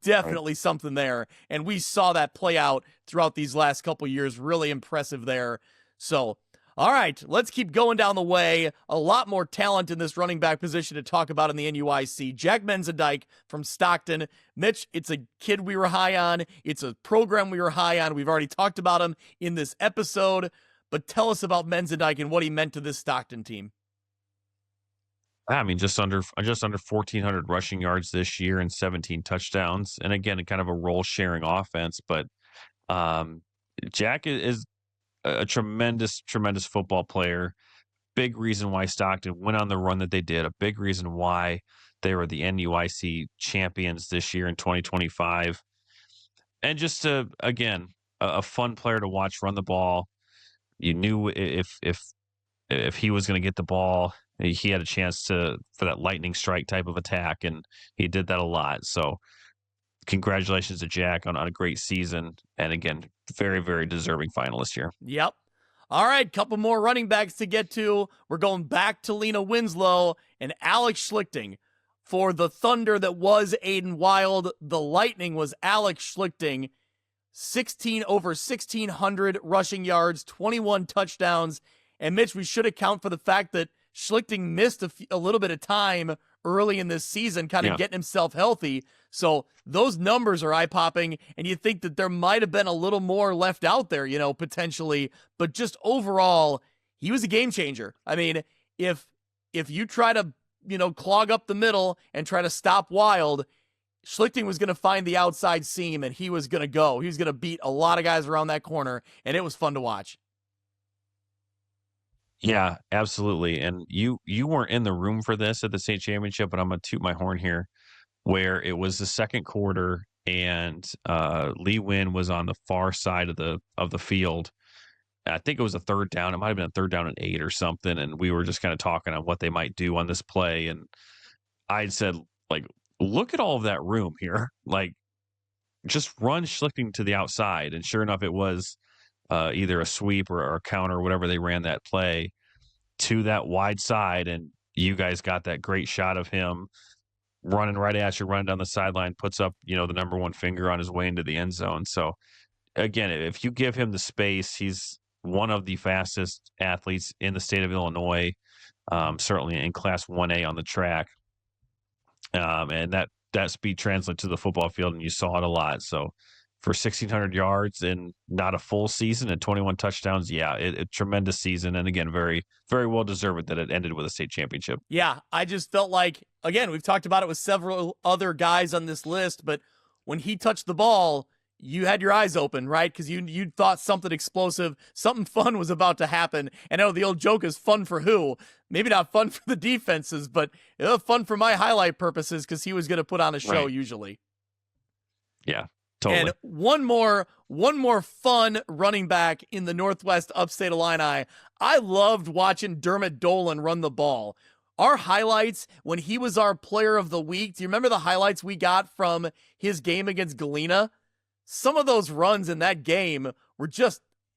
definitely something there, and we saw that play out throughout these last couple years. Really impressive there. So, all right, let's keep going down the way. A lot more talent in this running back position to talk about in the NUIC. Jack Menzendijk from Stockton. Mitch, it's a kid we were high on. It's a program we were high on. We've already talked about him in this episode. But tell us about Menzendijk and what he meant to this Stockton team. I mean, just under 1,400 rushing yards this year and 17 touchdowns. And again, kind of a role-sharing offense. But Jack is a tremendous football player. Big reason why Stockton went on the run that they did. A big reason why they were the NUIC champions this year in 2025. And just a fun player to watch run the ball. You knew if he was going to get the ball, he had a chance for that lightning strike type of attack, and he did that a lot. So congratulations to Jack on a great season. And again, very, very deserving finalist here. Yep. All right, couple more running backs to get to. We're going back to Lena Winslow and Alex Schlichting. For the Thunder that was Aiden Wild, the Lightning was Alex Schlichting. Over 1,600 rushing yards, 21 touchdowns. And Mitch, we should account for the fact that Schlichting missed a little bit of time early in this season, kind of getting himself healthy. So those numbers are eye-popping, and you think that there might have been a little more left out there, potentially. But just overall, he was a game changer. I mean, if you try to, clog up the middle and try to stop Wild, Schlichting was going to find the outside seam, and he was going to go. He was going to beat a lot of guys around that corner, and it was fun to watch. Yeah, absolutely. And you weren't in the room for this at the state championship, but I'm going to toot my horn here, where it was the second quarter and Lee Wynn was on the far side of the field. I think it was a third down. It might have been a third down and 8 or something. And we were just kind of talking on what they might do on this play. And I said, like, look at all of that room here. Like, just run Schlichting to the outside. And sure enough, it was either a sweep or a counter, or whatever they ran that play to that wide side. And you guys got that great shot of him running right at you, running down the sideline, puts up, the number one finger on his way into the end zone. So again, if you give him the space, he's one of the fastest athletes in the state of Illinois, certainly in Class 1A on the track. And that speed translates to the football field, and you saw it a lot. So for 1,600 yards and not a full season and 21 touchdowns, a tremendous season. And again, very, very well deserved that it ended with a state championship. Yeah, I just felt like, again, we've talked about it with several other guys on this list, but when he touched the ball, you had your eyes open, right? Because you thought something explosive, something fun was about to happen. And I know the old joke is fun for who? Maybe not fun for the defenses, but fun for my highlight purposes because he was going to put on a show usually. Yeah, totally. And one more fun running back in the Northwest Upstate Illini. I loved watching Dermot Dolan run the ball. Our highlights when he was our player of the week. Do you remember the highlights we got from his game against Galena? Some of those runs in that game were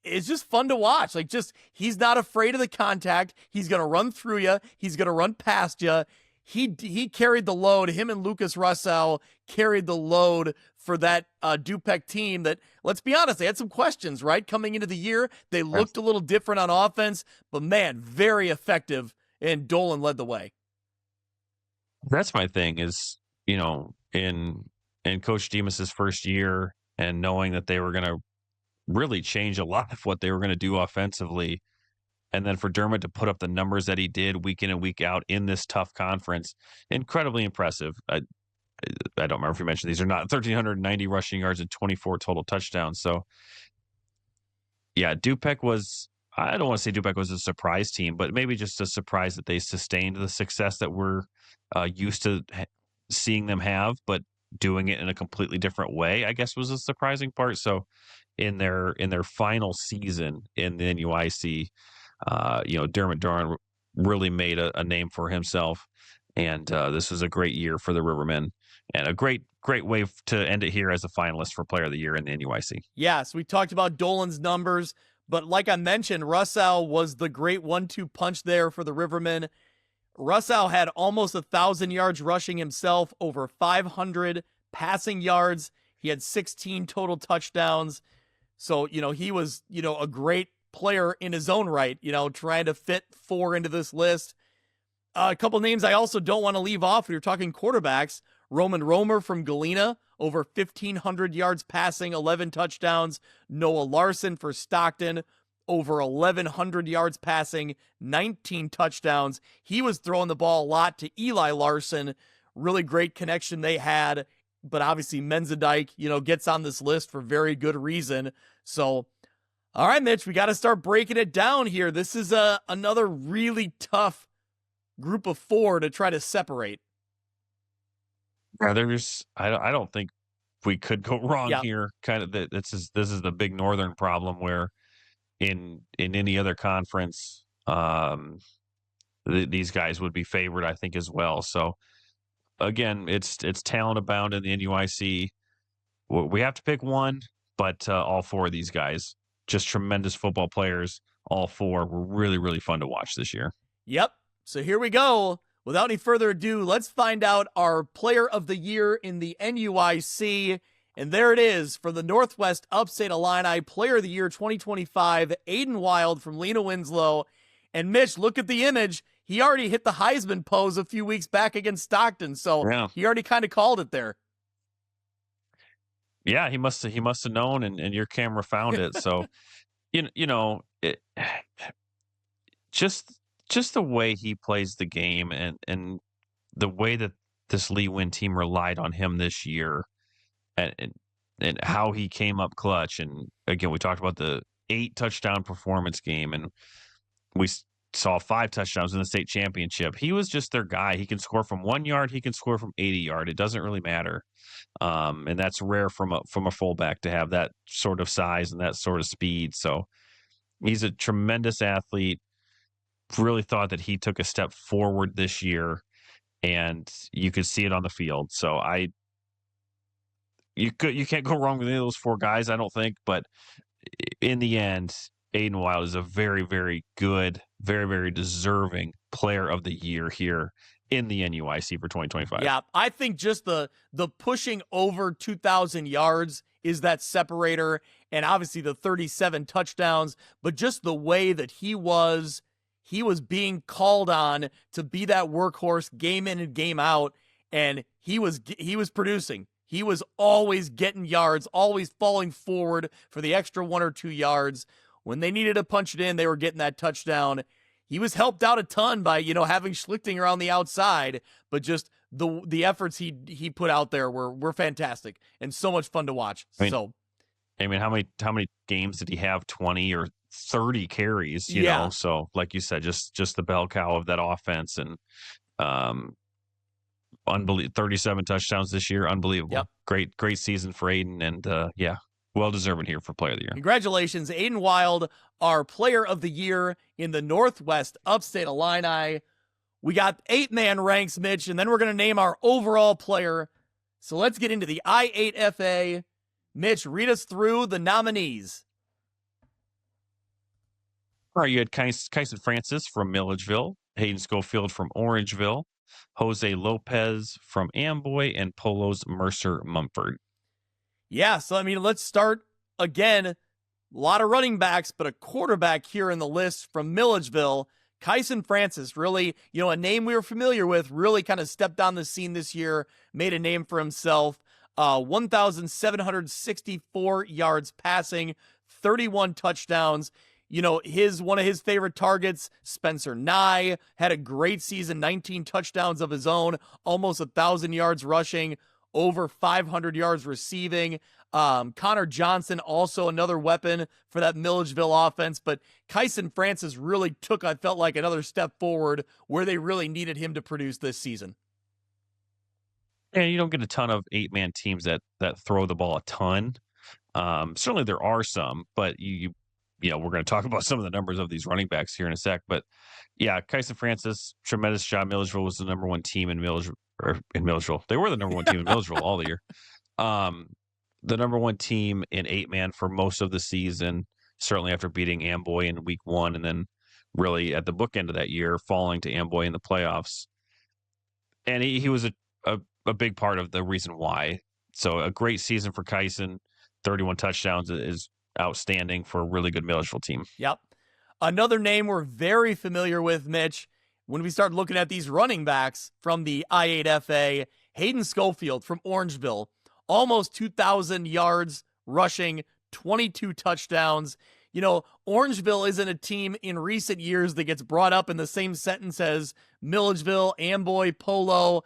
it's just fun to watch. Like, he's not afraid of the contact. He's going to run through you. He's going to run past you. He carried the load. Him and Lucas Russell carried the load for that Dupec team that, let's be honest, they had some questions, right? Coming into the year, they looked a little different on offense, but man, very effective, and Dolan led the way. That's my thing is, in Coach Demas's first year, and knowing that they were going to really change a lot of what they were going to do offensively. And then for Dermot to put up the numbers that he did week in and week out in this tough conference, incredibly impressive. I don't remember if you mentioned these or not. 1,390 rushing yards and 24 total touchdowns. So, yeah, Dupec was, I don't want to say Dupec was a surprise team, but maybe just a surprise that they sustained the success that we're used to seeing them have, but doing it in a completely different way, I guess, was a surprising part. So in their final season in the NUIC, Dermot Dolan really made a name for himself. And this was a great year for the Rivermen and a great way to end it here as a finalist for Player of the Year in the NUIC. Yes, we talked about Dolan's numbers, but like I mentioned, Russell was the great 1-2 punch there for the Rivermen. Russell had almost 1,000 yards rushing himself, over 500 passing yards. He had 16 total touchdowns. So, he was, a great player in his own right, trying to fit 4 into this list. A couple names I also don't want to leave off. We were talking quarterbacks. Roman Romer from Galena, over 1,500 yards passing, 11 touchdowns. Noah Larson for Stockton, over 1,100 yards passing, 19 touchdowns. He was throwing the ball a lot to Eli Larson. Really great connection they had. But obviously Menzadike, gets on this list for very good reason. So, all right, Mitch, we got to start breaking it down here. This is another really tough group of 4 to try to separate. Yeah, I don't think we could go wrong here. Kind of this is the big Northern problem where in any other conference, these guys would be favored, I think, as well. So again, it's talent abound in the NUIC. we have to pick one, but all four of these guys, just tremendous football players. All four were really, really fun to watch this year. Yep. So here we go. Without any further ado, let's find out our player of the year in the NUIC. And there it is for the Northwest Upstate Illini Player of the Year 2025, Aiden Wild from Lena Winslow. And Mitch, look at the image. He already hit the Heisman pose a few weeks back against Stockton, so he already kind of called it there. Yeah, he must have known, and your camera found it. So, just the way he plays the game, and the way that this Lee Win team relied on him this year, and how he came up clutch. And again, we talked about the 8 touchdown performance game, and we saw 5 touchdowns in the state championship. He was just their guy. He can score from 1 yard. He can score from 80 yard. It doesn't really matter. And that's rare from a fullback to have that sort of size and that sort of speed. So he's a tremendous athlete. Really thought that he took a step forward this year, and you could see it on the field. So you can't go wrong with any of those 4 guys, I don't think. But in the end, Aiden Wild is a very, very good, very, very deserving player of the year here in the NUIC for 2025. Yeah, I think just the pushing over 2,000 yards is that separator, and obviously the 37 touchdowns, but just the way that he was being called on to be that workhorse game in and game out, and he was producing. He was always getting yards, always falling forward for the extra 1 or 2 yards. When they needed to punch it in, they were getting that touchdown. He was helped out a ton by, having Schlichting around the outside, but just the efforts he put out there were fantastic and so much fun to watch. How many games did he have? 20 or 30 carries, you know? So like you said, just the bell cow of that offense, and unbelievable. 37 touchdowns this year. Unbelievable. Yep. Great season for Aiden, and well-deserved here for Player of the Year. Congratulations, Aiden Wild, our Player of the Year in the Northwest Upstate Illini. We got 8-man ranks, Mitch, and then we're going to name our overall player. So let's get into the I-8FA. Mitch, read us through the nominees. All right, you had Kyson Francis from Milledgeville, Hayden Schofield from Orangeville, Jose Lopez from Amboy, and Polo's Mercer Mumford. Yeah, so let's start again. A lot of running backs, but a quarterback here in the list from Milledgeville. Kyson Francis, really, a name we were familiar with, really kind of stepped on the scene this year, made a name for himself. 1,764 yards passing, 31 touchdowns. One of his favorite targets, Spencer Nye, had a great season, 19 touchdowns of his own, almost 1,000 yards rushing, over 500 yards receiving. Connor Johnson, also another weapon for that Milledgeville offense, but Kyson Francis really took, I felt like, another step forward where they really needed him to produce this season. Yeah, you don't get a ton of 8-man teams that throw the ball a ton. Certainly there are some, but we're going to talk about some of the numbers of these running backs here in a sec. But yeah, Kyson Francis, tremendous job. Milledgeville was the number 1 team in Milledgeville. They were the number 1 team in Milledgeville all the year. The number 1 team in 8-man for most of the season, certainly after beating Amboy in week 1, and then really at the bookend of that year, falling to Amboy in the playoffs. And he was a big part of the reason why. So a great season for Kyson. 31 touchdowns is outstanding for a really good Milledgeville team. Yep. Another name we're very familiar with, Mitch, when we start looking at these running backs from the I-8FA, Hayden Schofield from Orangeville, almost 2,000 yards rushing, 22 touchdowns. Orangeville isn't a team in recent years that gets brought up in the same sentence as Milledgeville, Amboy, Polo,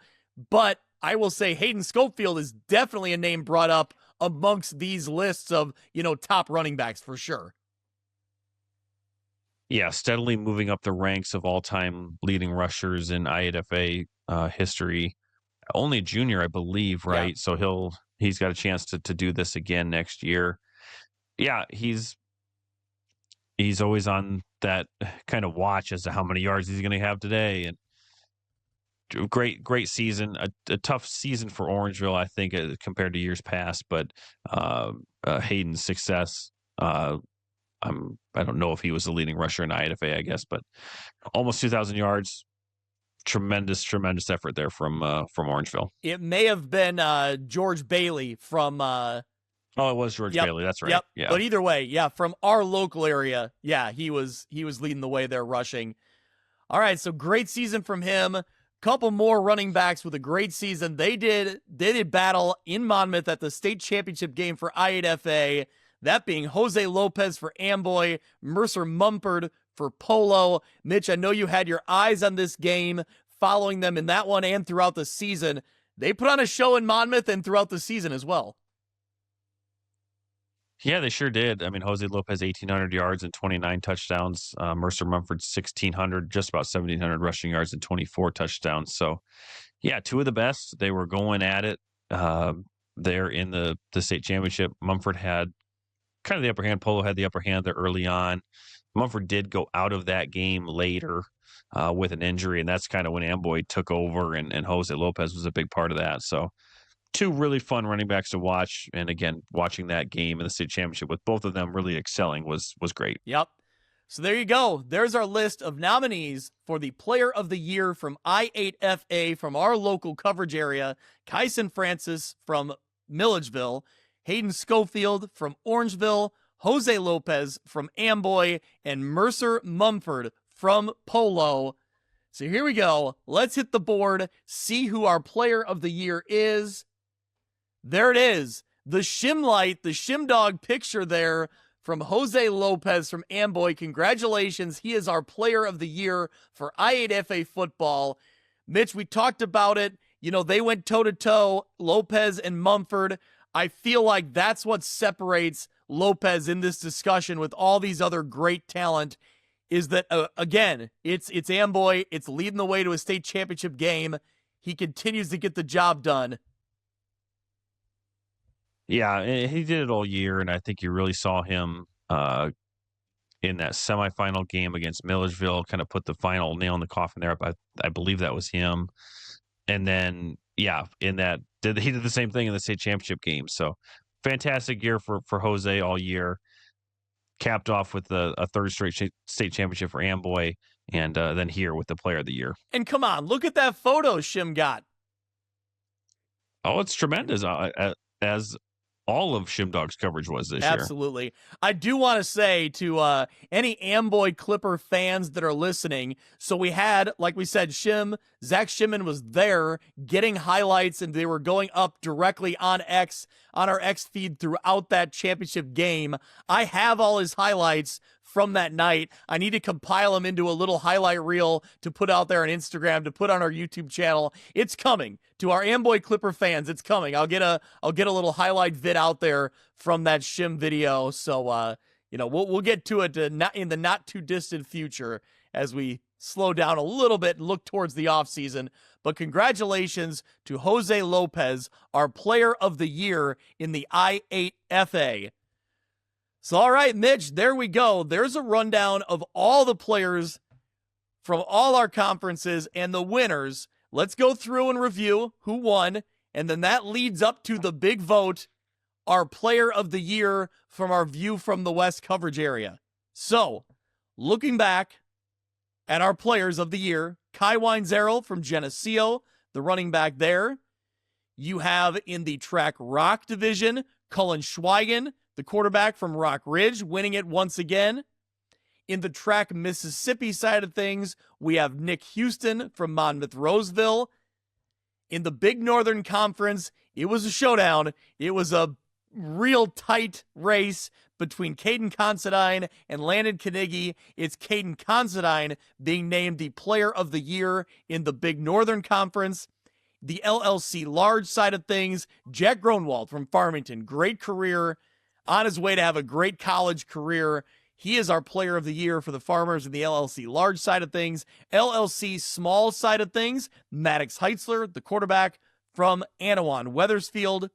but I will say Hayden Schofield is definitely a name brought up amongst these lists of, top running backs for sure. Yeah, steadily moving up the ranks of all-time leading rushers in I-8FA history. Only a junior, I believe, right? Yeah. So he's got a chance to do this again next year. Yeah, he's always on that kind of watch as to how many yards he's going to have today, and great season. A tough season for Orangeville, I think, compared to years past. But Hayden's success. I don't know if he was the leading rusher in IFA, I guess, but almost 2,000 yards. Tremendous effort there from Orangeville. It may have been George Bailey from. Oh, it was George Bailey. That's right. Yep. Yeah. But either way, yeah, from our local area, yeah, he was leading the way there rushing. All right, so great season from him. Couple more running backs with a great season. They did battle in Monmouth at the state championship game for I8FA. That being Jose Lopez for Amboy, Mercer Mumford for Polo. Mitch, I know you had your eyes on this game, following them in that one and throughout the season. They put on a show in Monmouth and throughout the season as well. Yeah, they sure did. I mean, Jose Lopez, 1,800 yards and 29 touchdowns. Mercer Mumford, 1,600, just about 1,700 rushing yards and 24 touchdowns. So, yeah, two of the best. They were going at it there in the state championship. Mumford had kind of the upper hand. Polo had the upper hand there early on. Mumford did go out of that game later with an injury, and that's kind of when Amboy took over, and Jose Lopez was a big part of that. So, two really fun running backs to watch. And again, watching that game in the state championship with both of them really excelling was great. Yep. So there you go. There's our list of nominees for the Player of the Year from I8FA from our local coverage area. Kyson Francis from Milledgeville, Hayden Schofield from Orangeville, Jose Lopez from Amboy, and Mercer Mumford from Polo. So here we go. Let's hit the board, see who our Player of the Year is. There it is. The Shimlight, the Shimdog picture there from Jose Lopez from Amboy. Congratulations. He is our Player of the Year for I8FA football. Mitch, we talked about it. You know, they went toe-to-toe, Lopez and Mumford. I feel like that's what separates Lopez in this discussion with all these other great talent is that, again, it's Amboy. It's leading the way to a state championship game. He continues to get the job done. Yeah, he did it all year, and I think you really saw him in that semifinal game against Milledgeville, kind of put the final nail in the coffin there. But I believe that was him. And then, yeah, he did the same thing in the state championship game. So fantastic year for Jose all year. Capped off with a third straight state championship for Amboy, and then here with the Player of the Year. And come on, look at that photo Shim got. Oh, it's tremendous, as all of Shimdog's coverage was this year. Absolutely. I do want to say to any Amboy Clipper fans that are listening, so we had, like we said, Zach Shimon was there getting highlights, and they were going up directly on our X feed throughout that championship game. I have all his highlights from that night. I need to compile them into a little highlight reel to put out there on Instagram, to put on our YouTube channel. It's coming. To our Amboy Clipper fans, it's coming. I'll get a little highlight vid out there from that Shim video. So we'll get to it in the not too distant future as we slow down a little bit and look towards the off season. But congratulations to Jose Lopez, our Player of the Year in the I8FA. So, all right, Mitch, there we go. There's a rundown of all the players from all our conferences and the winners. Let's go through and review who won, and then that leads up to the big vote, our Player of the Year from our View from the West coverage area. So, looking back at our Players of the Year, Kai Weinzerl from Geneseo, the running back there. You have in the track rock division, Cullen Schweigen, the quarterback from Rock Ridge, winning it once again. In the track Mississippi side of things, we have Nick Houston from Monmouth Roseville. In the Big Northern Conference, it was a showdown. It was a real tight race between Caden Considine and Landon Carnegie. It's Caden Considine being named the Player of the Year in the Big Northern Conference. The LLC large side of things, Jack Gronwald from Farmington, great career, on his way to have a great college career. He is our Player of the Year for the Farmers in the LLC large side of things. LLC small side of things, Maddox Heitzler, the quarterback from Anawan Weathersfield.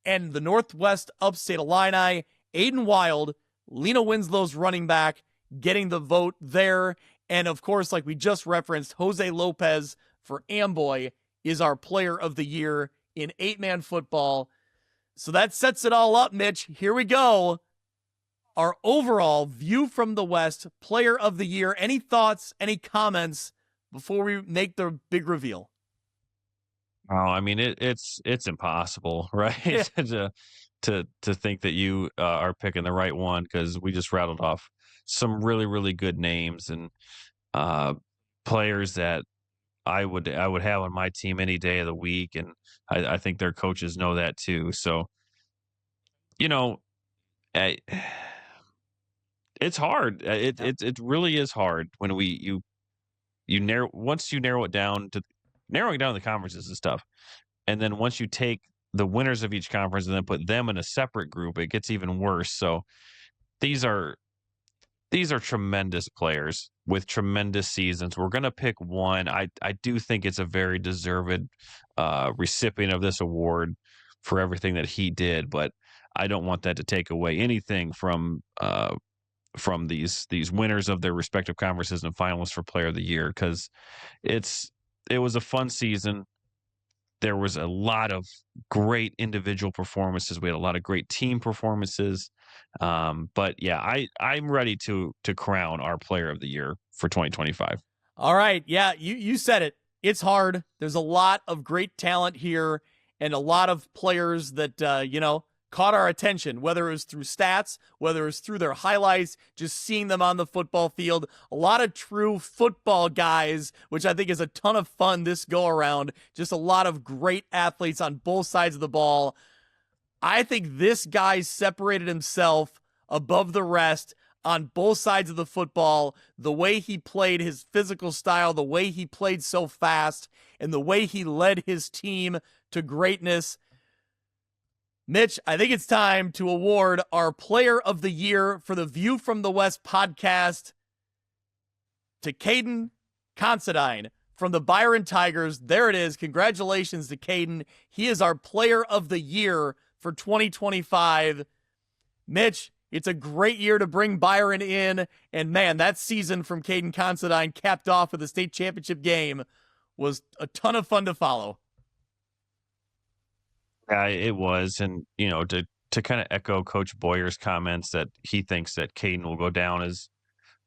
And the Northwest Upstate Illini, Aiden Wild, Lena Winslow's running back, getting the vote there. And of course, like we just referenced, Jose Lopez for Amboy is our player of the year in 8-man football. So that sets it all up, Mitch. Here we go. Our overall View from the West player of the year. Any thoughts, any comments before we make the big reveal? Oh, I mean, it's impossible, right? Yeah. to think that you are picking the right one, because we just rattled off some really, really good names and players that I would have on my team any day of the week, and I think their coaches know that too. So, you know, I, it's hard. It really is hard when you narrow once you narrow it down to narrowing down the conferences is tough, and then once you take the winners of each conference and then put them in a separate group, it gets even worse. So these are tremendous players with tremendous seasons. We're going to pick one. I do think it's a very deserved recipient of this award for everything that he did, but I don't want that to take away anything from these winners of their respective conferences and finalists for Player of the Year, because it was a fun season. There was a lot of great individual performances. We had a lot of great team performances. But yeah, I'm ready to crown our Player of the Year for 2025. All right. Yeah, you said it. It's hard. There's a lot of great talent here and a lot of players that, caught our attention, whether it was through stats, whether it was through their highlights, just seeing them on the football field. A lot of true football guys, which I think is a ton of fun this go around. Just a lot of great athletes on both sides of the ball. I think this guy separated himself above the rest on both sides of the football. The way he played, his physical style, the way he played so fast, and the way he led his team to greatness. Mitch, I think it's time to award our Player of the Year for the View from the West podcast to Caden Considine from the Byron Tigers. There it is. Congratulations to Caden. He is our Player of the Year for 2025. Mitch, it's a great year to bring Byron in. And man, that season from Caden Considine, capped off with the state championship game, was a ton of fun to follow. It was. And, to kind of echo Coach Boyer's comments that he thinks that Caden will go down as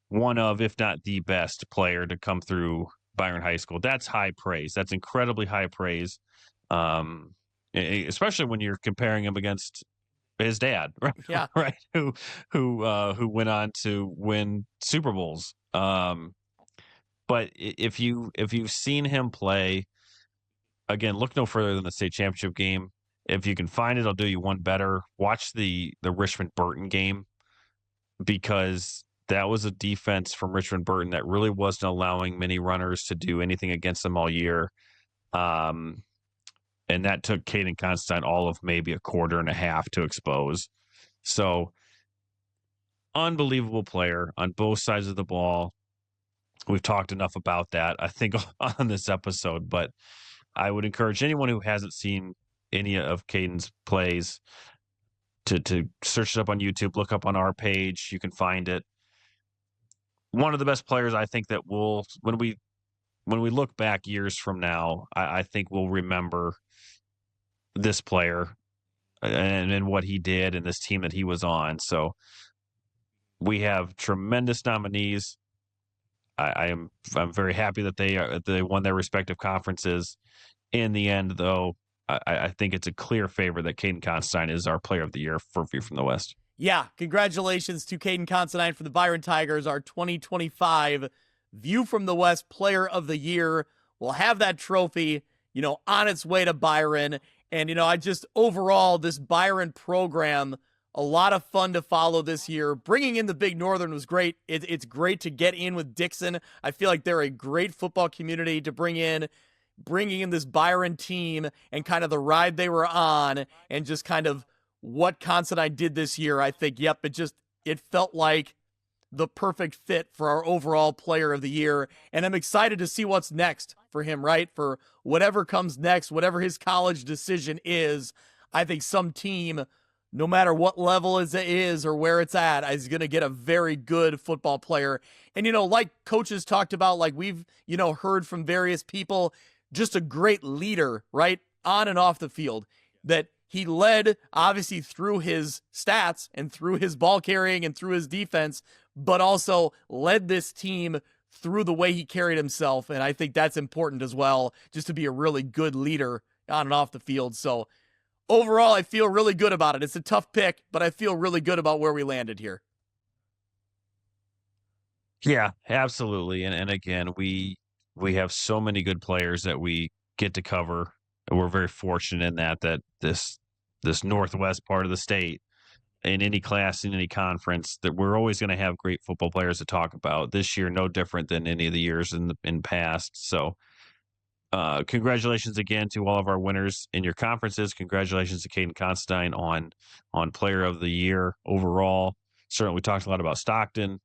one of, if not the best player to come through Byron High School. That's high praise. That's incredibly high praise. Especially when you're comparing him against his dad, right? Yeah. Right. Who went on to win Super Bowls. But if you've seen him play, again, look no further than the state championship game. If you can find it, I'll do you one better. Watch the Richmond Burton game, because that was a defense from Richmond Burton that really wasn't allowing many runners to do anything against them all year. And that took Caden Constantine all of maybe a quarter and a half to expose. So, unbelievable player on both sides of the ball. We've talked enough about that, I think, on this episode, but I would encourage anyone who hasn't seen any of Caden's plays to search it up on YouTube, look up on our page. You can find it. One of the best players, I think, that will, when we look back years from now, I think we'll remember this player and what he did and this team that he was on. So we have tremendous nominees. I'm very happy that they won their respective conferences. In the end, though, I think it's a clear favor that Caden Constantine is our Player of the Year for View from the West. Yeah, congratulations to Caden Considine for the Byron Tigers, our 2025 View from the West Player of the Year. We'll have that trophy, on its way to Byron. And, I just, overall, this Byron program, a lot of fun to follow this year. Bringing in the Big Northern was great. It's great to get in with Dixon. I feel like they're a great football community to bring in. Bringing in this Byron team and kind of the ride they were on and just kind of what Considine did this year, I think, it felt like the perfect fit for our overall Player of the Year. And I'm excited to see what's next for him, right? For whatever comes next, whatever his college decision is, I think some team no matter what level it is or where it's at, is going to get a very good football player. And, like coaches talked about, like we've, heard from various people, just a great leader, right? On and off the field, that he led obviously through his stats and through his ball carrying and through his defense, but also led this team through the way he carried himself. And I think that's important as well, just to be a really good leader on and off the field. So overall, I feel really good about it. It's a tough pick, but I feel really good about where we landed here. Yeah, absolutely. And again, we have so many good players that we get to cover. And we're very fortunate in that this Northwest part of the state, in any class, in any conference, that we're always going to have great football players to talk about. This year, no different than any of the years in past. So congratulations again to all of our winners in your conferences. Congratulations to Caden Constantine on Player of the Year overall. Certainly, we talked a lot about Stockton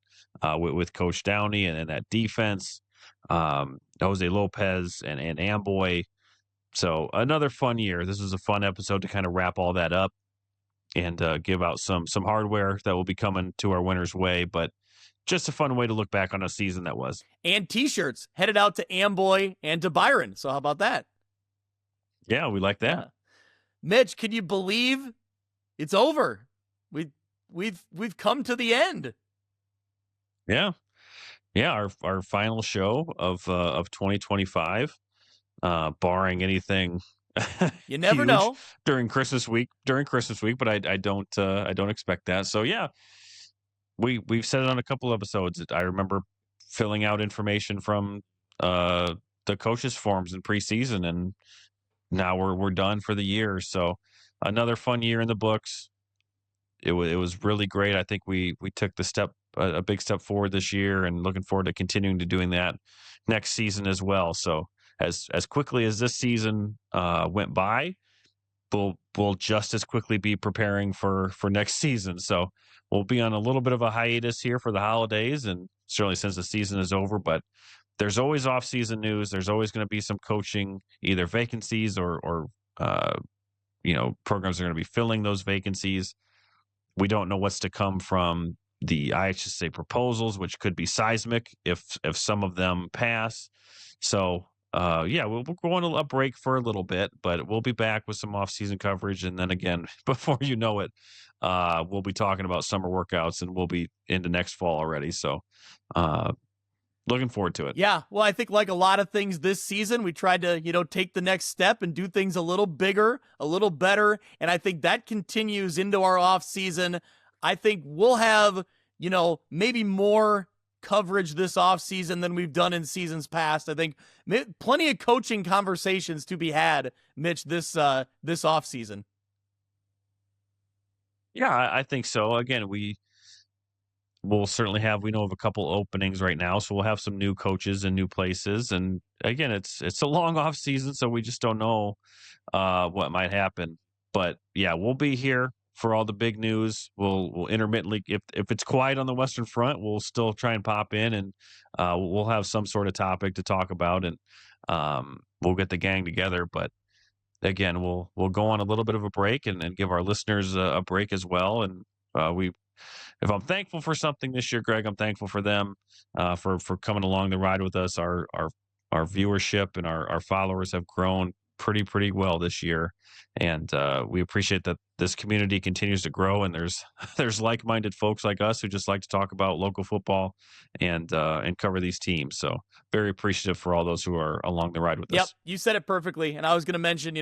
with Coach Downey and that defense. Jose Lopez and Amboy. So another fun year. This was a fun episode to kind of wrap all that up and give out some hardware that will be coming to our winners' way. But just a fun way to look back on a season that was. And T-shirts headed out to Amboy and to Byron. So how about that? Yeah, we like that. Yeah. Mitch, can you believe it's over? We've come to the end. Yeah. Yeah, our final show of 2025, barring anything you never know during Christmas week, but I don't expect that. So yeah, we've said it on a couple episodes. I remember filling out information from the coaches forums in preseason, and now we're done for the year. So another fun year in the books. It was really great. I think we took a big step forward this year, and looking forward to continuing to doing that next season as well. So as quickly as this season went by, we'll just as quickly be preparing for next season. So we'll be on a little bit of a hiatus here for the holidays, and certainly since the season is over. But there's always off-season news. There's always going to be some coaching, either vacancies or programs are going to be filling those vacancies. We don't know what's to come from the IHSA proposals, which could be seismic if some of them pass. So we'll go on a break for a little bit, but we'll be back with some off-season coverage. And then again, before you know it, we'll be talking about summer workouts, and we'll be into next fall already. So looking forward to it. Yeah, well, I think like a lot of things this season, we tried to, take the next step and do things a little bigger, a little better. And I think that continues into our off season. I think we'll have, maybe more coverage this off season than we've done in seasons past. I think plenty of coaching conversations to be had, Mitch, this off season. Yeah, I think so. Again, we'll certainly we know of a couple openings right now, so we'll have some new coaches in new places. And again, it's a long off season, so we just don't know what might happen. But yeah, we'll be here for all the big news. We'll intermittently, if it's quiet on the Western Front, we'll still try and pop in, and we'll have some sort of topic to talk about, and we'll get the gang together. But again, we'll go on a little bit of a break and give our listeners a break as well. And if I'm thankful for something this year, Greg, I'm thankful for them for coming along the ride with us. Our viewership and our followers have grown pretty well this year, and we appreciate that this community continues to grow. And there's like-minded folks like us who just like to talk about local football and cover these teams. So very appreciative for all those who are along the ride with us. Yep, you said it perfectly. And I was going to mention,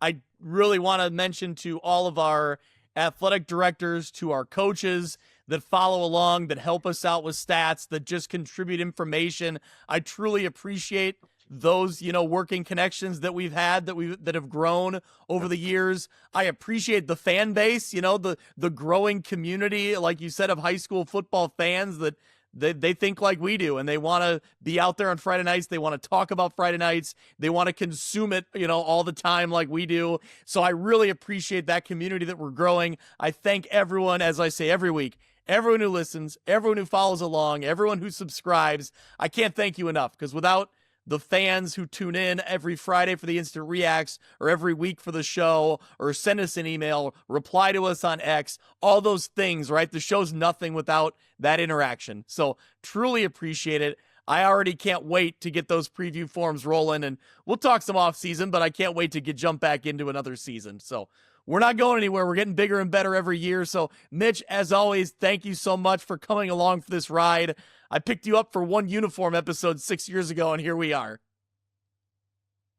I really want to mention to all of our athletic directors, to our coaches that follow along, that help us out with stats, that just contribute information. I truly appreciate those, working connections that we've had, that have grown over the years. I appreciate the fan base, the growing community, like you said, of high school football fans that they think like we do, and they want to be out there on Friday nights. They want to talk about Friday nights. They want to consume it, all the time like we do. So I really appreciate that community that we're growing. I thank everyone, as I say every week, everyone who listens, everyone who follows along, everyone who subscribes. I can't thank you enough, because without the fans who tune in every Friday for the Instant Reacts, or every week for the show, or send us an email, reply to us on X, all those things, right? The show's nothing without that interaction. So truly appreciate it. I already can't wait to get those preview forms rolling, and we'll talk some off season, but I can't wait to jump back into another season. So we're not going anywhere. We're getting bigger and better every year. So Mitch, as always, thank you so much for coming along for this ride. I picked you up for one uniform episode 6 years ago, and here we are. I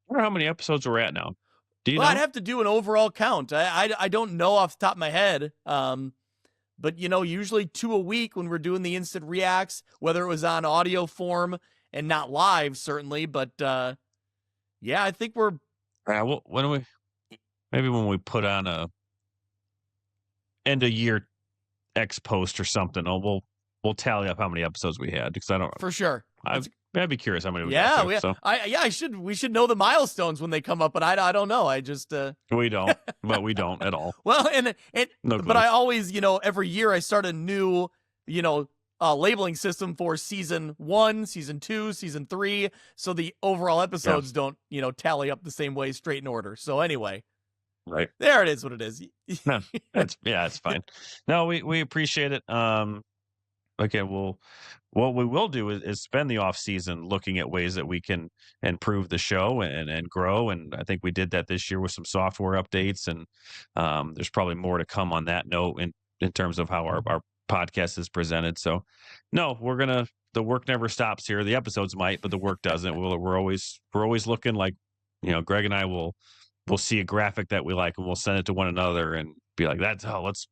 wonder how many episodes we're at now. Do you know? I'd have to do an overall count. I don't know off the top of my head. But, usually 2 a week when we're doing the Instant Reacts, whether it was on audio form and not live, certainly. But, yeah, I think we're... when we put on a end of year X post or something, we'll tally up how many episodes we had, because I don't... For sure. I'd be curious how many we got. We should know the milestones when they come up, but I don't know. I just we don't, but we don't at all. Well, No but I always, every year I start a new, labeling system for season 1, season 2, season 3, so the overall episodes don't, tally up the same way, straight in order. So anyway, right there it is. What it is. No, it's fine. No, we appreciate it. Okay, well, what we will do is spend the off season looking at ways that we can improve the show and grow. And I think we did that this year with some software updates. And there's probably more to come on that note in terms of how our podcast is presented. So, no, the work never stops here. The episodes might, but the work doesn't. We're always looking, like, Greg and I will see a graphic that we like, and we'll send it to one another and be like, let's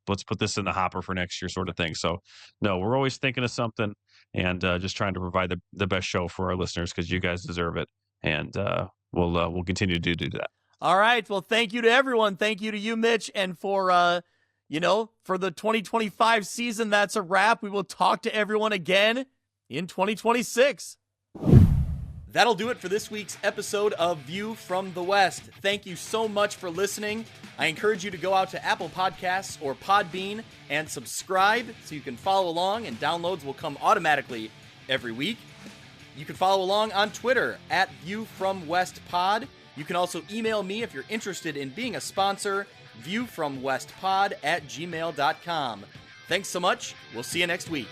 put this in the hopper for next year, sort of thing. So no, we're always thinking of something, and just trying to provide the best show for our listeners, because you guys deserve it. And we'll continue to do that. All right. Well, thank you to everyone. Thank you to you, Mitch. And for for the 2025 season, that's a wrap. We will talk to everyone again in 2026. That'll do it for this week's episode of View from the West. Thank you so much for listening. I encourage you to go out to Apple Podcasts or Podbean and subscribe so you can follow along, and downloads will come automatically every week. You can follow along on Twitter at ViewFromWestPod. You can also email me if you're interested in being a sponsor, viewfromwestpod@gmail.com. Thanks so much. We'll see you next week.